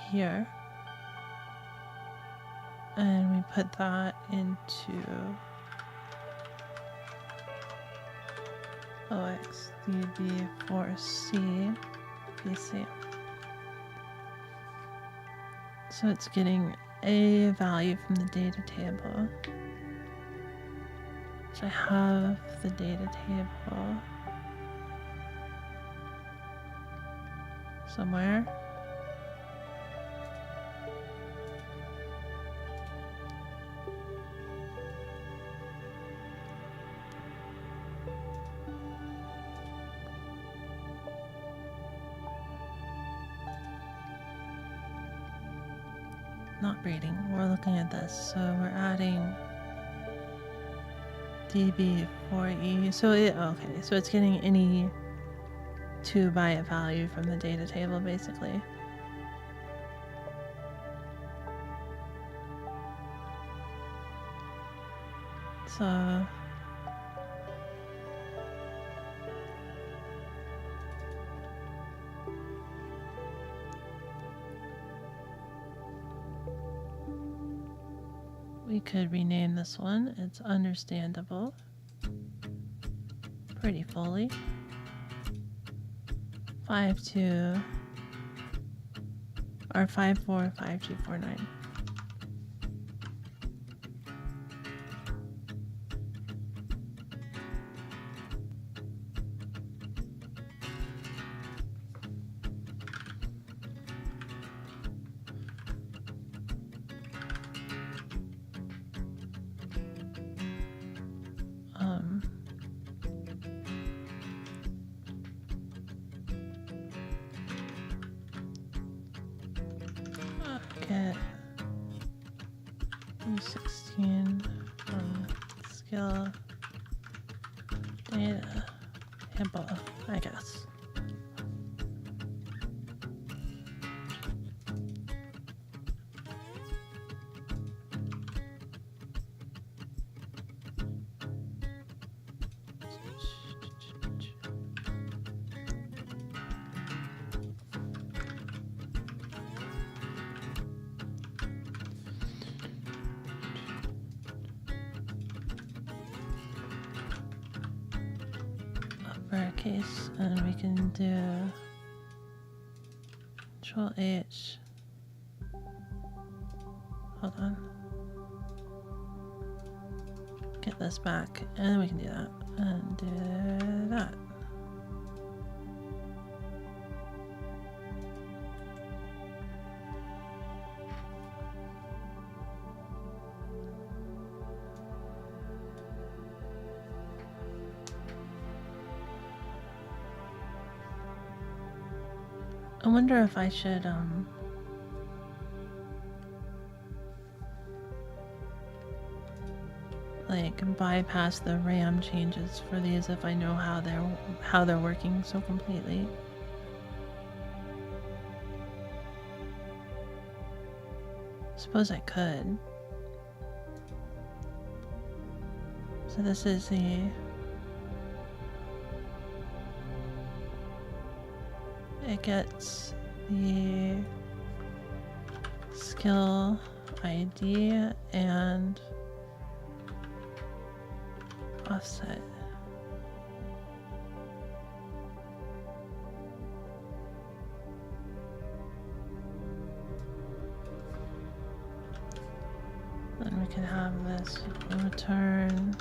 Here. And we put that into OXDB4C BC. So it's getting a value from the data table. So I have the data table somewhere. Not reading, we're looking at this. So we're adding DB4E. So so it's getting any 2 byte value from the data table basically. So we could rename this one. It's understandable pretty fully. 52 or 545G49. Get U16 from skill data table, I guess. Uppercase, and we can do Control H. Hold on. Get this back, and then we can do that, and do that. I wonder if I should like bypass the RAM changes for these if I know how they're working so completely. Suppose I could. So this is the it gets the skill ID and offset. Then we can have this return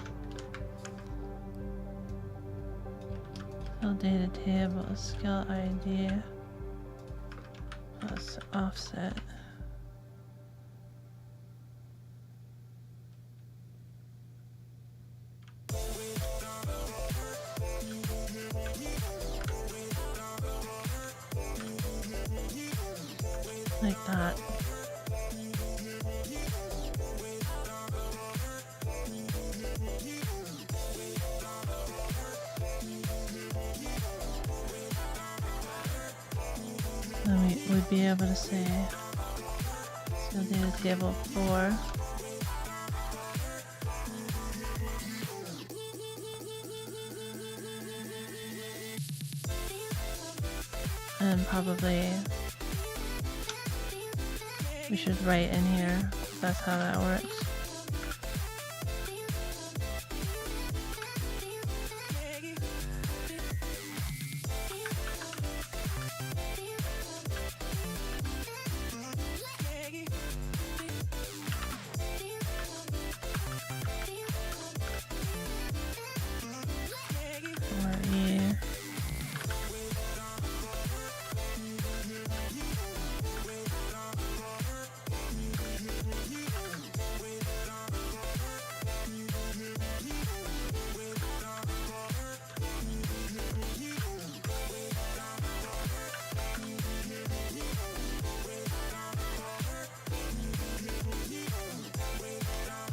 skill data table, skill ID plus offset. Like that. Then we would be able to say skill data table 4. And probably we should write in here. That's how that works.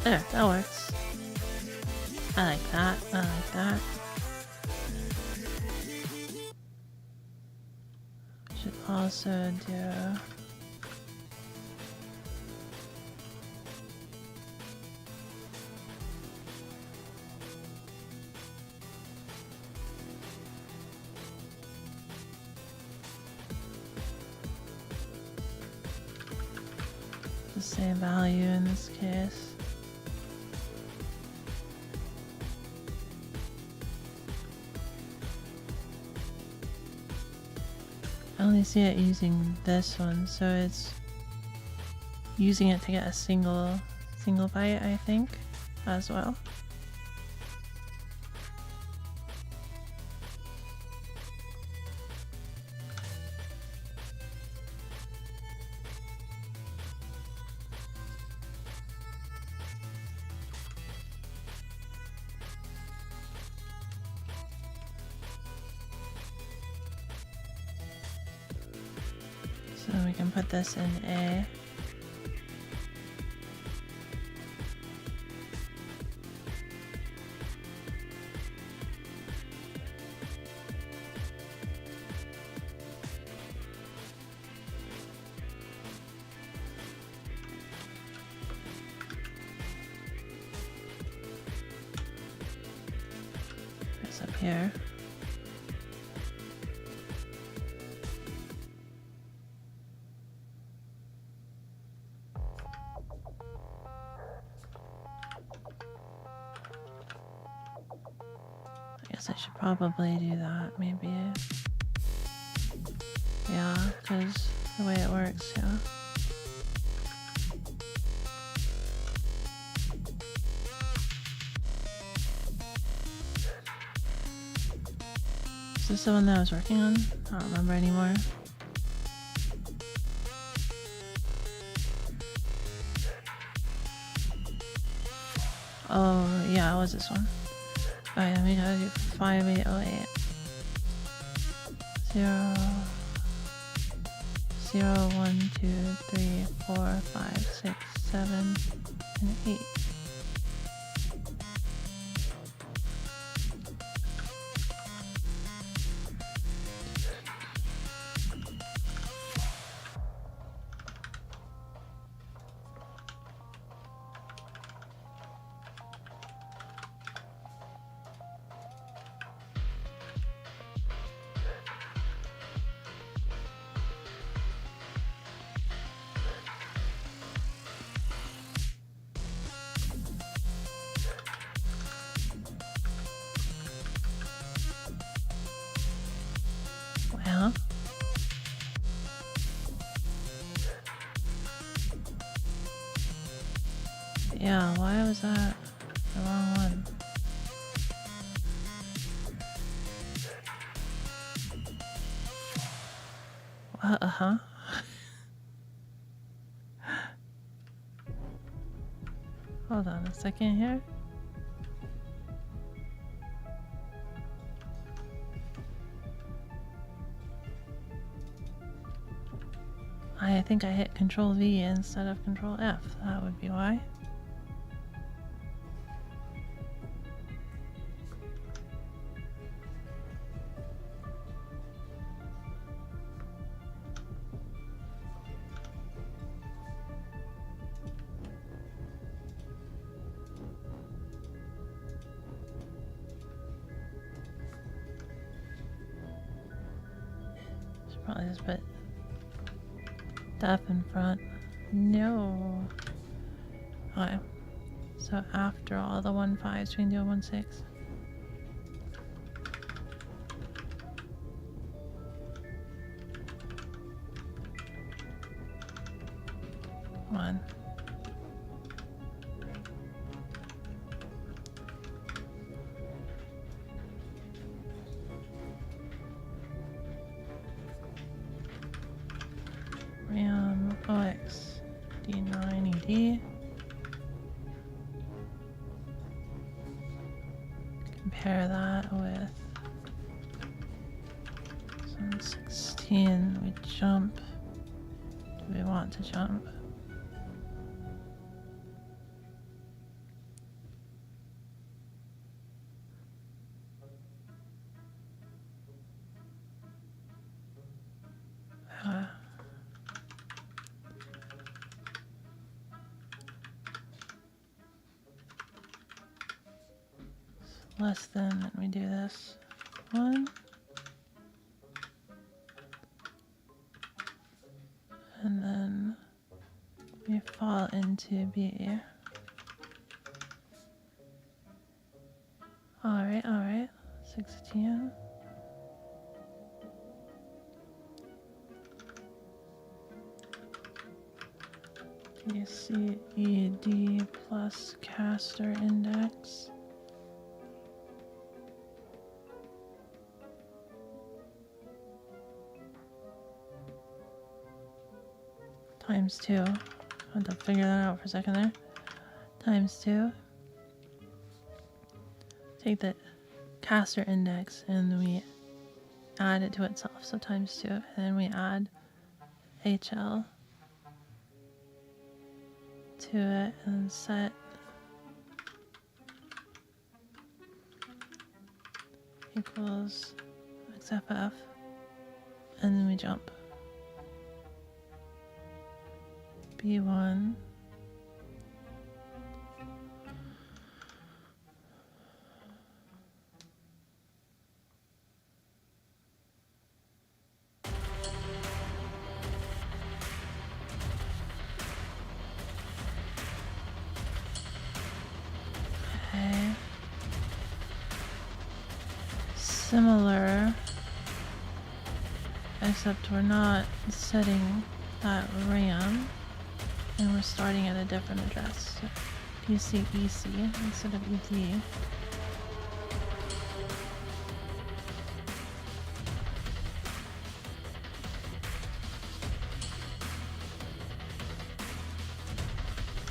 There, that works. I like that. I like that. Should also do the same value in this case. only see it using this one, so it's using it to get a single bite, I think, as well. So we can put this in A. It's up here. I should probably do that, maybe. Yeah, because the way it works, yeah. Is this the one that I was working on? I don't remember anymore. Oh, yeah, it was this one. Oh yeah, we gotta do 5808. 0, 0, 1, 2, 3, 4, 5, 6, 7, and 8. Well, yeah, why was that the wrong one? Uh-huh. Hold on a second here. I think I hit Control V instead of Control F. That would be why. Should probably just put F in front. No. Okay. So after all the 1-5s, we can do a 1-6. One. RAM OX D9 ED. Compare that with 16. We jump. Do we want to jump? Less than, and we do this. 1. And then we fall into B. Alright. 16. TCED plus caster index times 2. I had to figure that out for a second there. Times 2. Take the caster index and we add it to itself, so times 2. And then we add HL to it and set equals XFF, and then we jump B1 similar, except we're not setting that RAM and we're starting at a different address. So DCEC instead of ED.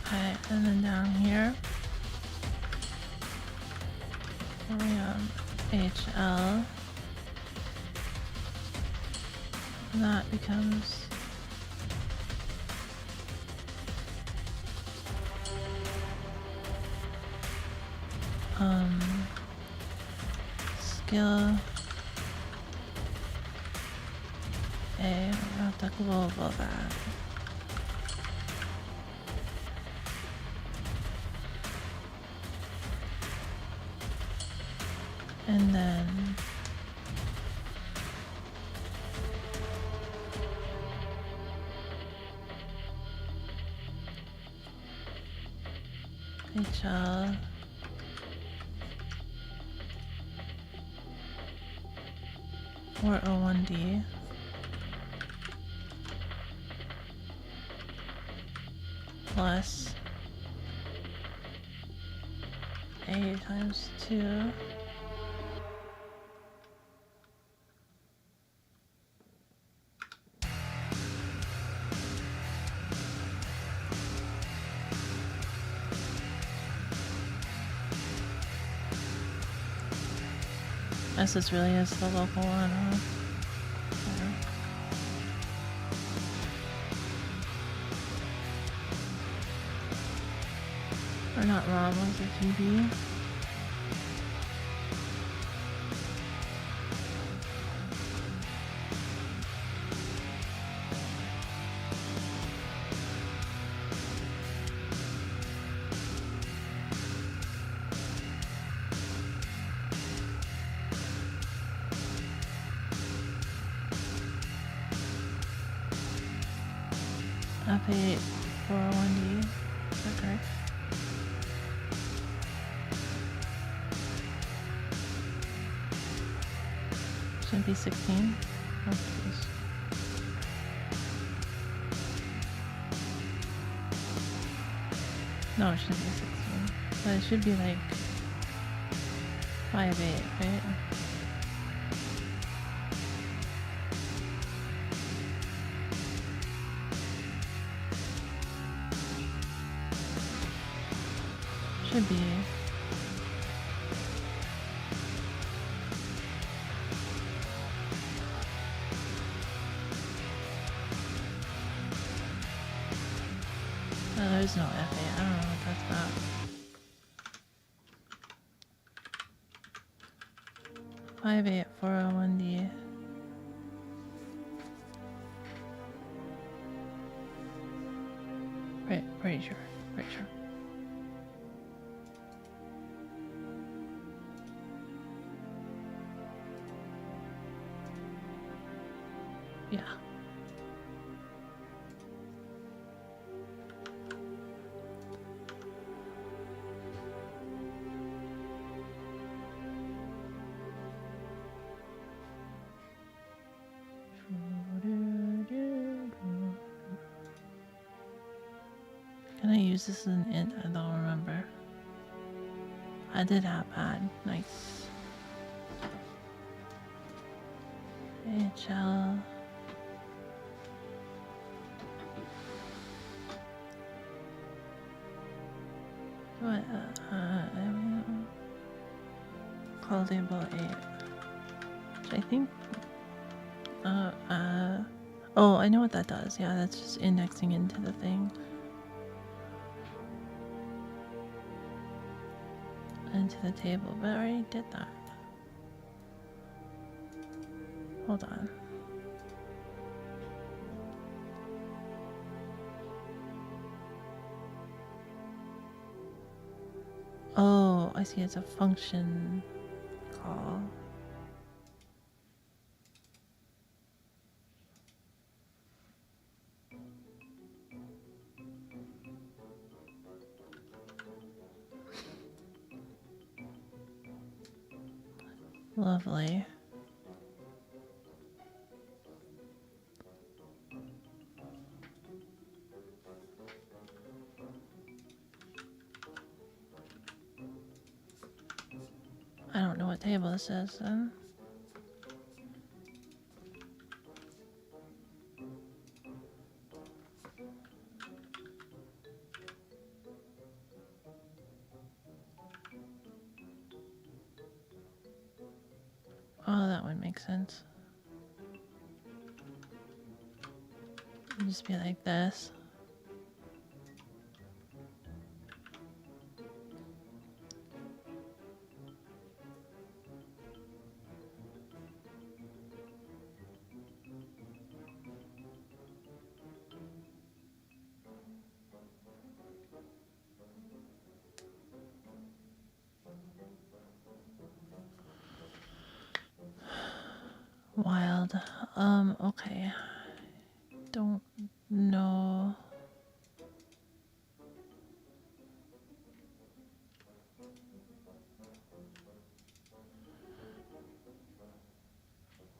Okay, and then down here RAM HL, that becomes skill A, we'll have to global that. And then HL or O1D plus A times 2 As this really is the local one, huh? Or not ROM, was it GB? F8 401D, is that correct? Shouldn't be 16. Oh, please. No, it shouldn't be 16. But it should be like 5-8, right? Should be. No, there's no F8. I don't know what that's about. Five eight 401D. Right, pretty sure. Pretty sure. Yeah. use this as an int? I don't remember. I did have bad. Nice. HL. What? Call table 8. Which I think. Oh, I know what that does. Yeah, that's just indexing into the thing. Into the table, but I already did that. Hold on. Oh, I see. It's a function call. Lovely. I don't know what table this is then. Oh, that would make sense. It'd just be like this. Wild. Okay. Don't know.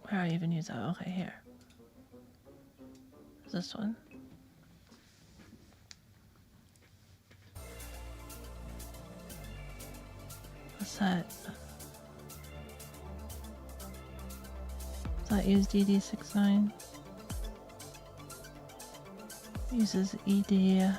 Where I even use that? Okay, here. This one. What's that? Does that use DD69? Uses ED.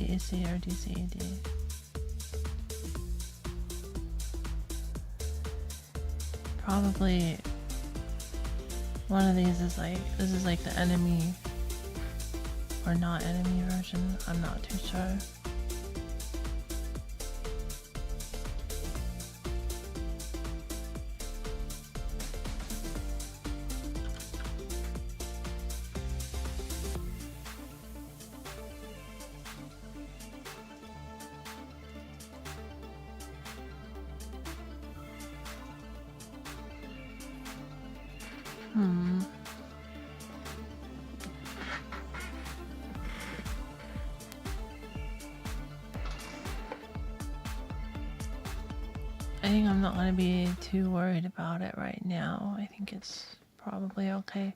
AC or DCAD. Probably one of these is like, this is like the enemy or not enemy version. I'm not too sure. I think I'm not going to be too worried about it right now. I think it's probably okay.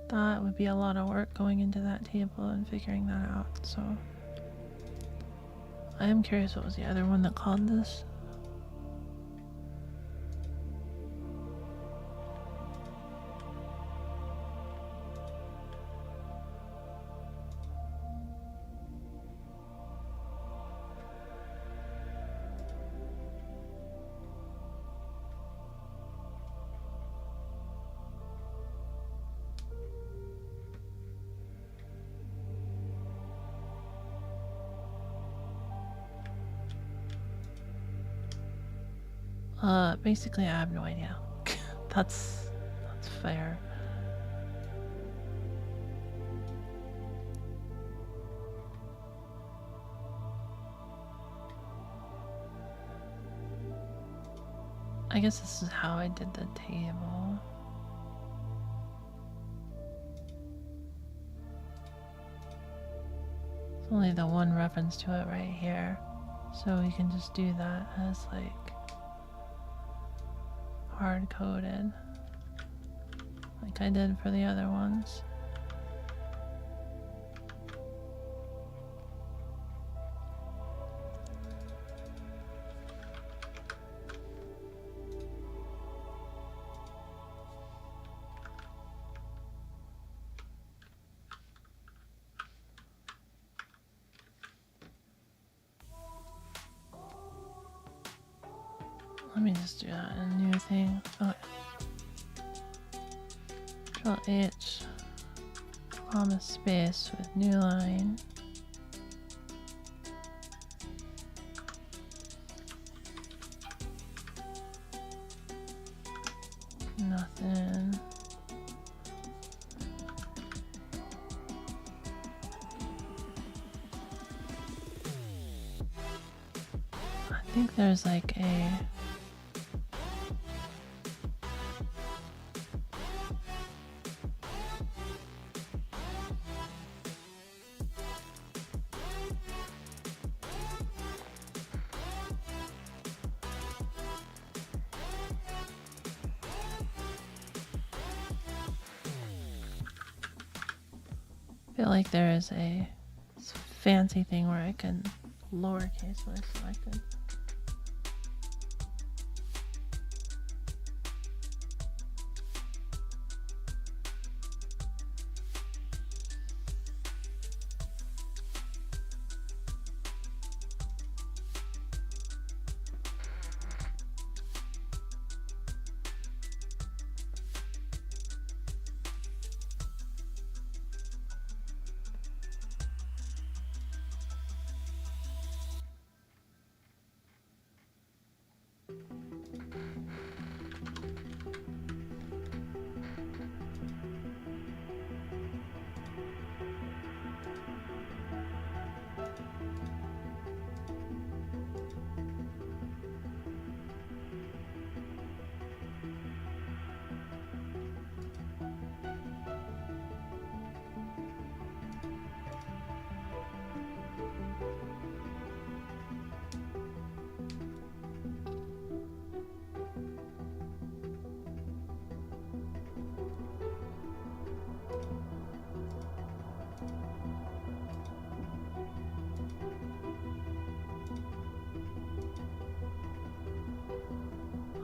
That would be a lot of work going into that table and figuring that out. So I am curious, what was the other one that called this? Basically I have no idea. That's fair. I guess this is how I did the table. It's only the one reference to it right here. So we can just do that as like hard coded. Like I did for the other ones. Let me just do that in a new thing. Okay. Control H, comma space with new line. Nothing. I think there's like a feel like there is a fancy thing where I can lowercase what I selected.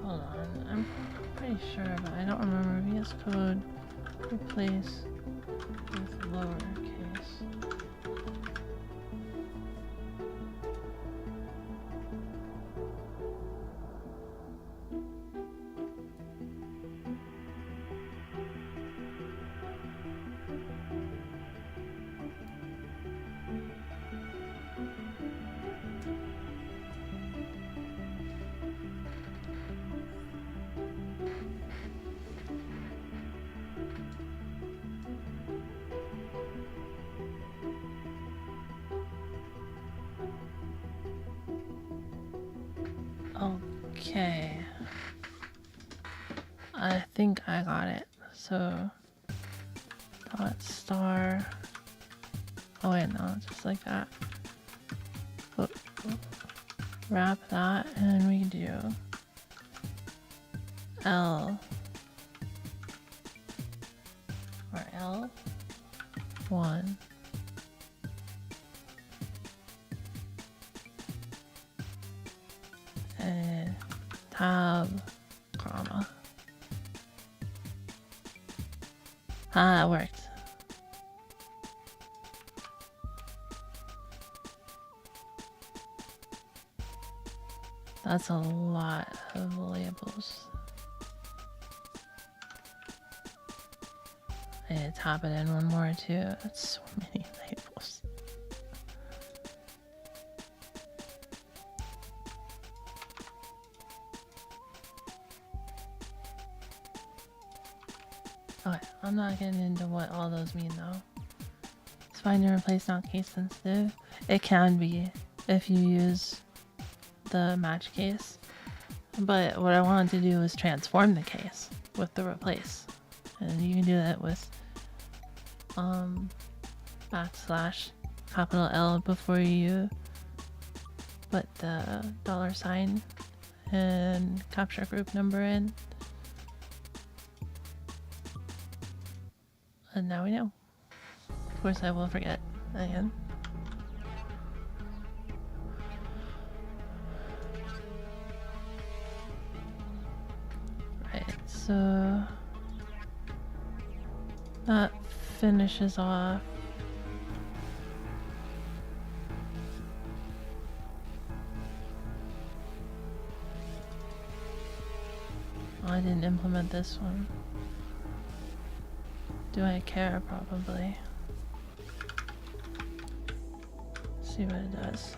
Hold on, I'm pretty sure, but I don't remember. VS Code replace with lowercase. Okay, I think I got it. So dot star, oh wait, no, just like that. Wrap that, and then we do L or L1 and tab, comma. Ah, that worked. That's a lot of labels. I need to tap it in one more too. That's so many labels. Okay, I'm not getting into what all those mean though. It's find and replace not case sensitive. It can be if you use the match case. But what I wanted to do was transform the case with the replace. And you can do that with backslash capital L before you put the $sign and capture group number in. And now we know. Of course I will forget again. Right, so that finishes off I didn't implement this one. Do I care? Probably. See what it does.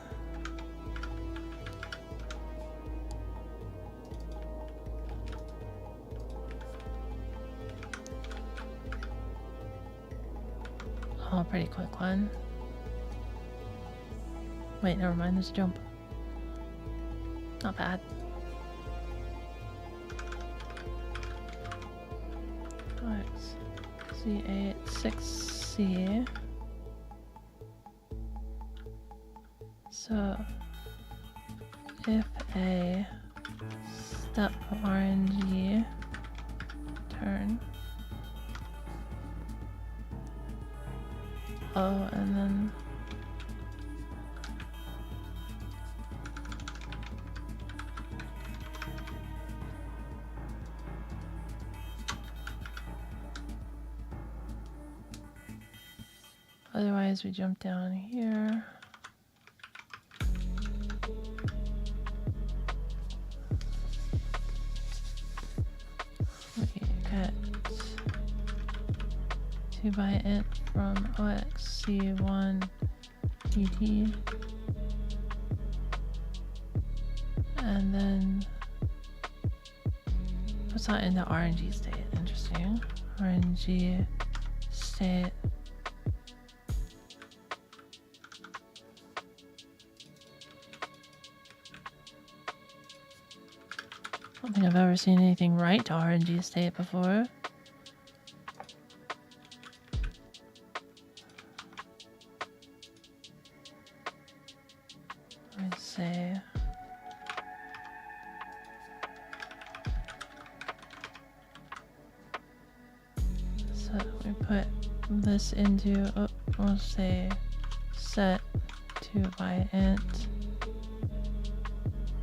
Oh, pretty quick one. Wait, never mind, there's a jump. Not bad. C8, 6C. So if a step RNG turn. Oh, and then otherwise we jump down here. We get 2 by int from OXC1 ET. And then puts that into RNG state. Interesting. RNG state. I don't think I've ever seen anything write to RNG state before. Let's say so we put this into we'll say set to by int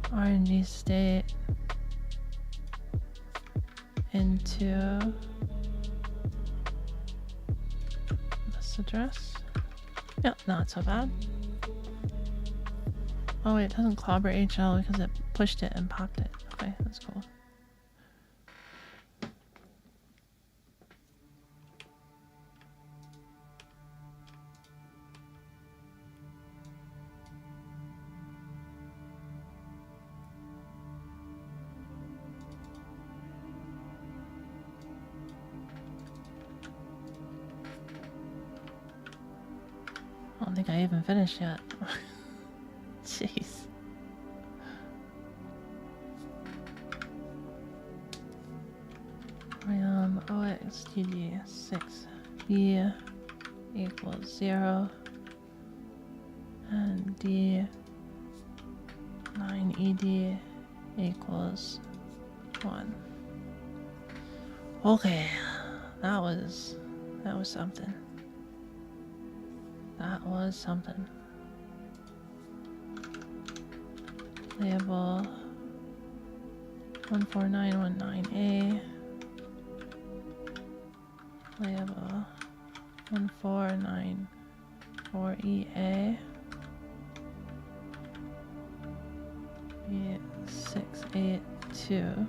RNG state into this address. Yep, not so bad. Oh wait, it doesn't clobber HL because it pushed it and popped it. Okay, that's cool. I don't think I even finished yet. Jeez. OXTD6B equals 0 and D9ED equals 1. Okay, that was something. That was something. Label 14919A. Label 1494EA. B682.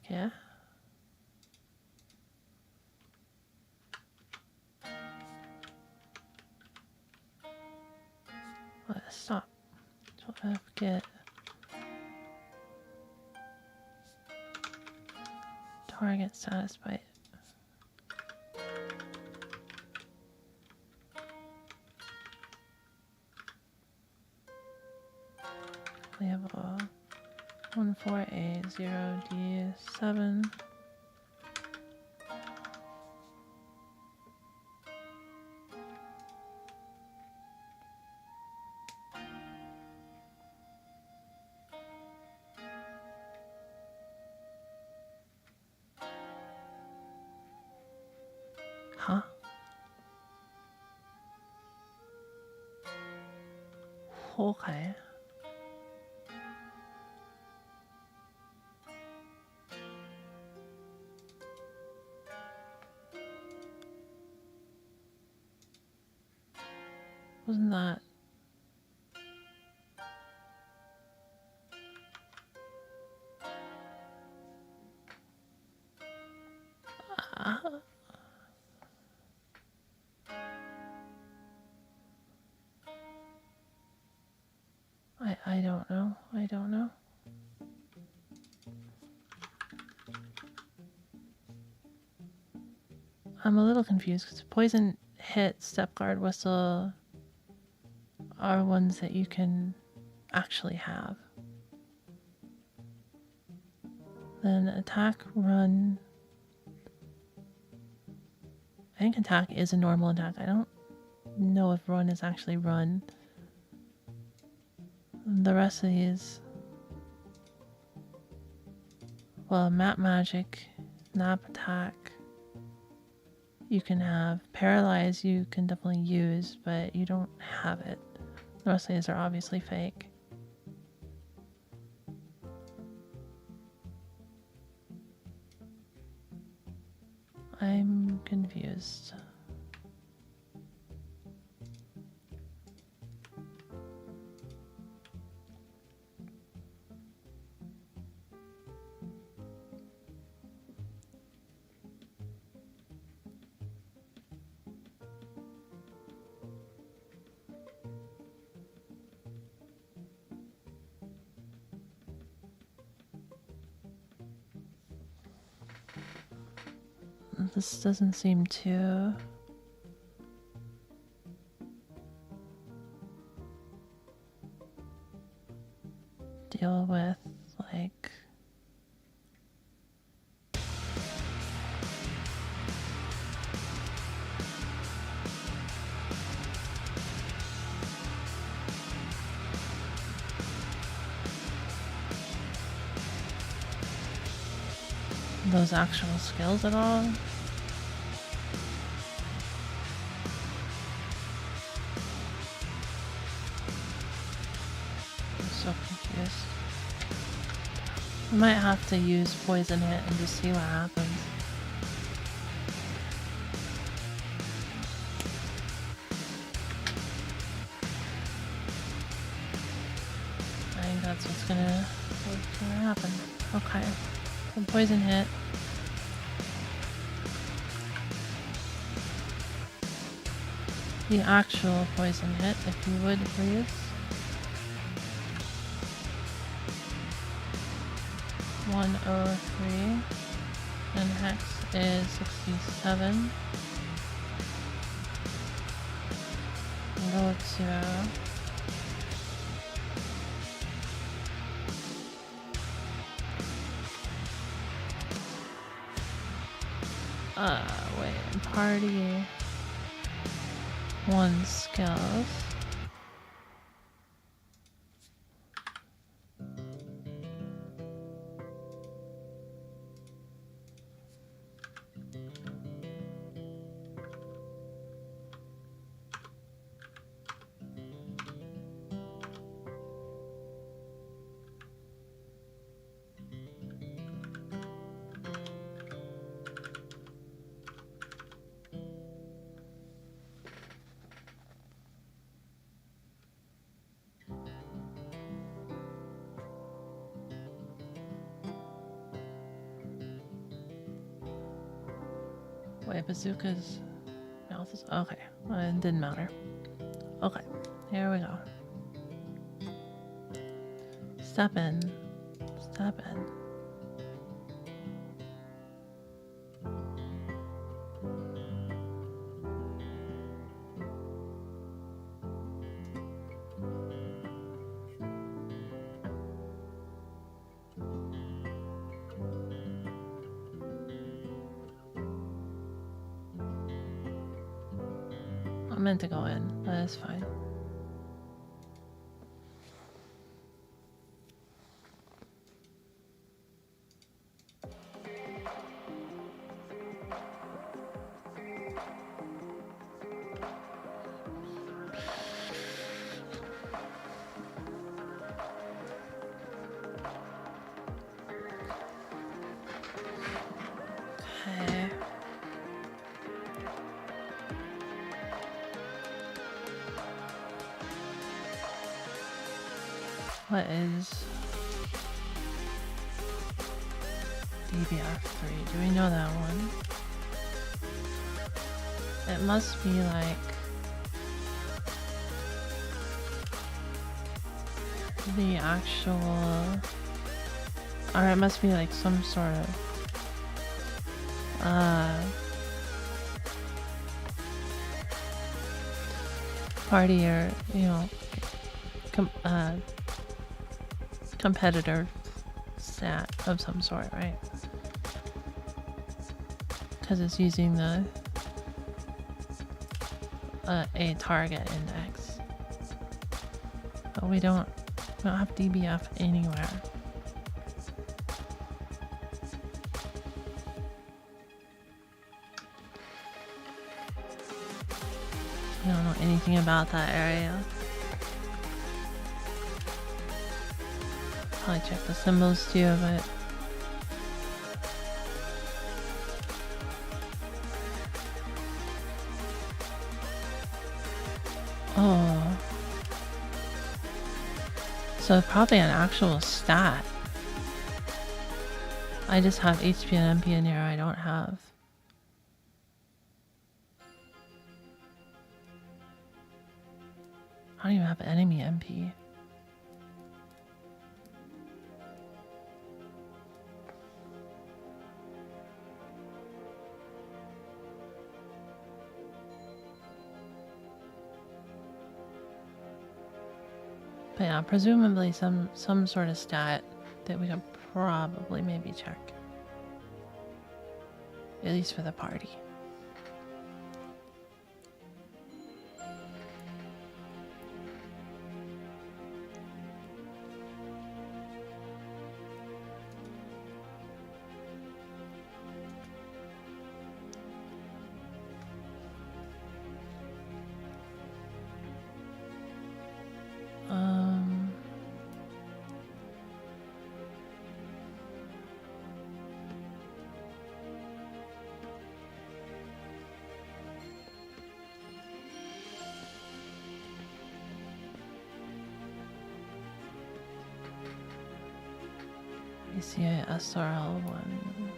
Okay. Let's stop. get target status by level 14A0D7. Huh? Okay. Wasn't that... I don't know. I don't know. I'm a little confused because poison hit, step guard, whistle are ones that you can actually have. Then attack, run. I think attack is a normal attack. I don't know if run is actually run. The rest of these, well, map magic, nap attack, you can have. Paralyze you can definitely use, but you don't have it. The rest of these are obviously fake. I'm confused. This doesn't seem to deal with, like, those actual skills at all. So confused. I might have to use poison hit and just see what happens. I think that's what's gonna happen. Okay. So poison hit. The actual poison hit, if you would please. 103, and hex is 67. Go to wait, party 1 skills. Wait, bazooka's mouth is okay. Well, it didn't matter. Okay, here we go. Step in. Step in. I meant to go in, but it's fine. Okay. What is DBF3? Do we know that one? It must be like the actual, or it must be like some sort of party, or competitor stat of some sort, right? Because it's using the a target index, but we don't have DBF anywhere. I don't know anything about that area. Probably check the symbols too, but oh, so probably an actual stat. I just have HP and MP in here. I don't have. I don't even have enemy MP. But yeah, presumably some sort of stat that we could probably maybe check. At least for the party. ACA SRL 1.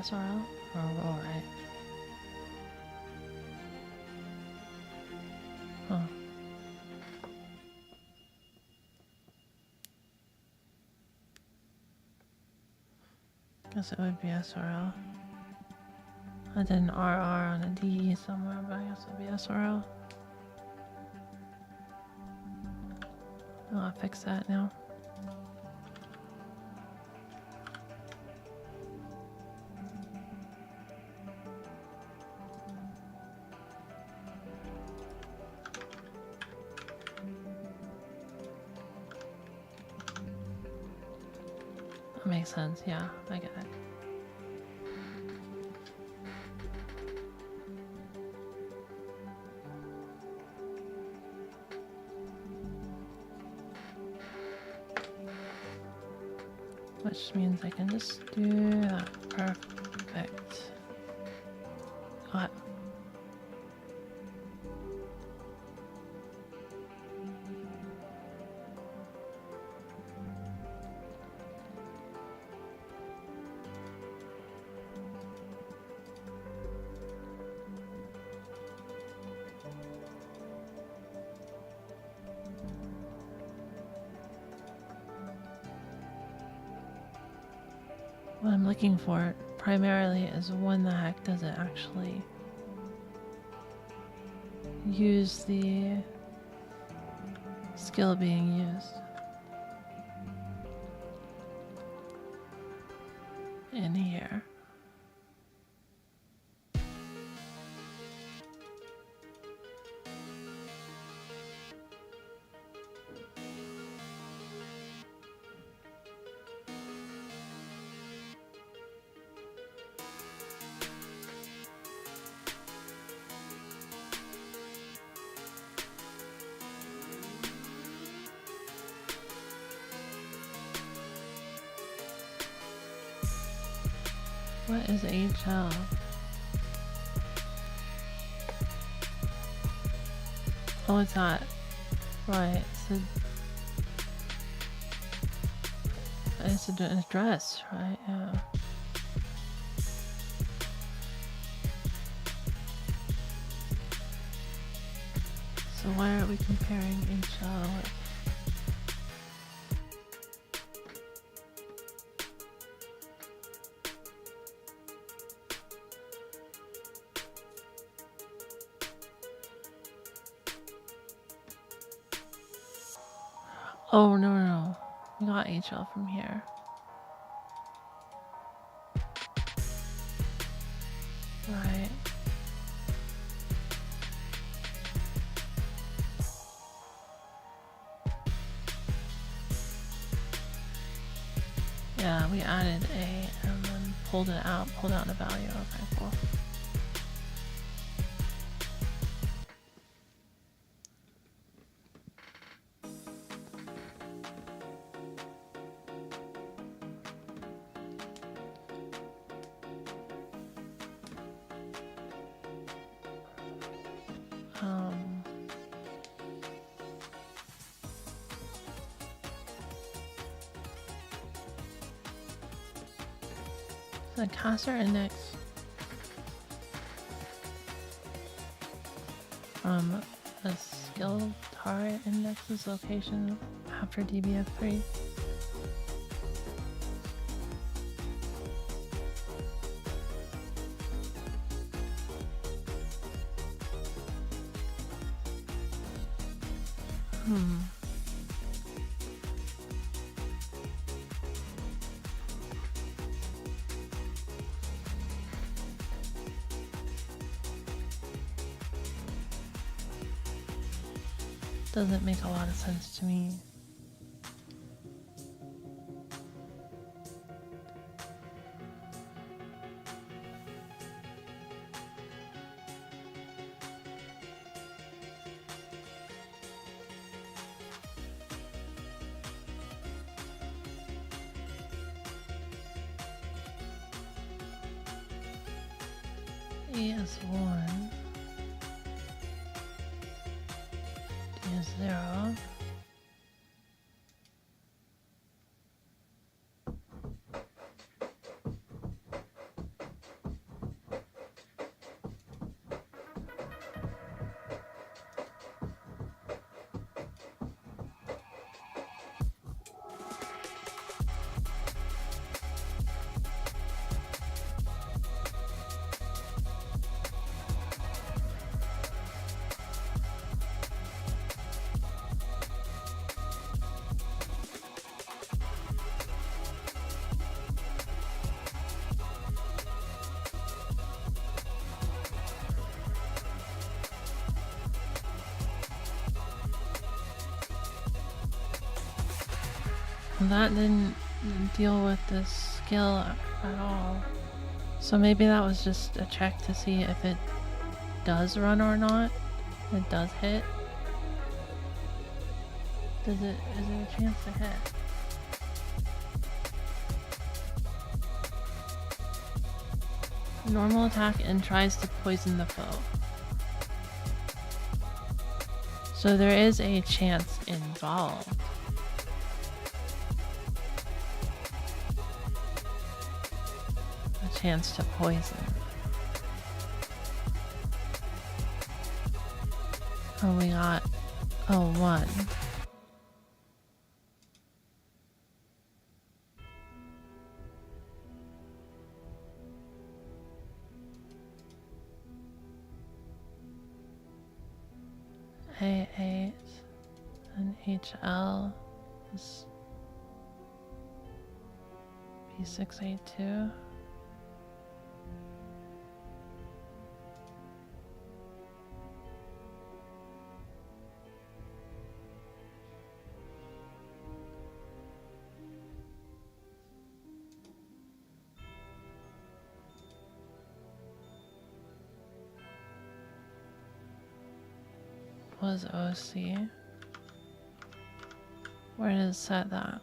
SRL? Oh, alright. Huh. Guess it would be SRL. I did an RR on a DE somewhere, but I guess it would be SRL. I'll fix that now. That makes sense, yeah, I get it. Which means I can just do that. Perfect. What? What I'm looking for primarily is when the heck does it actually use the skill being used in here. What is HL? Oh, it's not. Right. It's an address, right? Yeah. So why aren't we comparing HL with... Oh, no. We got HL from here. Right. Yeah, we added A and then pulled out the value. Okay, cool. The caster index from a skill target index's location after DBF3. Doesn't make a lot of sense to me. ES1 is 0. That didn't deal with this skill at all. So maybe that was just a check to see if it does run or not. It does hit. Is there a chance to hit? Normal attack and tries to poison the foe. So there is a chance involved. A chance to poison. Oh, we got a 1. 608 and HL is B682. Was OC. Where does it set that?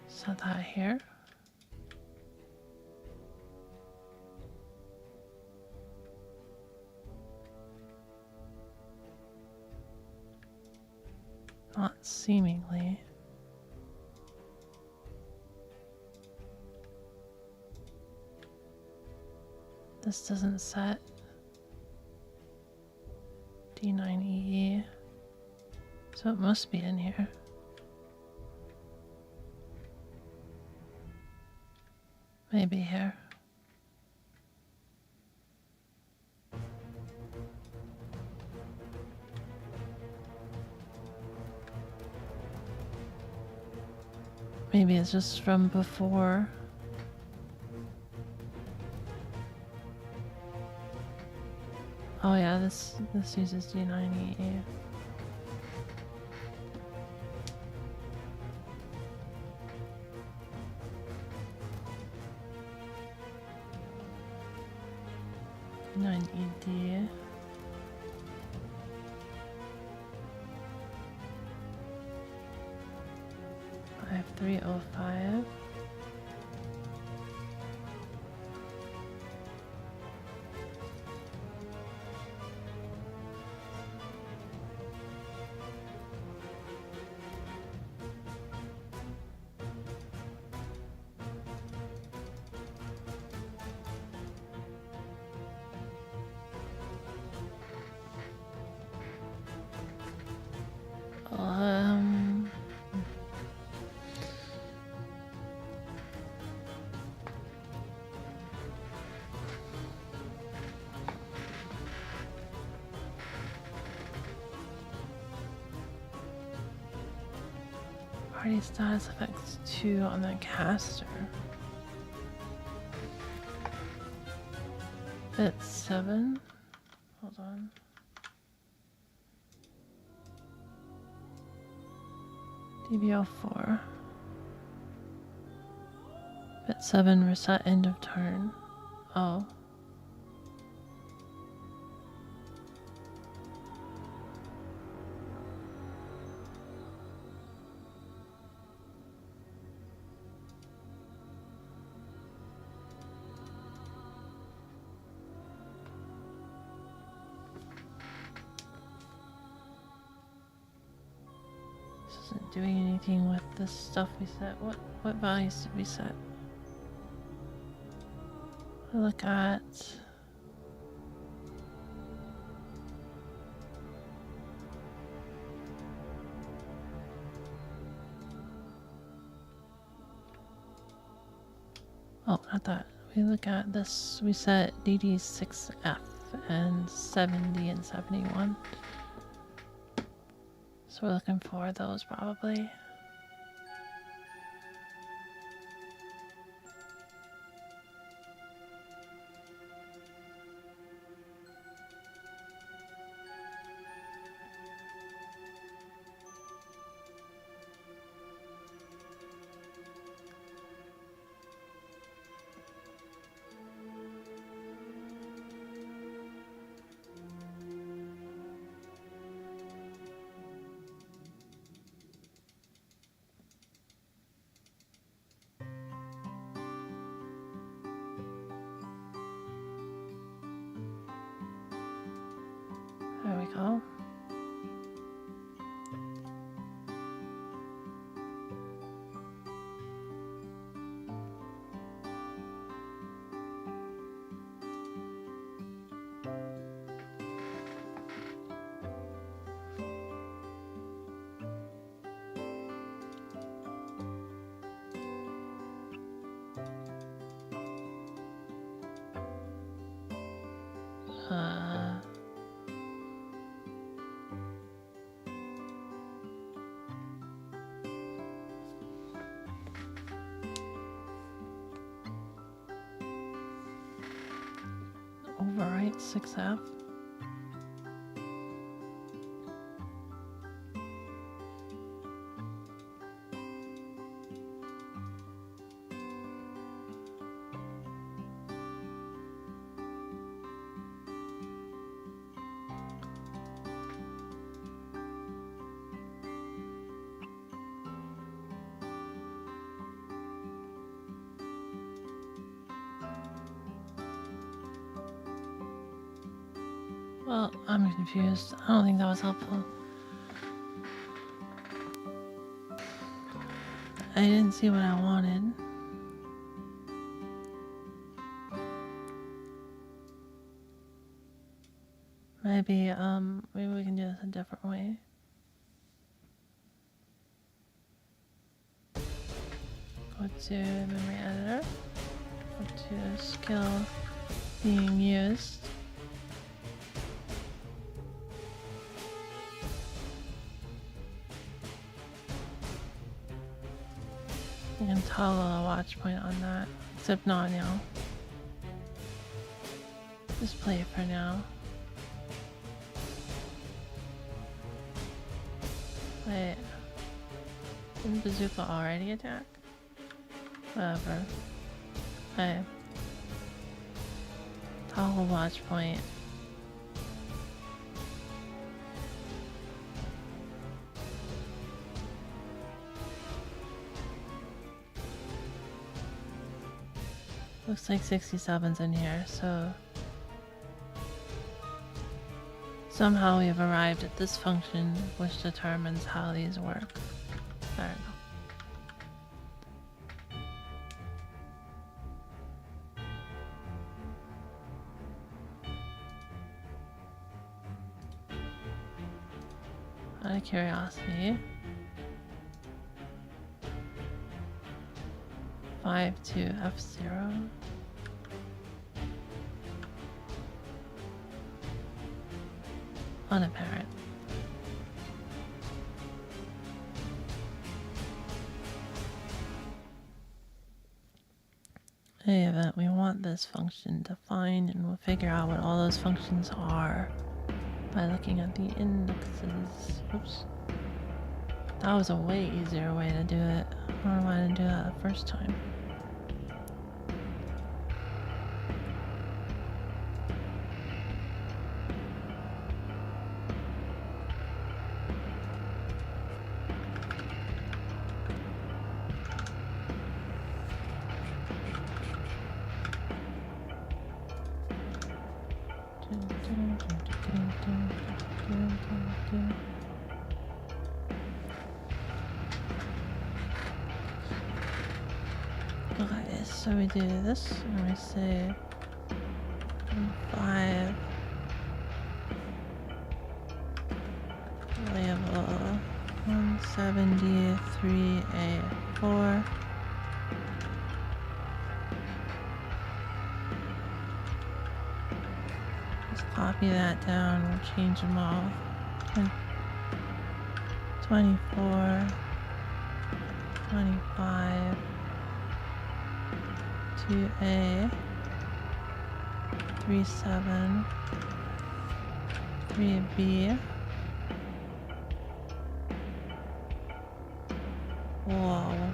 Set that here. Not seemingly. This doesn't set D9EE, so it must be in here. Maybe here. Maybe it's just from before. Oh yeah, this uses D9EE. D9ED. I have 305. Party status affects 2 on the caster. Bit 7. Hold on. DBO4. Bit 7 reset end of turn. Oh. Isn't doing anything with the stuff we set. What values did we set? Look at oh, not that. We look at this. We set DD6F and 70 and 71. So we're looking for those probably. Overwrite 6F. Well, I'm confused. I don't think that was helpful. I didn't see what I wanted. Maybe we can do this a different way. Go to memory editor. Go to skill being used. You can toggle a watch point on that, except not now. Just play it for now. Wait, didn't Bazooka already attack? Whatever. Okay. Toggle watch point. Looks like 67's in here, so somehow we've arrived at this function which determines how these work. I don't know. Out of curiosity. 5 to F0. Unapparent. In any event, we want this function defined, and we'll figure out what all those functions are by looking at the indexes. Oops. That was a way easier way to do it. I don't know why I didn't do that the first time. Okay, so we do this, and we say 5 label 173A4. Let's copy that down, we'll change them all. 24, 25, 2A, 37, 3B, whoa,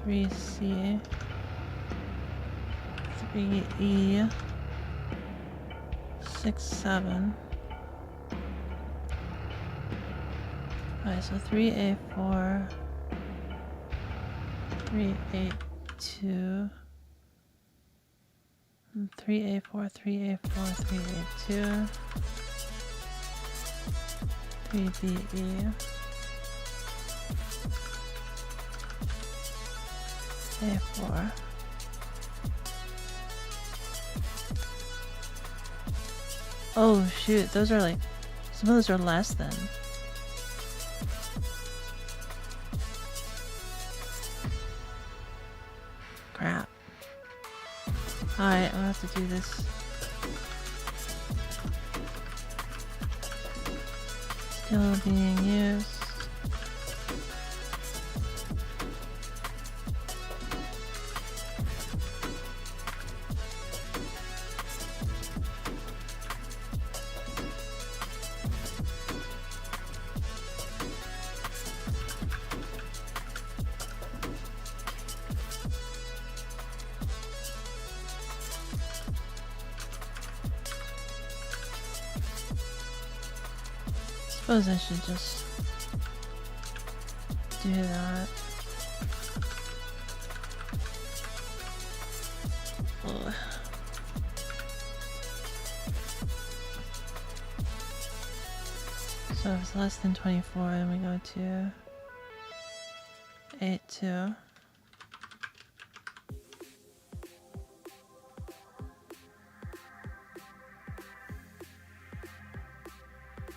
3C, 3E, 6, 7. Alright, so 3A4, 3A2, 3A4, 3A4, 3A2, 3BE, A4. Oh shoot, those are like, some of those are less than. Crap. Alright, I'll have to do this. Still being used. suppose I should just do that. Ugh. So if it's less than 24, then we go to 8.2.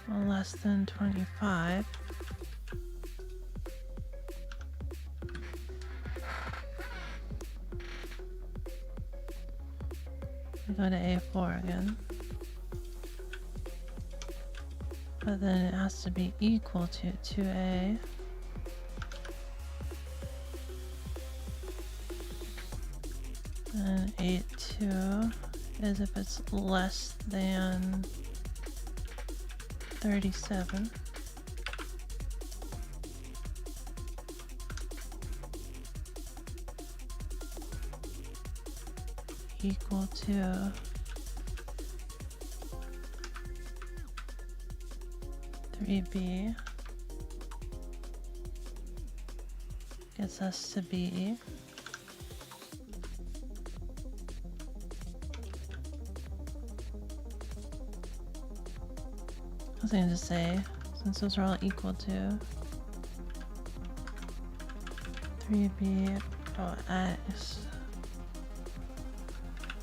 Well, less than 25. We go to A4 again. But then it has to be equal to 2A. And 8.2 is if it's less than 37. Equal to 3B. Gets us to B. I was going to say, since those are all equal to 3BOX,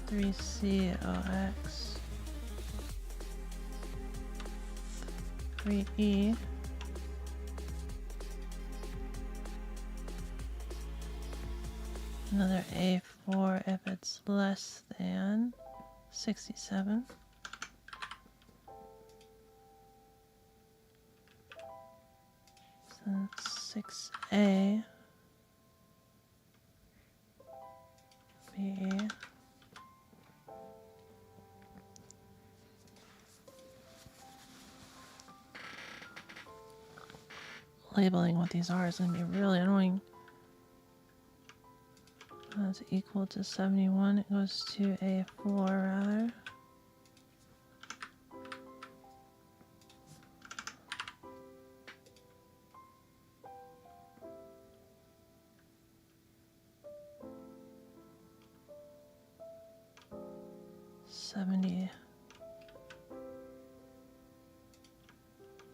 3COX, 3E, another A4 if it's less than 67. So 6A, B, labeling what these are is going to be really annoying. That's equal to 71. It goes to A4 rather.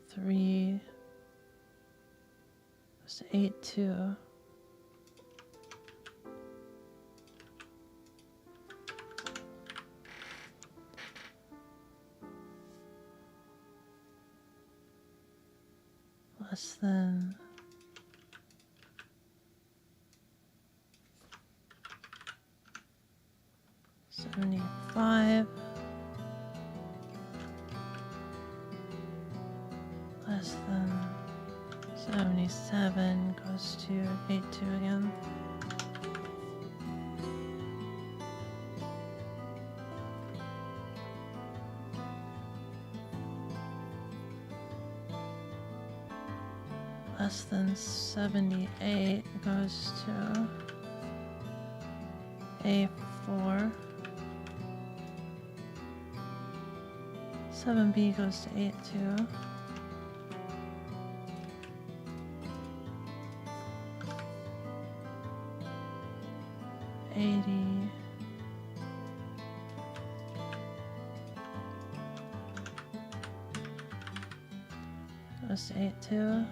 Three goes to 8.2. Less than 75. Less than 77 goes to 8.2 again. Less than 78 goes to A4. 7B goes to 8.2. 80. Goes to 8.2.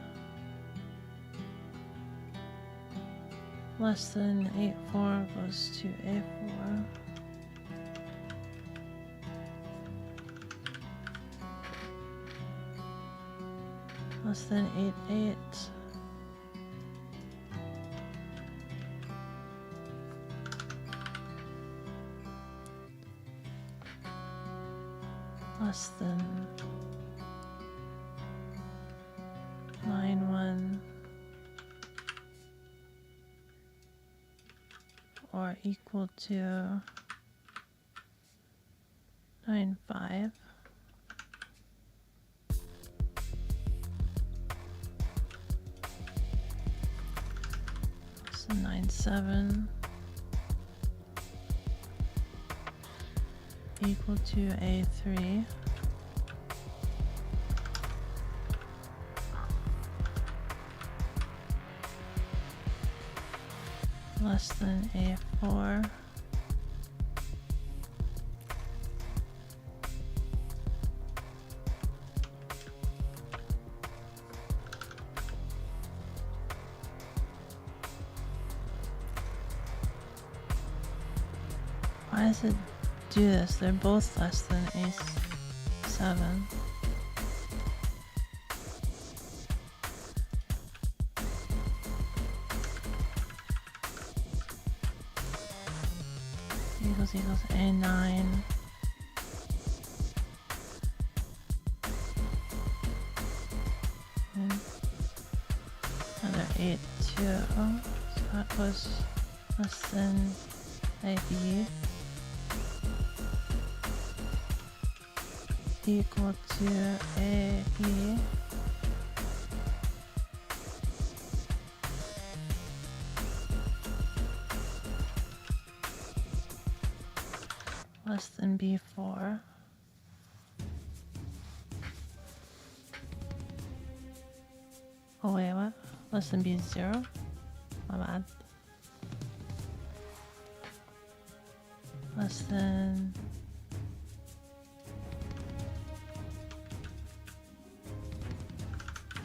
Less than 8.4 goes to A4. Less than 8.8. Less than 9.1 or equal to 9.5. So 9.7 equal to A3. less than A4. Why does it do this? They're both less than A7. Equals A9. And another A2. So that was less than AB. Equal to AE. Less than B4. Oh wait, what? Less than B0? My bad. Less than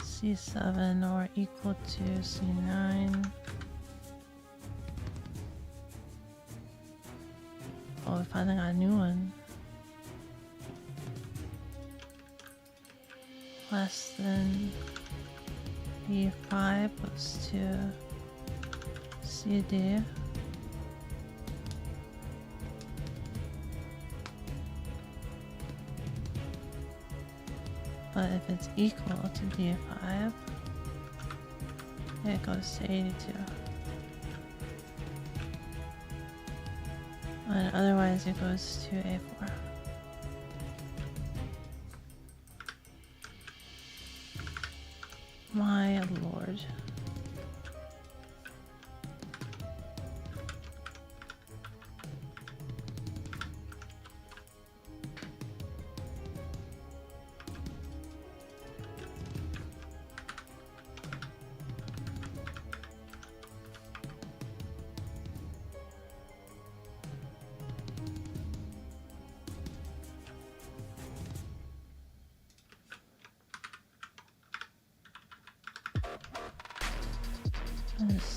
C7 or equal to C9. Oh, we finally got a new one. Less than B5 goes to CD. But if it's equal to D5, it goes to 82. And otherwise it goes to A4. My lord.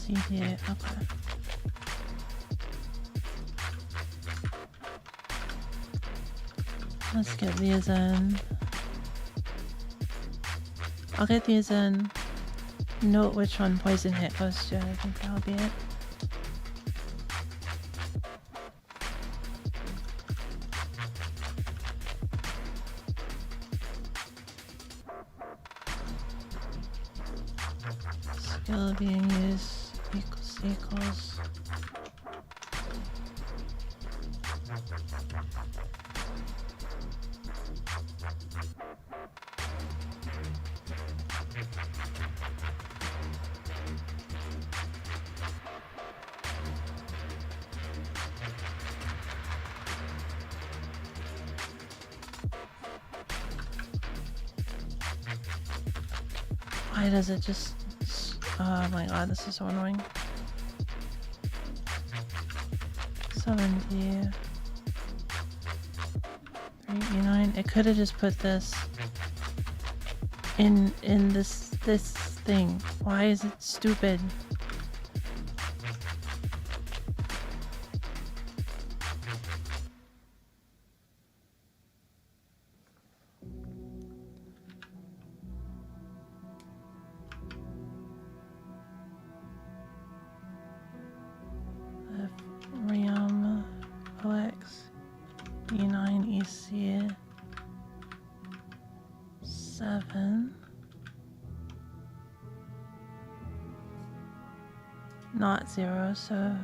CD8, okay. Let's get these in. I'll get these in. Note which one poison hit goes to. I think that'll be it. Skill being used equals. Why does it just... Oh my god, this is so annoying. 70. 3E9. It could have just put this in this thing. Why is it stupid? RAM OX E9 EC 7 not 0, so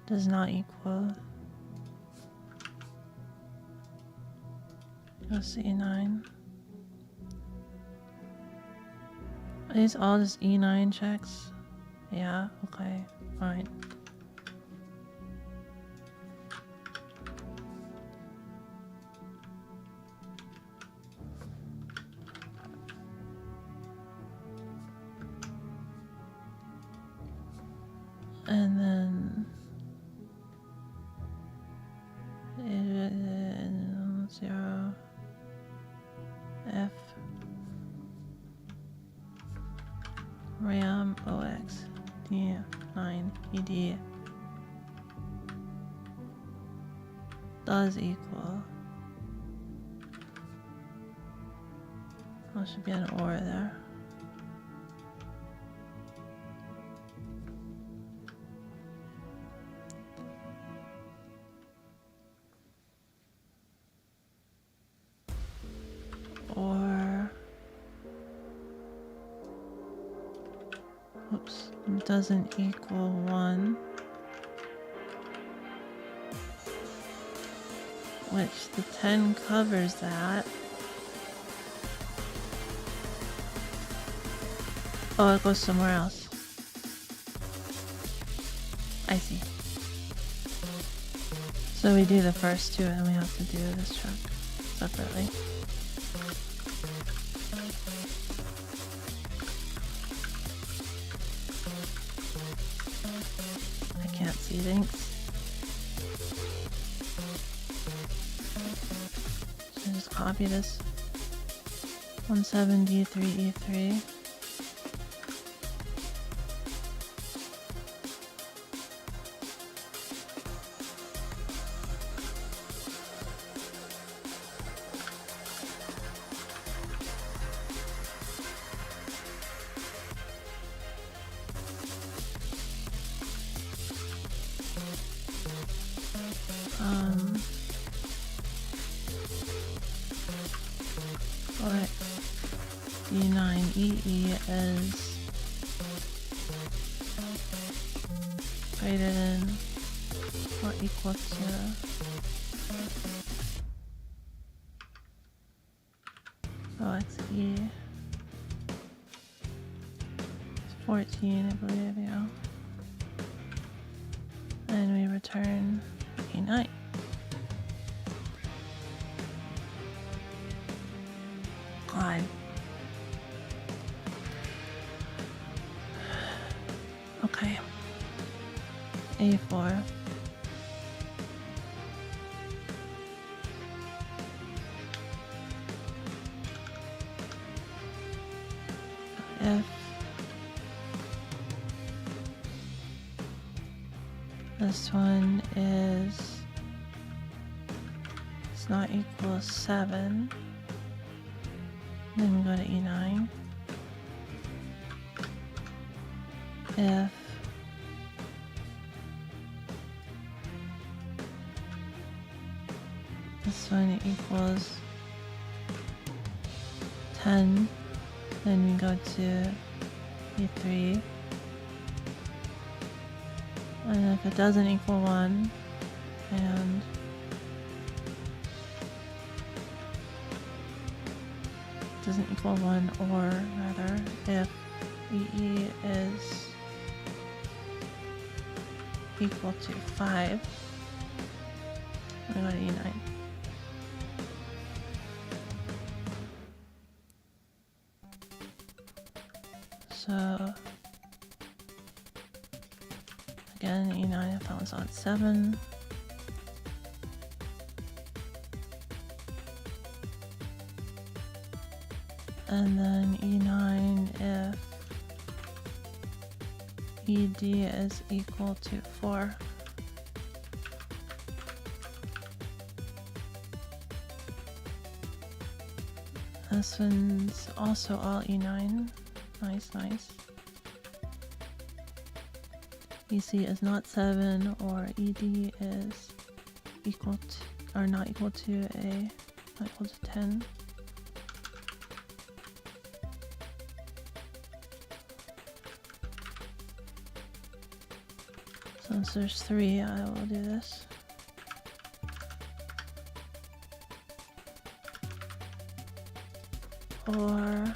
does not equal. Goes to E9. Are these all just E9 checks? Yeah, okay, fine. And then 0 F RAM OX D9 ED does equal. Oh, should be an or there. Or, oops, doesn't equal 1, which the 10 covers that. Oh, it goes somewhere else. I see. So we do the first two and we have to do this check separately. I can't see things. So just copy this 17D3E3. What D9EE is greater than or equal to OXE 14, I believe, yeah. And we return E9. God. Okay. A4. If this one is it's not equal 7, then we go to E9. If this one equals 10, then we go to E3. And if it doesn't equal 1, and doesn't equal 1, or rather, if EE is equal to 5, we go to E9. So again, E9 if that one's on 7. And then E9 if ED is equal to 4. This one's also all E9. Nice, nice. EC is not 7, or ED is equal to, or not equal to not equal to 10. Since there's 3, I will do this. Or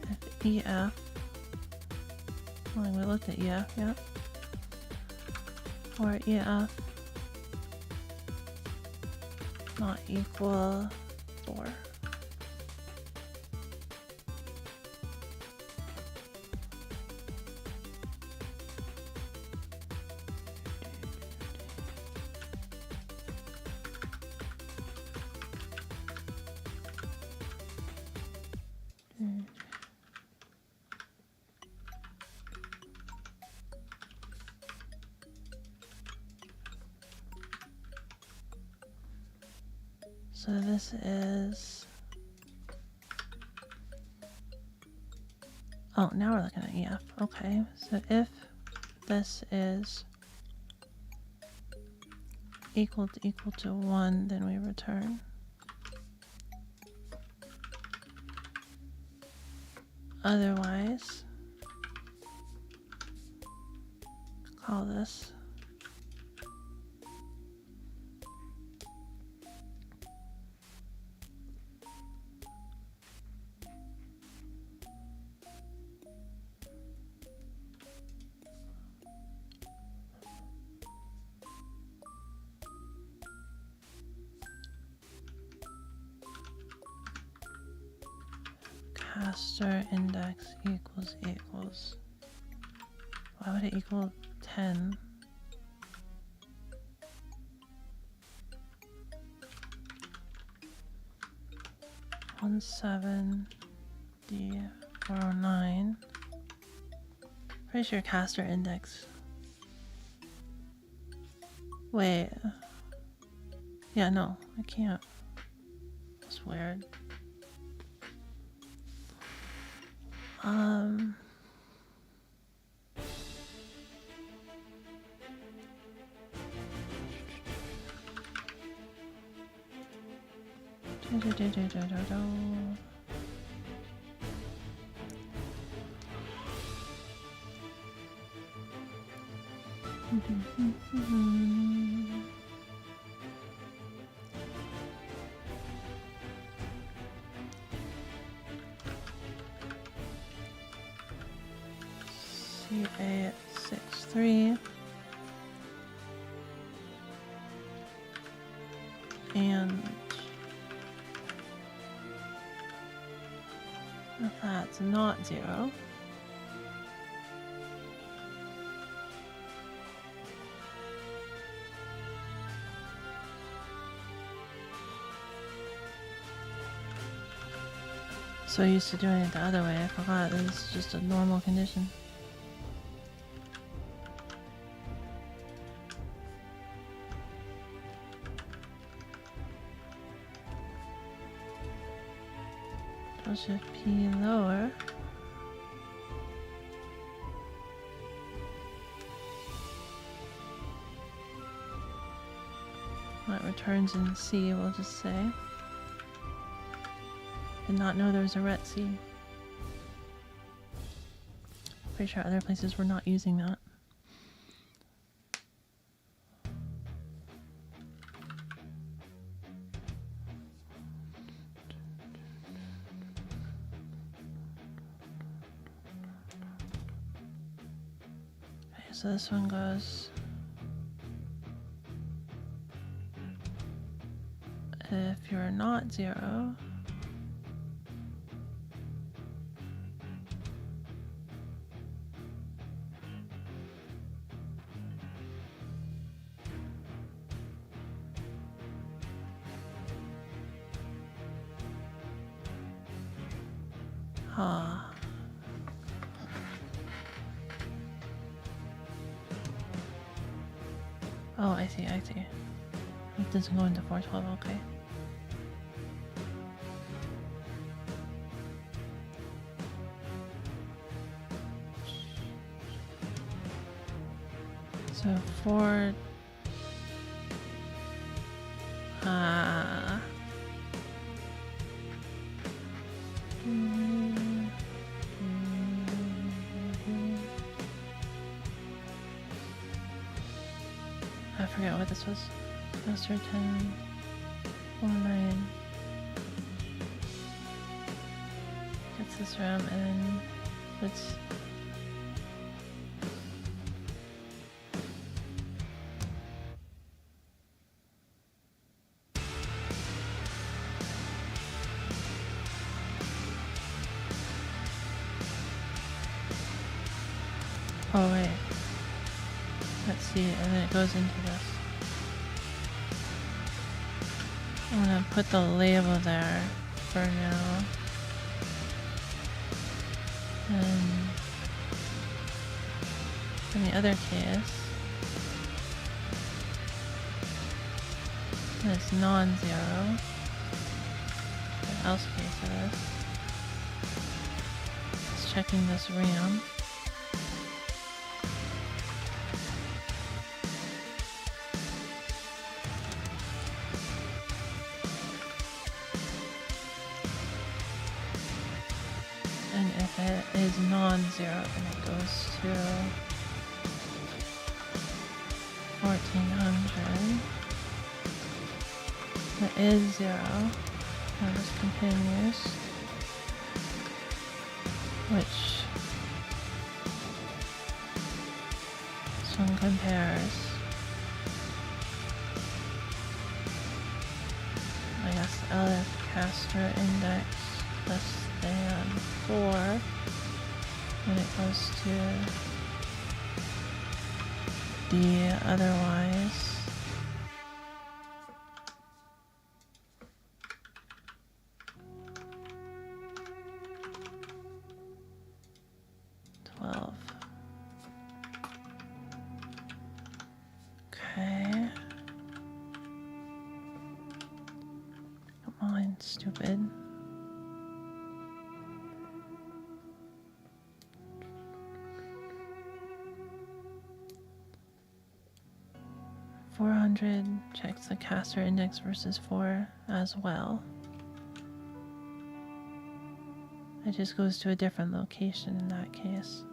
if EF, well, we looked at EF, yeah. Or EF not equal 4. So this is, oh, now we're looking at EF. Okay, so if this is equal to 1, then we return. Otherwise, call this caster index equals. Why would it equal 10? On 7 D409. Pretty sure caster index. Wait. Yeah, no, I can't. That's weird. CA63 and if that's not 0, so used to doing it the other way, I forgot that this is just a normal condition. Shift P lower. What returns in C, we'll just say. Did not know there was a ret C. Pretty sure other places were not using that. So this one goes, if you're not 0, oh, I see. It doesn't go into 412, okay. So 4... I forget what this was. Master 10, 9. Gets this RAM and then puts. Oh wait. Let's see, and then it goes into this. I'm gonna put the label there for now. And in the other case, it's non-zero. else case it is. It's checking this RAM. And if it is non-zero, then it goes to 1400. That is 0. Now this continues, which this one compares. I guess LF caster index less than 4 when it goes to D otherwise. Okay. Come on, stupid. Checks the caster index versus 4 as well. It just goes to a different location in that case.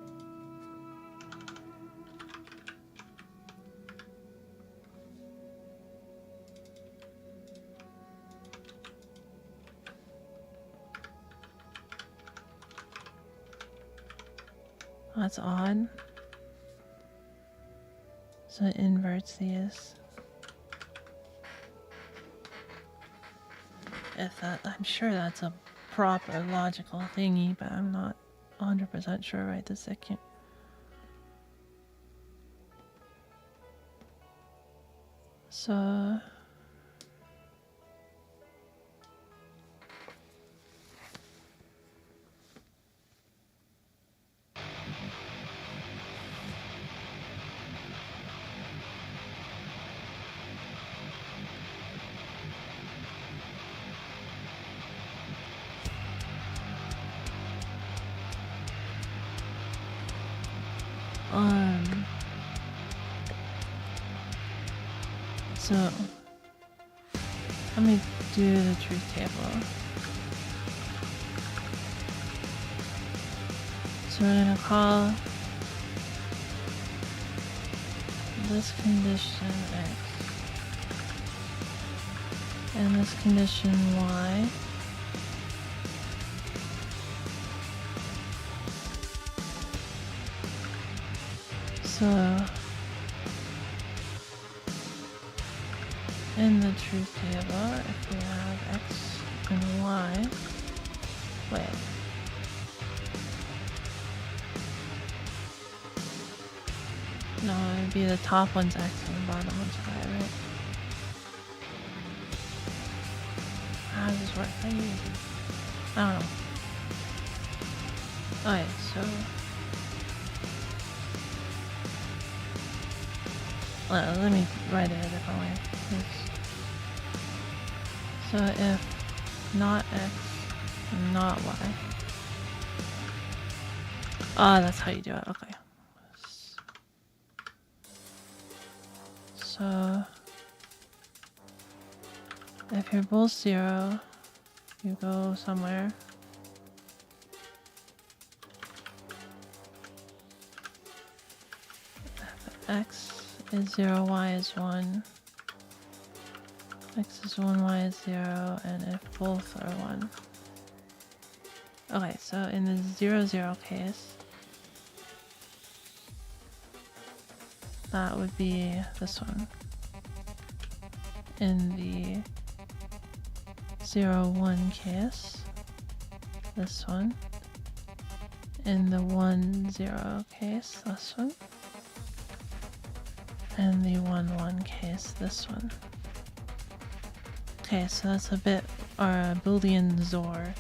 That's odd. So it inverts these. If that, I'm sure that's a proper logical thingy, but I'm not 100% sure right this second. So so let me do the truth table. So we're gonna call this condition X and this condition Y. So in the truth table, if we have X and Y, wait. No, it would be the top one's X and the bottom one's Y, right? How does this work? I don't know. Alright, so let me write it a different way. So if not X, not Y. Oh, that's how you do it. Okay. So if you're both 0, you go somewhere. If X is 0, Y is 1. X is 1, Y is 0, and if both are 1. Okay, so in the 0, 0 case, that would be this one. In the 0, 1 case, this one. In the 1, 0 case, this one. And the 1, 1 case, this one. Okay, so that's a bit, or a Boolean XOR.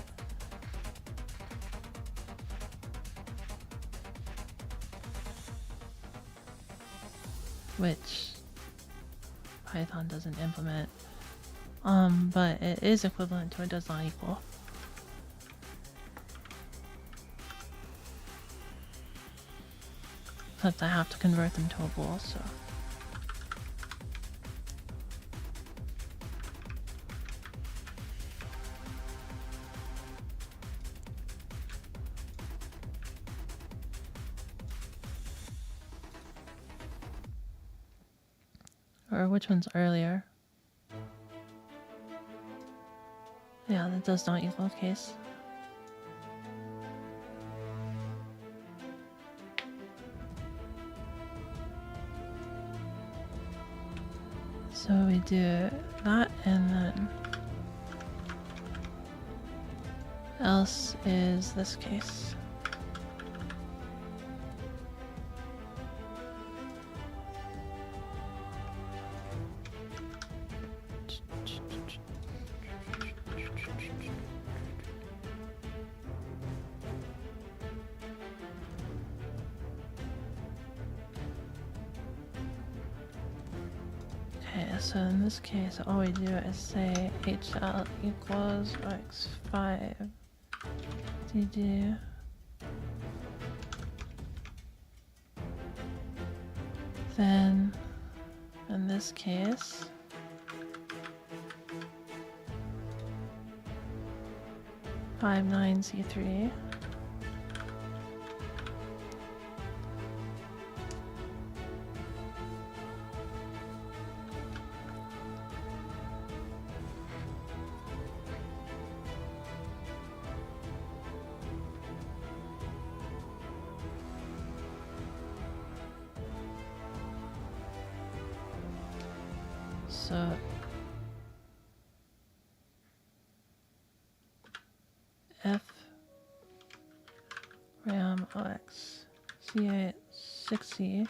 Which Python doesn't implement. But it is equivalent to it does not equal. But I have to convert them to a bool, so. Or which one's earlier? Yeah, that does not equal case. So we do that, and then else is this case. Okay, so in this case, all we do is say HL equals x5 dd. Then, in this case, five nine C3. So F RAM OX C8 6C.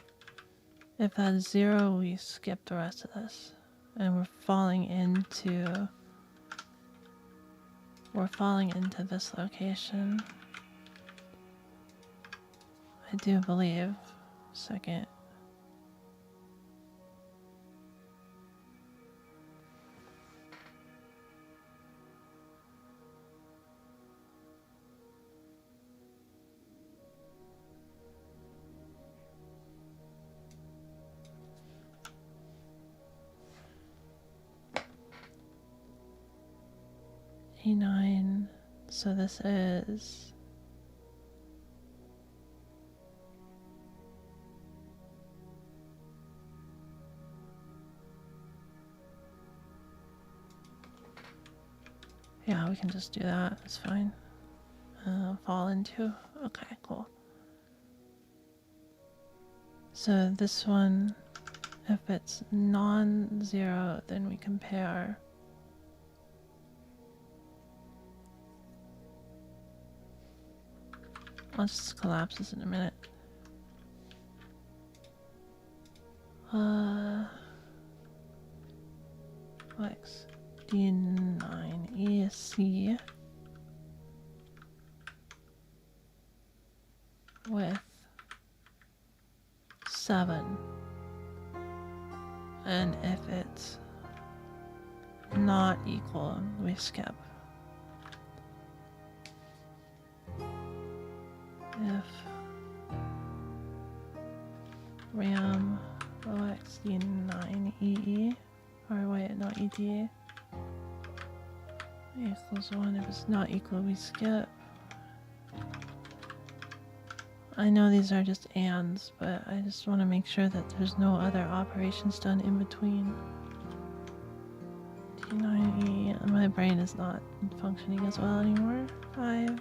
If that's 0, we skip the rest of this, and we're falling into this location. I do believe. Second. E9, so this is yeah, we can just do that, it's fine. Fall into, okay, cool. So this one, if it's non-zero, then we compare I'll just collapse this in a minute. X D9 EC with 7, and if it's not equal, we skip. If RAM OXD9EE, or wait, not ED, equals 1. If it's not equal, we skip. I know these are just ands, but I just want to make sure that there's no other operations done in between. T9E, my brain is not functioning as well anymore. 5.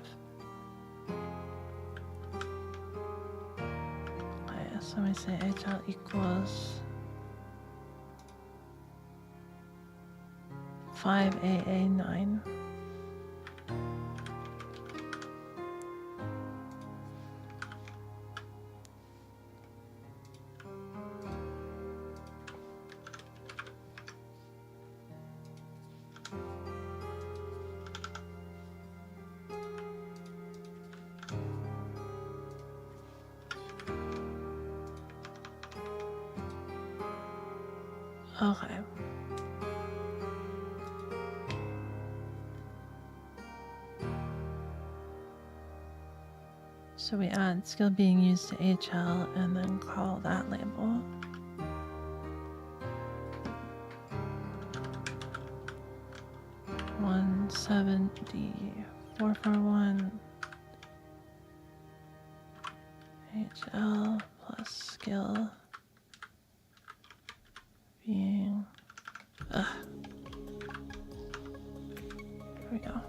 So we say HL equals 5AA9. Okay. So we add skill being used to HL and then call that label. $170,441 HL plus skill being. Here we go.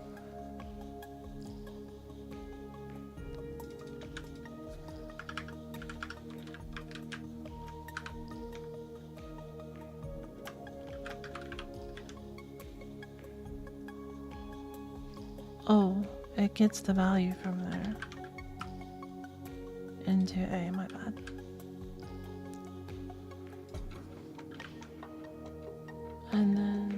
Oh, it gets the value from there into A, my bad. And then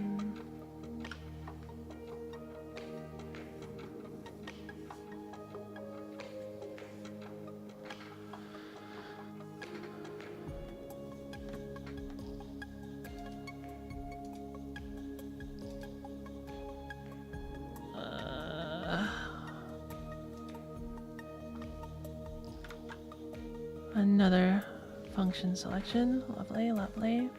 another function selection. Lovely, lovely.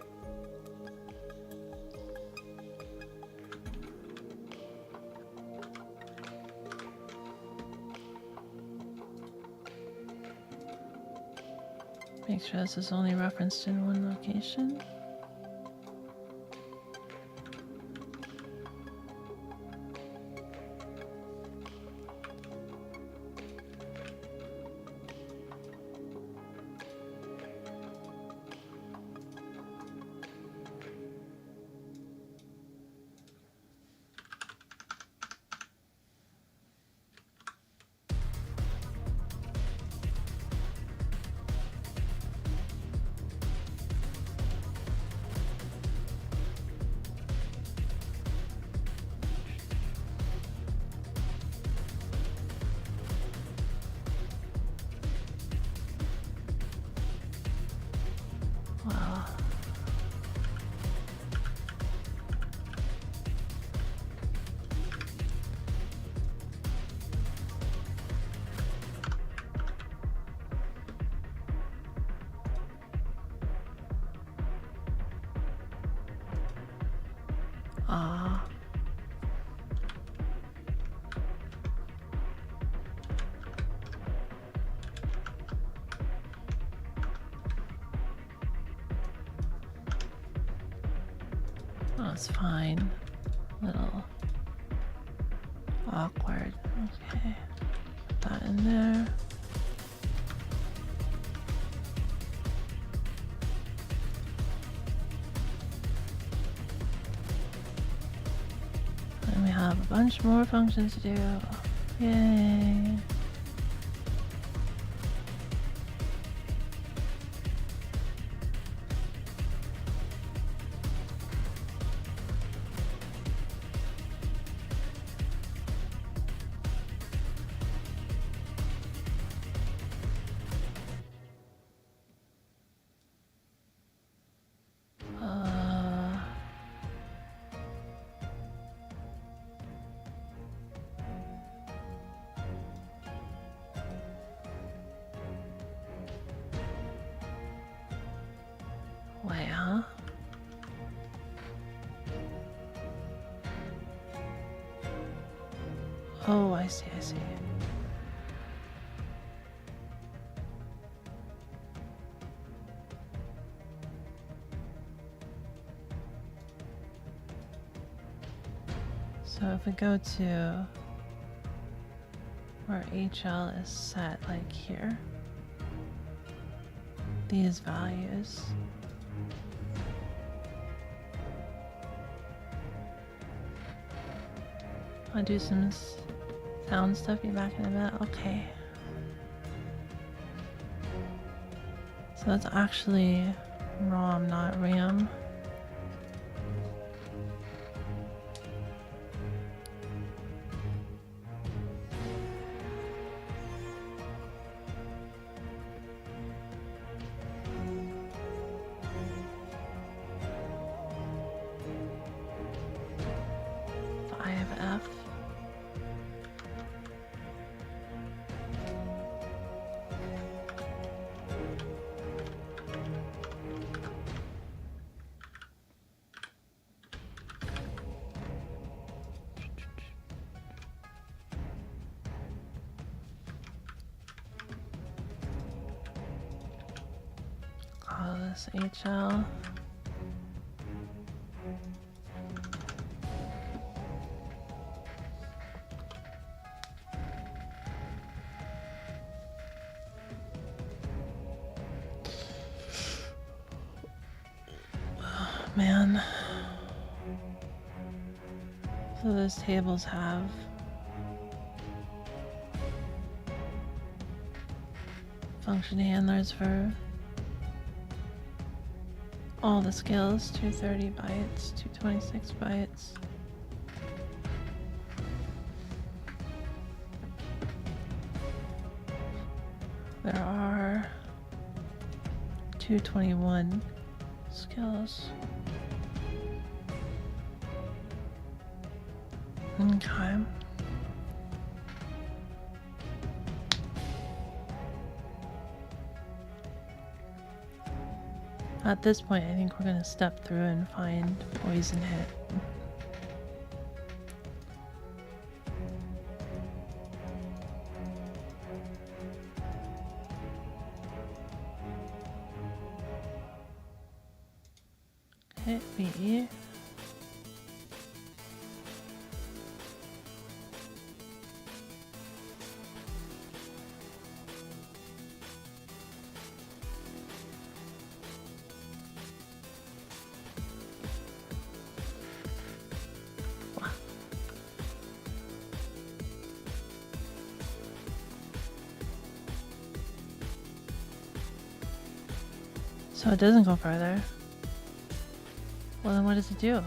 Make sure this is only referenced in one location. Wow. Ah. That's fine. Little awkward. Okay. Put that in there. And we have a bunch more functions to do. Yay. Wait, huh? Oh, I see, I see. So if we go to where HL is set, like here, these values, I'll do some sound stuff, be back in a bit. Okay. So that's actually ROM, not RAM. plus HL. Oh, man. So those tables have function handlers for all the skills, 230 bytes, 226 bytes. There are 221 skills. Okay. At this point, I think we're going to step through and find poison hit. Hit B. So it doesn't go further. Well, then what does it do?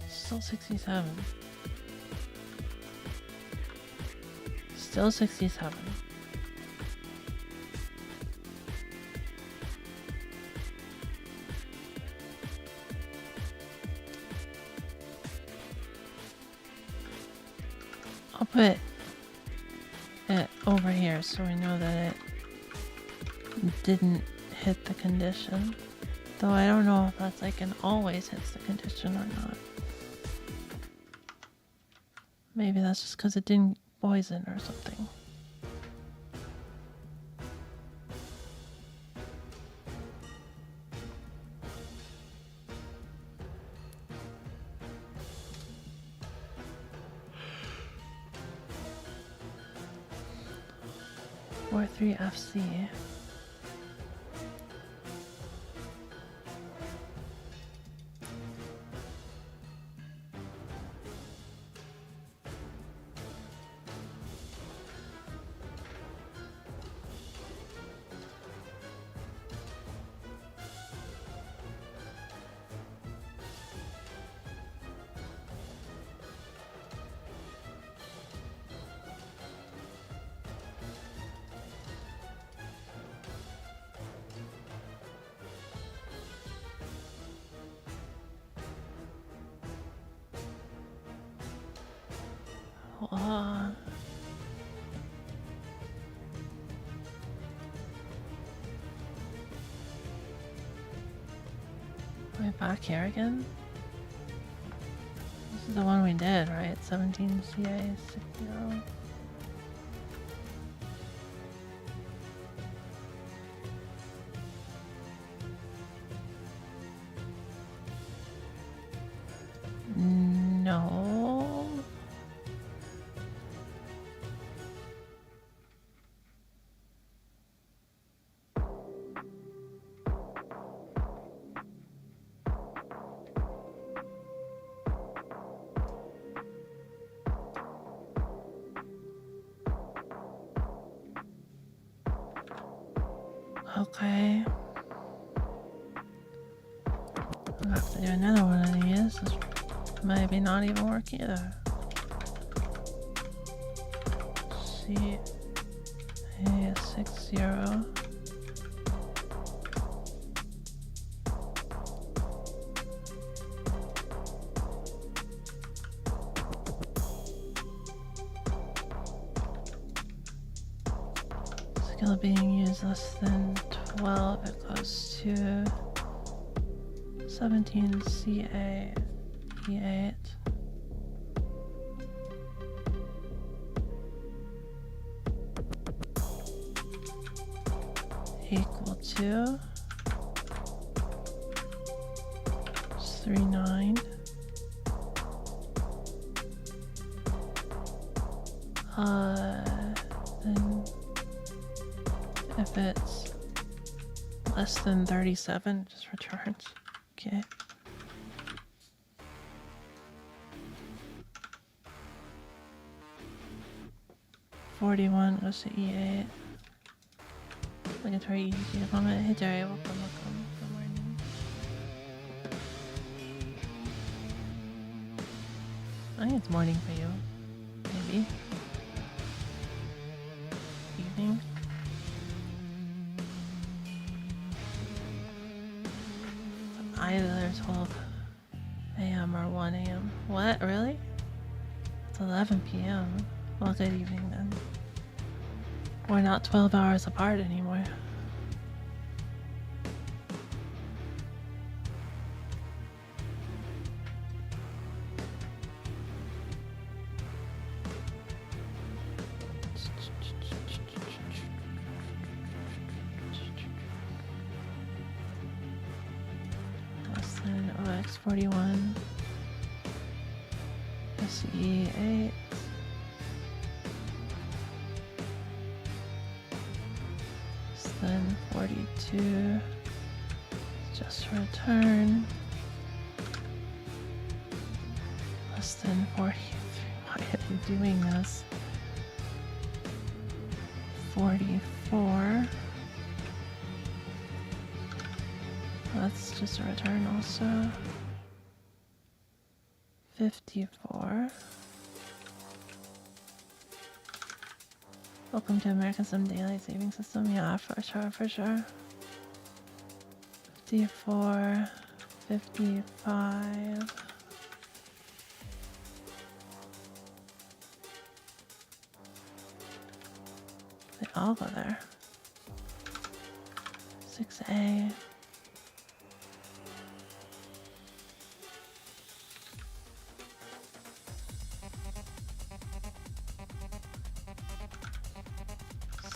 Still 67. Still 67. I'll put it over here so we know that it didn't hit the condition. Though I don't know if that's like an always hits the condition or not. Maybe that's just because it didn't poison or something. Or 3 FC. Are we back here again? This is the one we did, right? 17 CA 60. No. Okay. I'll have to do another one of these. This maybe not even work either. C A 60. skill being used less than 12, it goes to 17 CA E8. Equal to 39. Then if it's less than 37, it just returns. Okay. $41 goes to E8. Like it's very easy to comment. Hey Jerry, welcome. Good morning. I think it's morning for you. Maybe. Evening. Either 12 a.m. or 1 a.m. What? Really? It's 11 p.m. Well, good evening then. We're not 12 hours apart anymore. Less than OX41. SE8. Then 42, just return, less than 43, why are they doing this? 44, that's just a return also, 54. Welcome to American Some Daylight Saving System. Yeah, for sure. 54, 55. They all go there. 6A.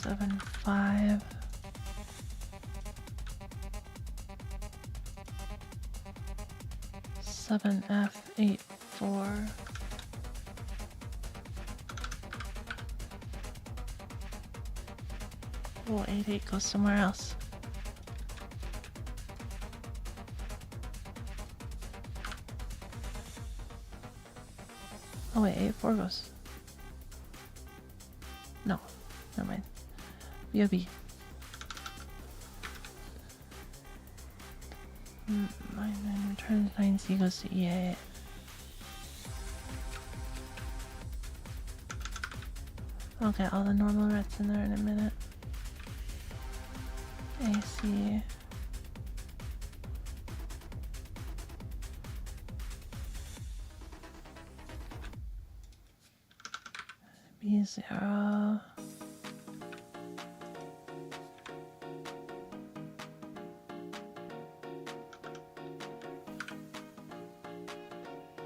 Seven, 5. Seven F 8 4. Oh, 8 goes somewhere else. Oh wait, 8 4 goes. No, never mind. BOB. Mine returns 9C goes to E8. I'll get all the normal rets in there in a minute. AC. B0.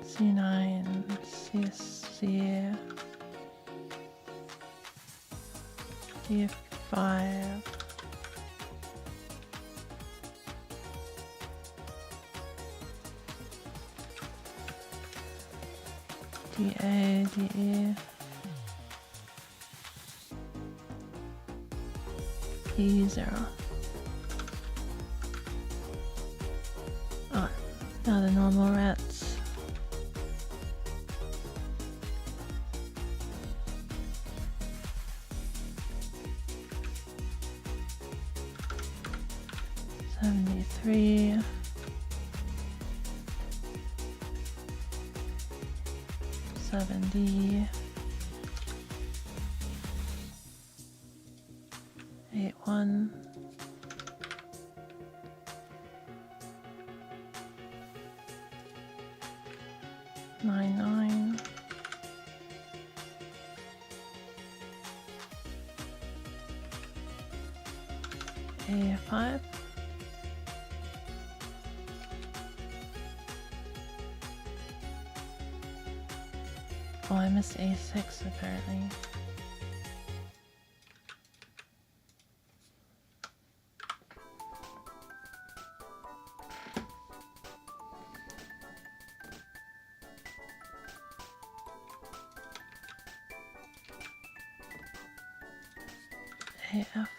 C9, CC, D5, DA, DE, E0. Alright, now the normal rats. $73. $70. 81. $99. A5. Oh, I missed A6 apparently. AF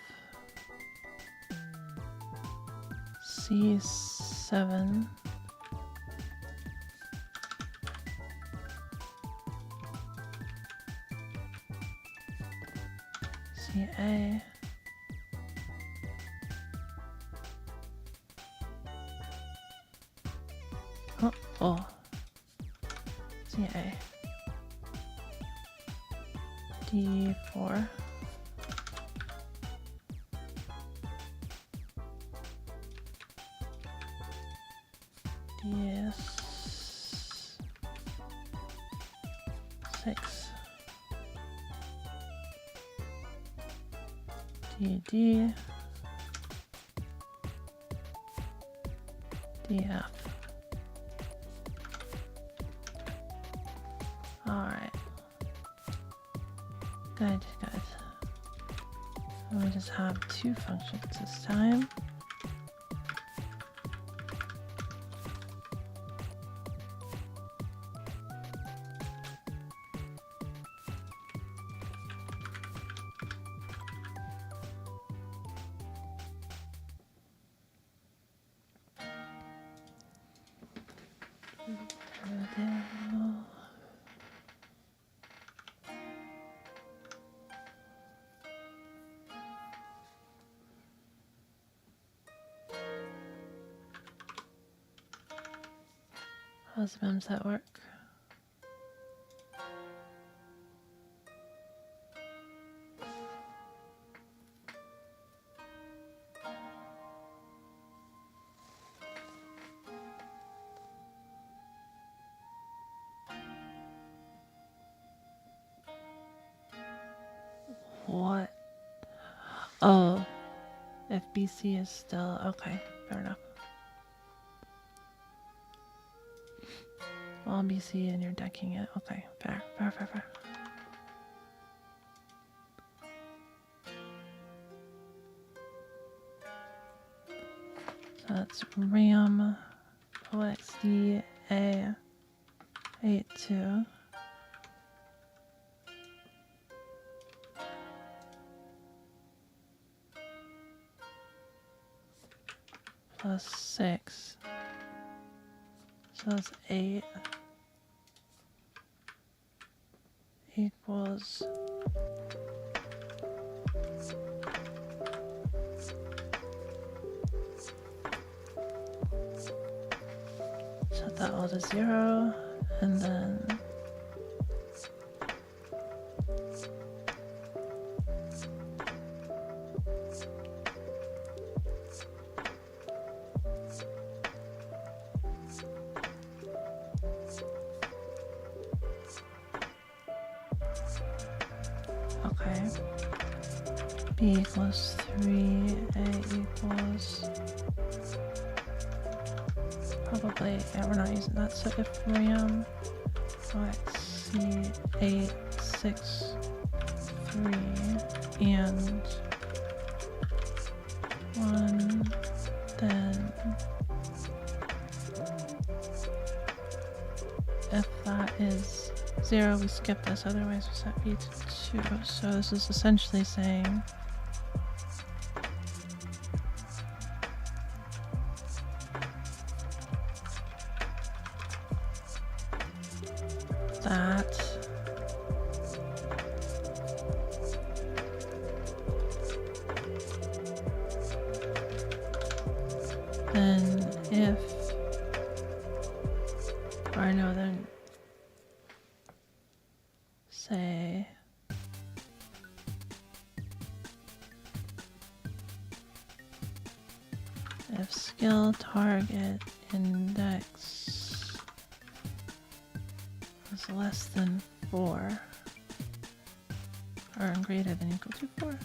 C7 CA oh CA D4 DS6 DD DF. Alright. Good. We just have two functions this time. How's memset work? What? Oh, FBC is still okay. Fair enough. Well, BC and you're decking it. Okay, fair. So that's RAM OXD A82. Plus 6. So that's 8 equals set that all to 0 and then okay. B equals 3, A equals probably, yeah, we're not using that. So if RAM OXC 8, 6, 3 and 1, then if that is 0, we skip this, otherwise we set B to 2. So this is essentially saying that then if, or no, then say if skill target index is less than 4 or greater than equal to 4.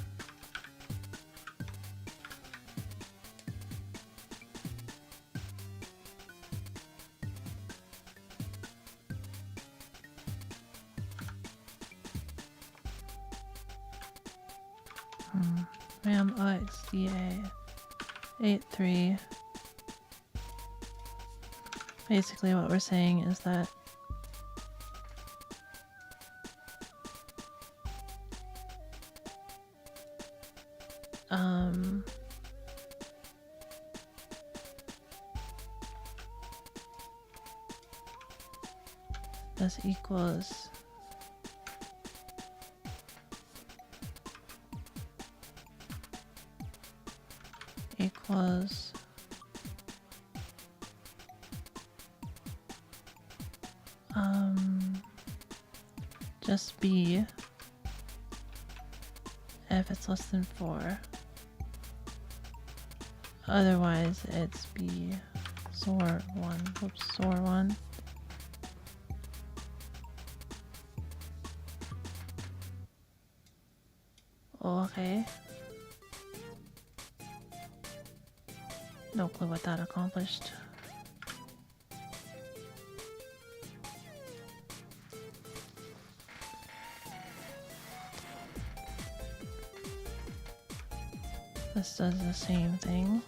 RAM OXDA 83. Basically what we're saying is that this equals just B if it's less than 4. Otherwise it's B SOR 1. Whoops, SOR 1. Okay. No clue what that accomplished. This does the same thing.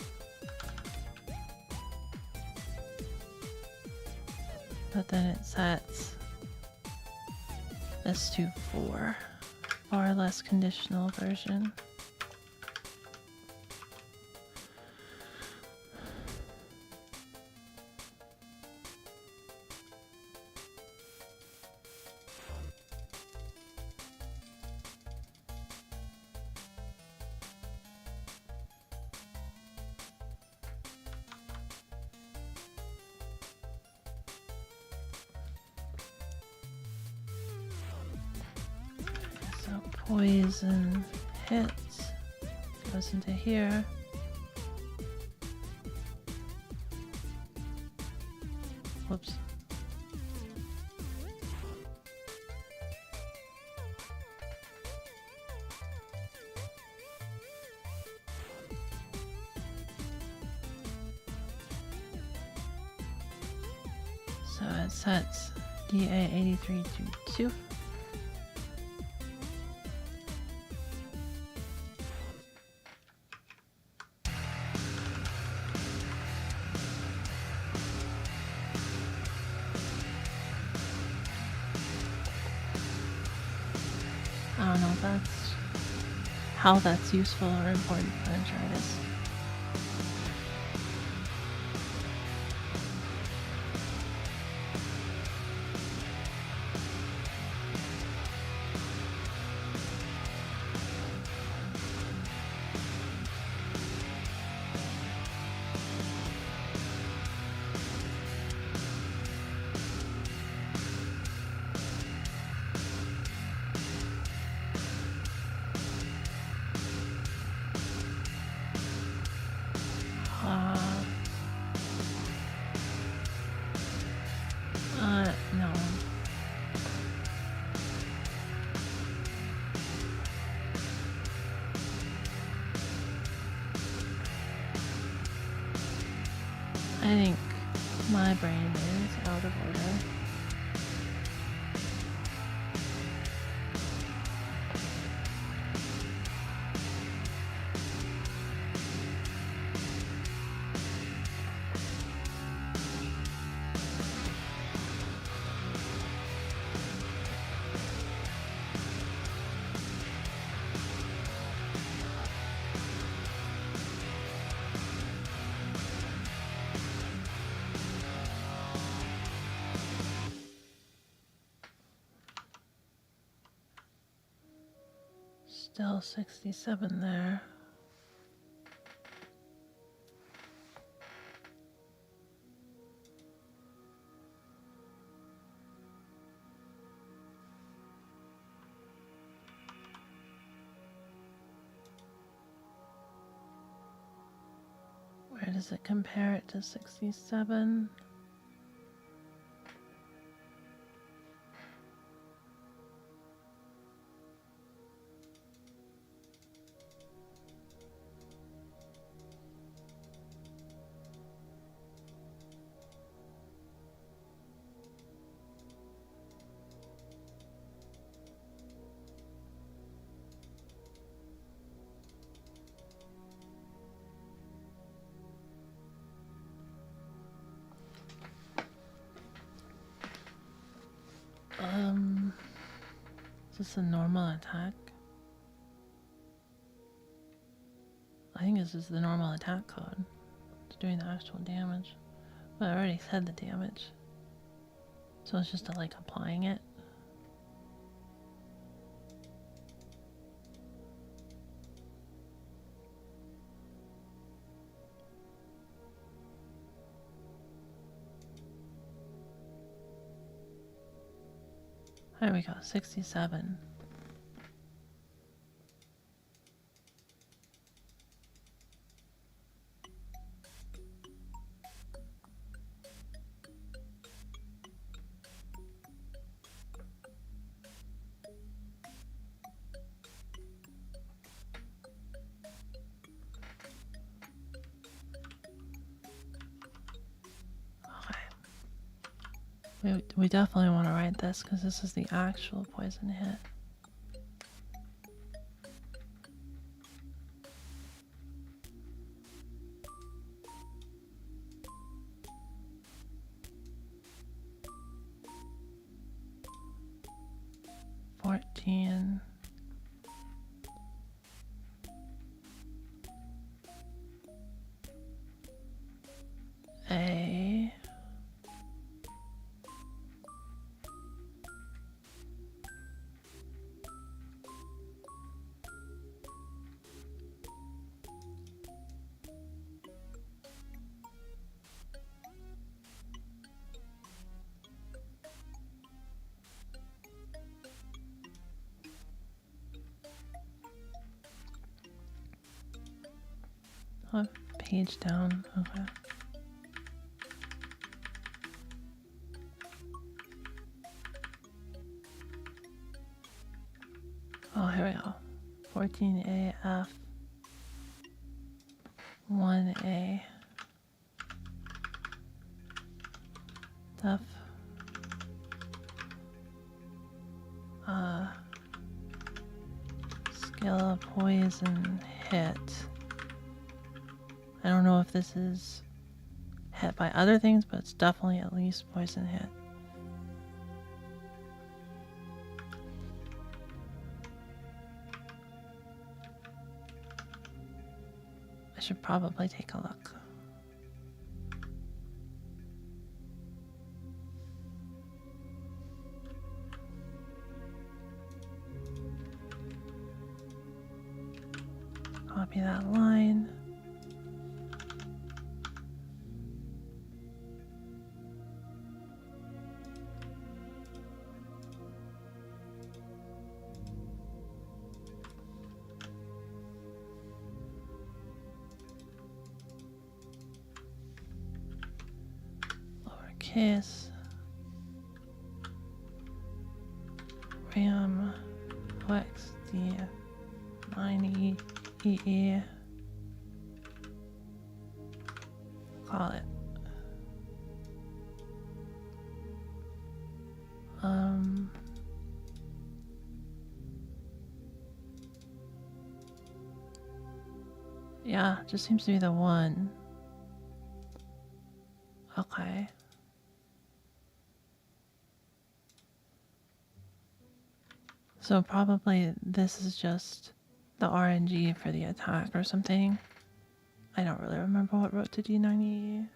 But then it sets this to 4. Far less conditional version. So poison hits, goes into here. Whoops. So it sets DA83 to 2. I don't know if that's how that's useful or important, but I'm sure it is. No. I think my brain is out of order. Still 67 there. Where does it compare it to 67? this a normal attack? I think this is the normal attack code. It's doing the actual damage. But I already said the damage. So it's just like applying it. There we go, 67. We definitely want to write this because this is the actual poison hit. $14. A. Oh, page down. Okay. Oh, here we go. 14AF 1A. Def. Skill of poison hit. I don't know if this is hit by other things, but it's definitely at least poison hit. I should probably take a look. Copy that line. Lowercase. Ram. OXD. 9E. EE. Call it. Yeah, just seems to be the one. Okay. So probably this is just the RNG for the attack or something. I don't really remember what wrote to D90.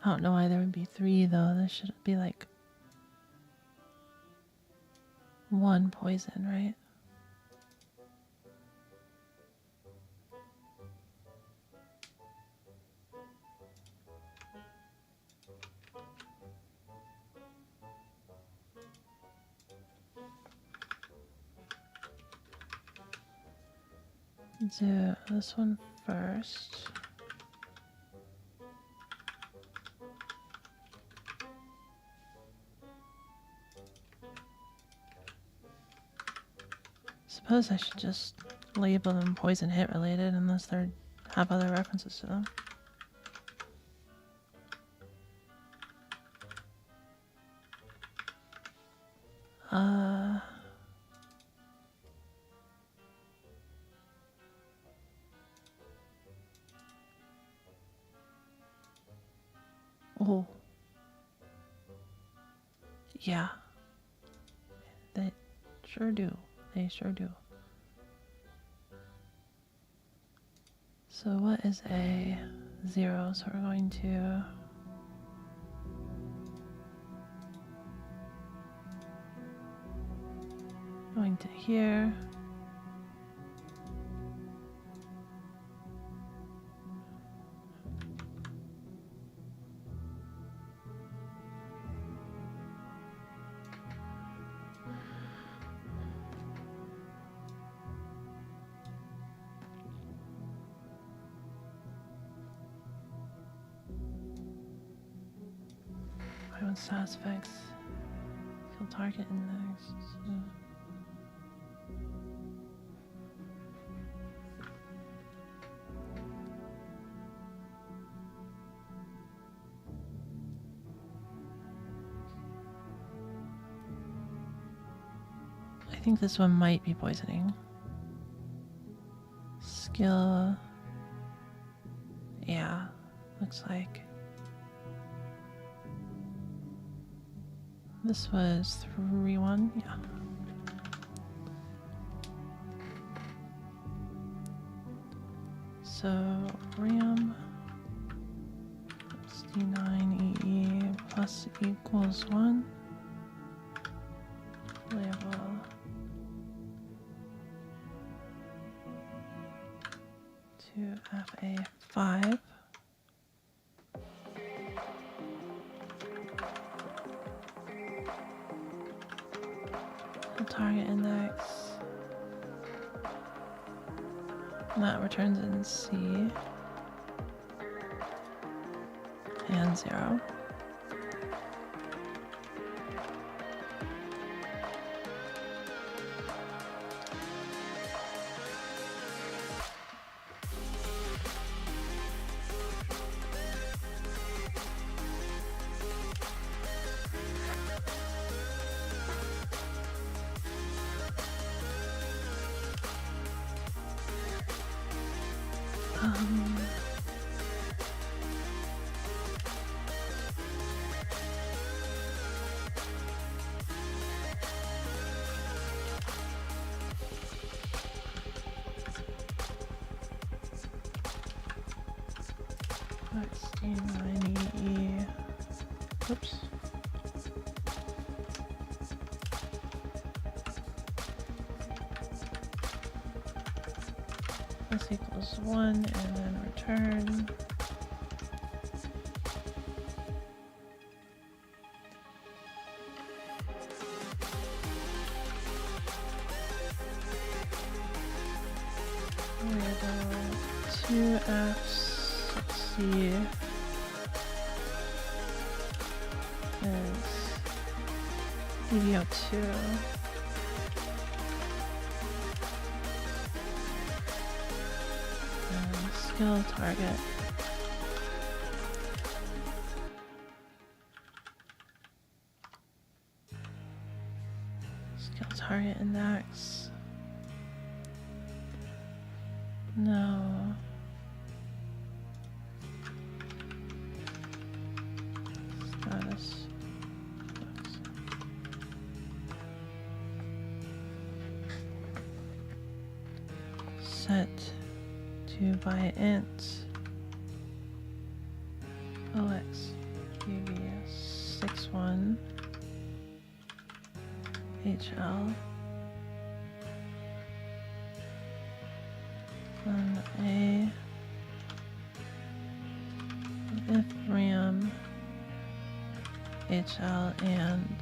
I don't know why there would be 3 though. There should be like 1 poison, right? Do this one first. Suppose I should just label them poison hit related unless they have other references to them. Oh. Yeah. They sure do. They sure do. So what is a 0? So we're going to here. What status effects? Kill target index. I think this one might be poisoning. Skill. Yeah, looks like. This was 3-1, yeah. So RAM D9EE plus equals 1. Label to FA5. Target index. And that returns in C. And 0. D9EE. Oops. This equals 1 and then return. Label 2FC is DBO2. Skill target. Skill target index. No. Status. Set to by int OX PV 61 HL and a if RAM HL and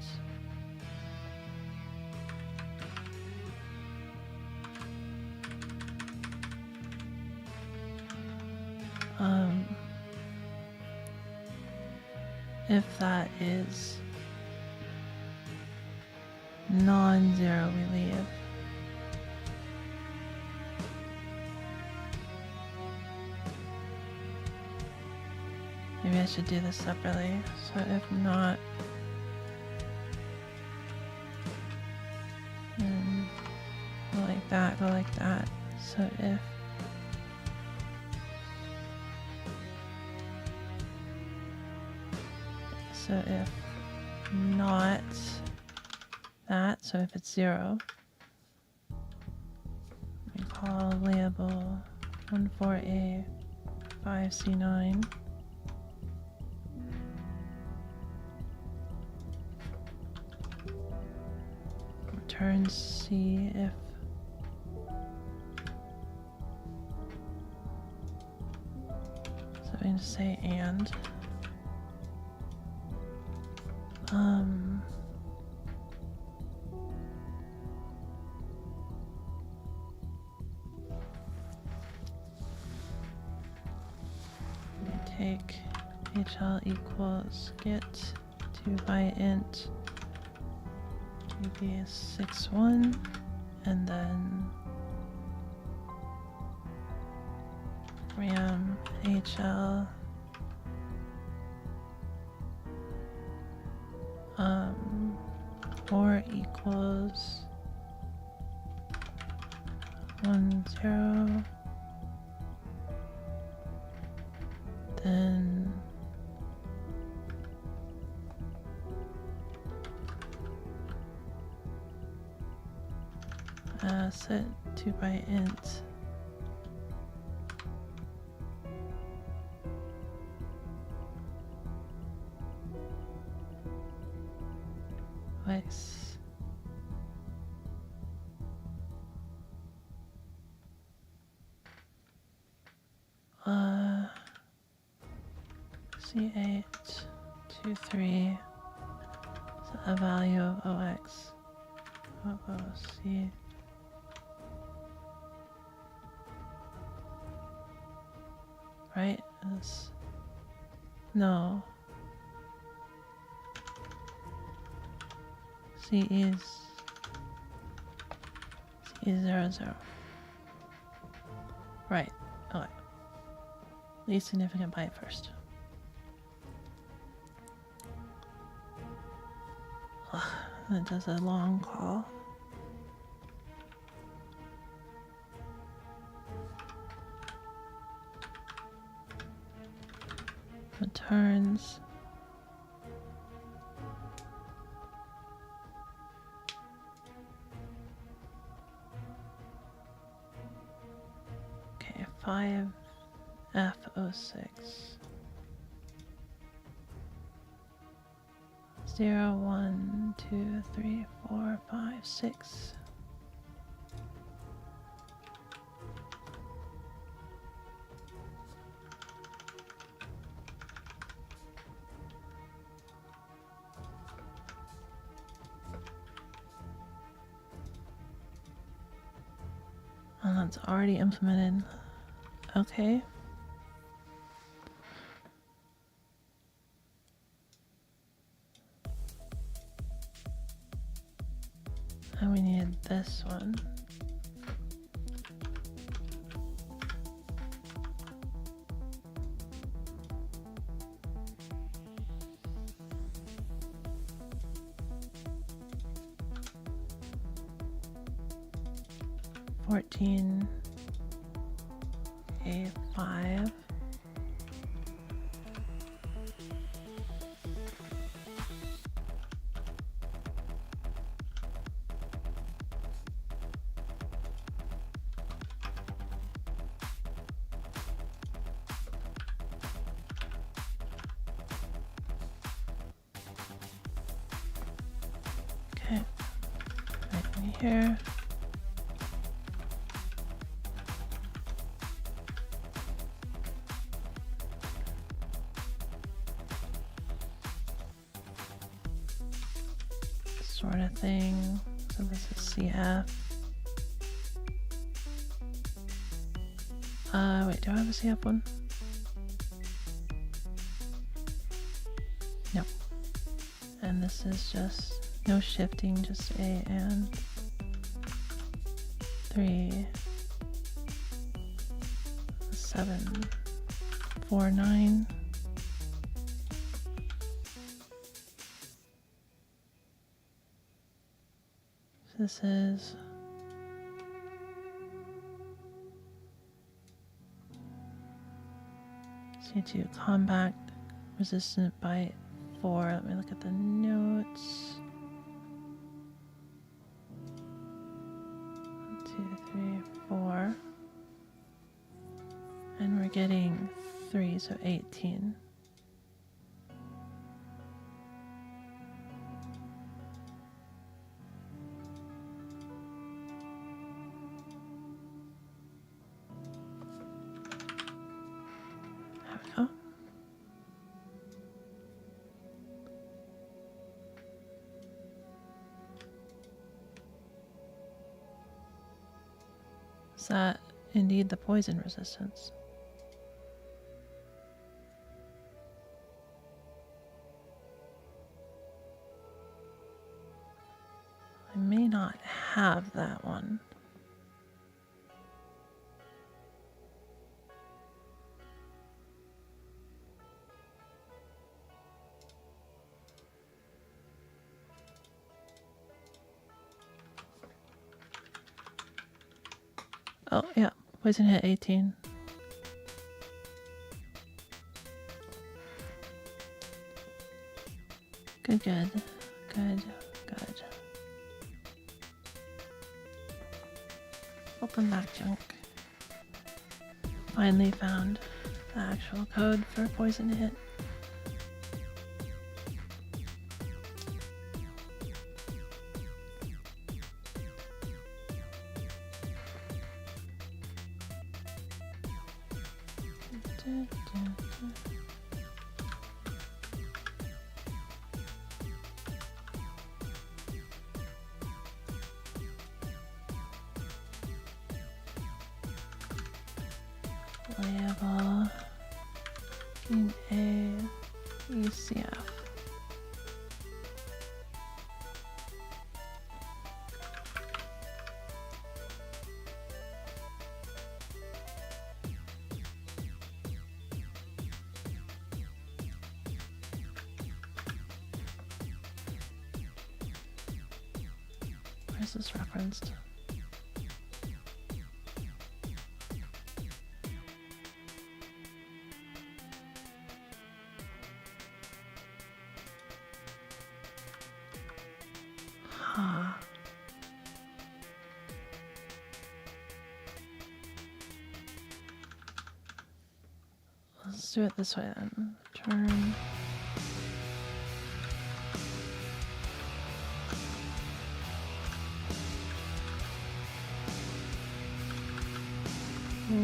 if that is non-zero, we leave. Maybe I should do this separately. So if not, then go like that, go like that. So if So if not that, so if it's 0, we call label 14A5C9. Return C if so we can say and we take HL equals get 2 by int UB61 and then ram HL or equals 1 0, then set 2 by int x C8 2 3 so a value of OX OOC right is no C is 0 0 right. Okay, least significant byte first. That does a long call. Returns okay 5F06 0 1 2 3 4 5 6 and that's already implemented. Okay. And we need this one. A5 okay, right in here. Sort of thing. So this is CF. Wait, do I have a CF one? No. And this is just no shifting, just A and 3 7 4 9. This is C2 compact resistant byte 4. Let me look at the notes. 1, 2, 3, 4. And we're getting 3, so 18. There we go. Is that indeed the poison resistance? I may not have that one. Oh, yeah. Poison hit 18. Good, good. Good, good. Open back junk. Finally found the actual code for poison hit. Label in a ECF. Where's this referenced? Huh. Let's do it this way then. Turn.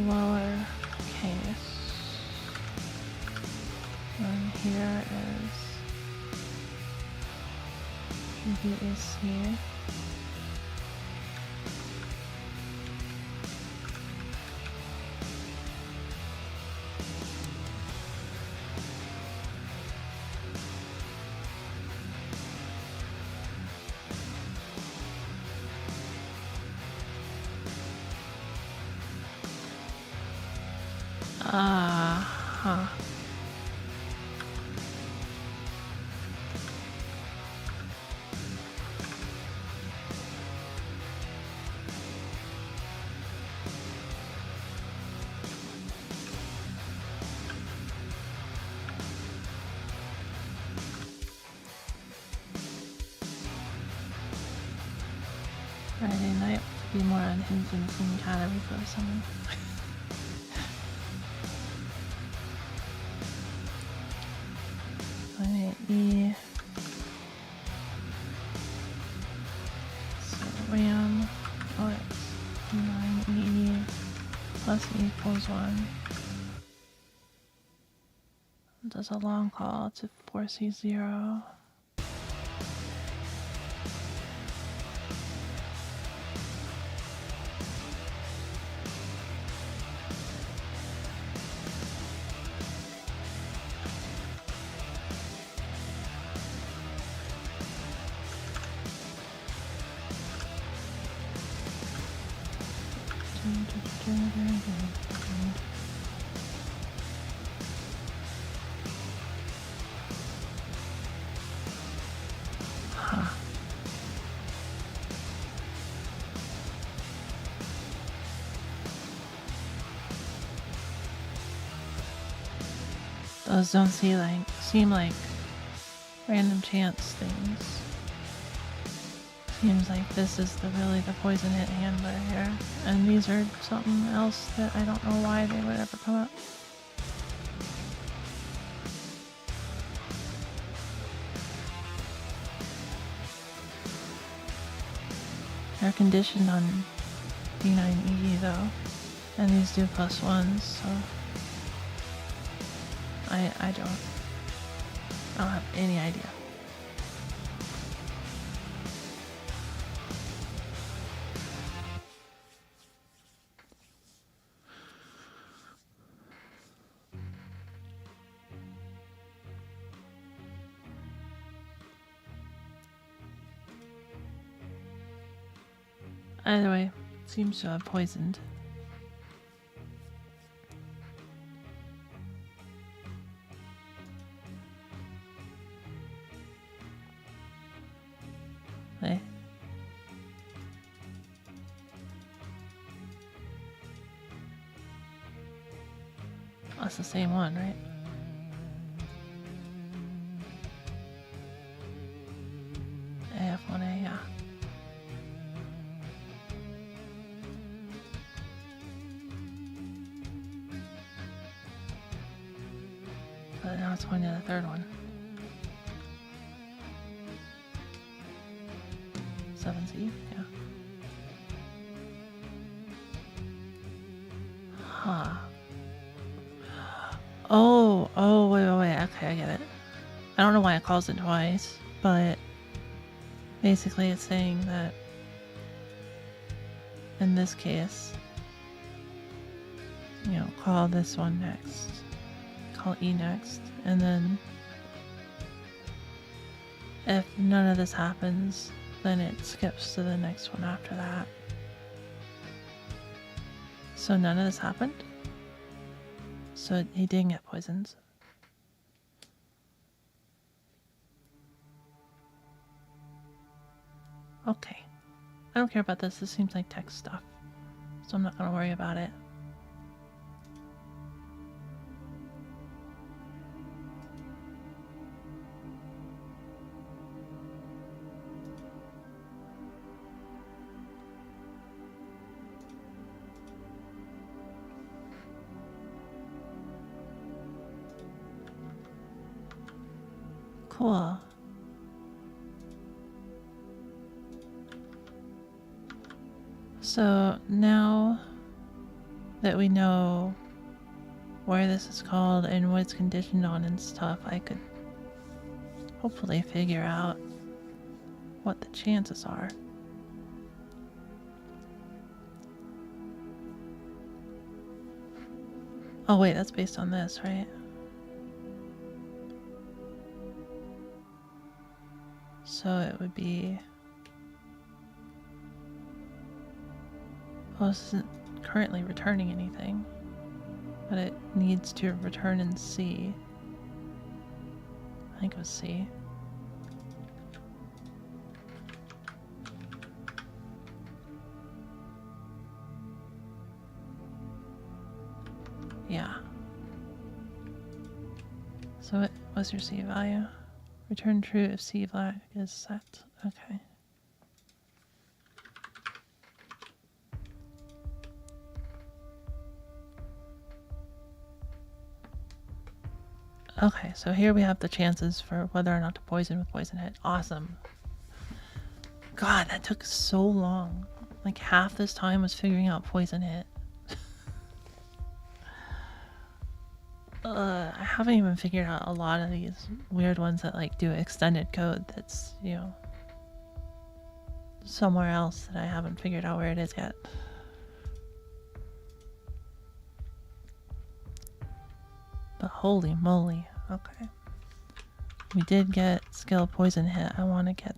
Lower case. And here is BAC. Huh. Friday night to be more unhinged and seeing cat every for someone. E. So RAM OX 9E plus E equals 1. Does a long call to 4C0. Huh. Those don't seem like random chance things. Seems like this is really the poison hit handler here. And these are something else that I don't know why they would ever come up. They're conditioned on D9E though. And these do +1s, so I don't have any idea. Either way, seems to have poisoned. Hey. That's the same one, right? AF1A, yeah. But now it's going to the third one. 7Z, yeah. Huh. Oh, wait. Okay, I get it. I don't know why it calls it twice, but basically it's saying that in this case, you know, call this one next. Call E next, and then if none of this happens, then it skips to the next one after that. So none of this happened? So he didn't get poisoned. Okay. I don't care about this. This seems like text stuff. So I'm not going to worry about it. Cool. So now that we know where this is called and what it's conditioned on and stuff, I could hopefully figure out what the chances are. Oh wait, that's based on this, right? So it would be... Well, this isn't currently returning anything, but it needs to return in C. I think it was C. Yeah. So what was your C value? Return true if C flag is set. Okay. Okay, so here we have the chances for whether or not to poison with poison hit. Awesome. God, that took so long. Like half this time was figuring out poison hit. I haven't even figured out a lot of these weird ones that like do extended code that's, you know, somewhere else that I haven't figured out where it is yet. But holy moly. Okay. We did get skill poison hit. I want to get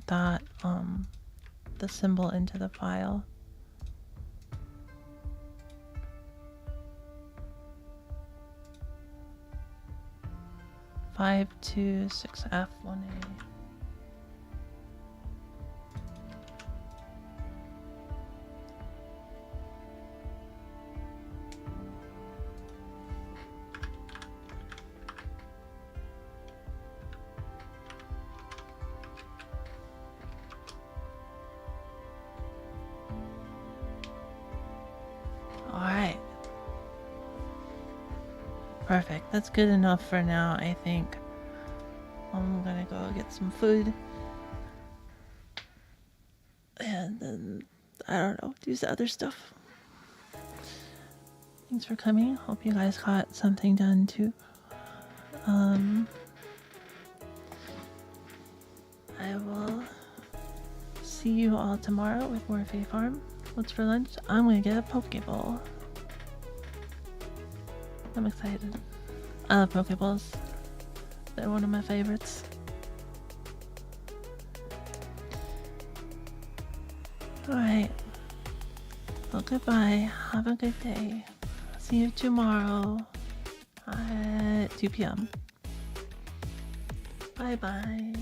the symbol into the file. Five two six F1A. Perfect. That's good enough for now, I think. I'm gonna go get some food. And then, I don't know, do the other stuff. Thanks for coming. Hope you guys got something done too. I will see you all tomorrow with more Fae Farm. What's for lunch? I'm gonna get a Pokeball. I'm excited. I love Pokeballs. They're one of my favorites. Alright. Well, goodbye. Have a good day. See you tomorrow at 2 p.m. Bye bye.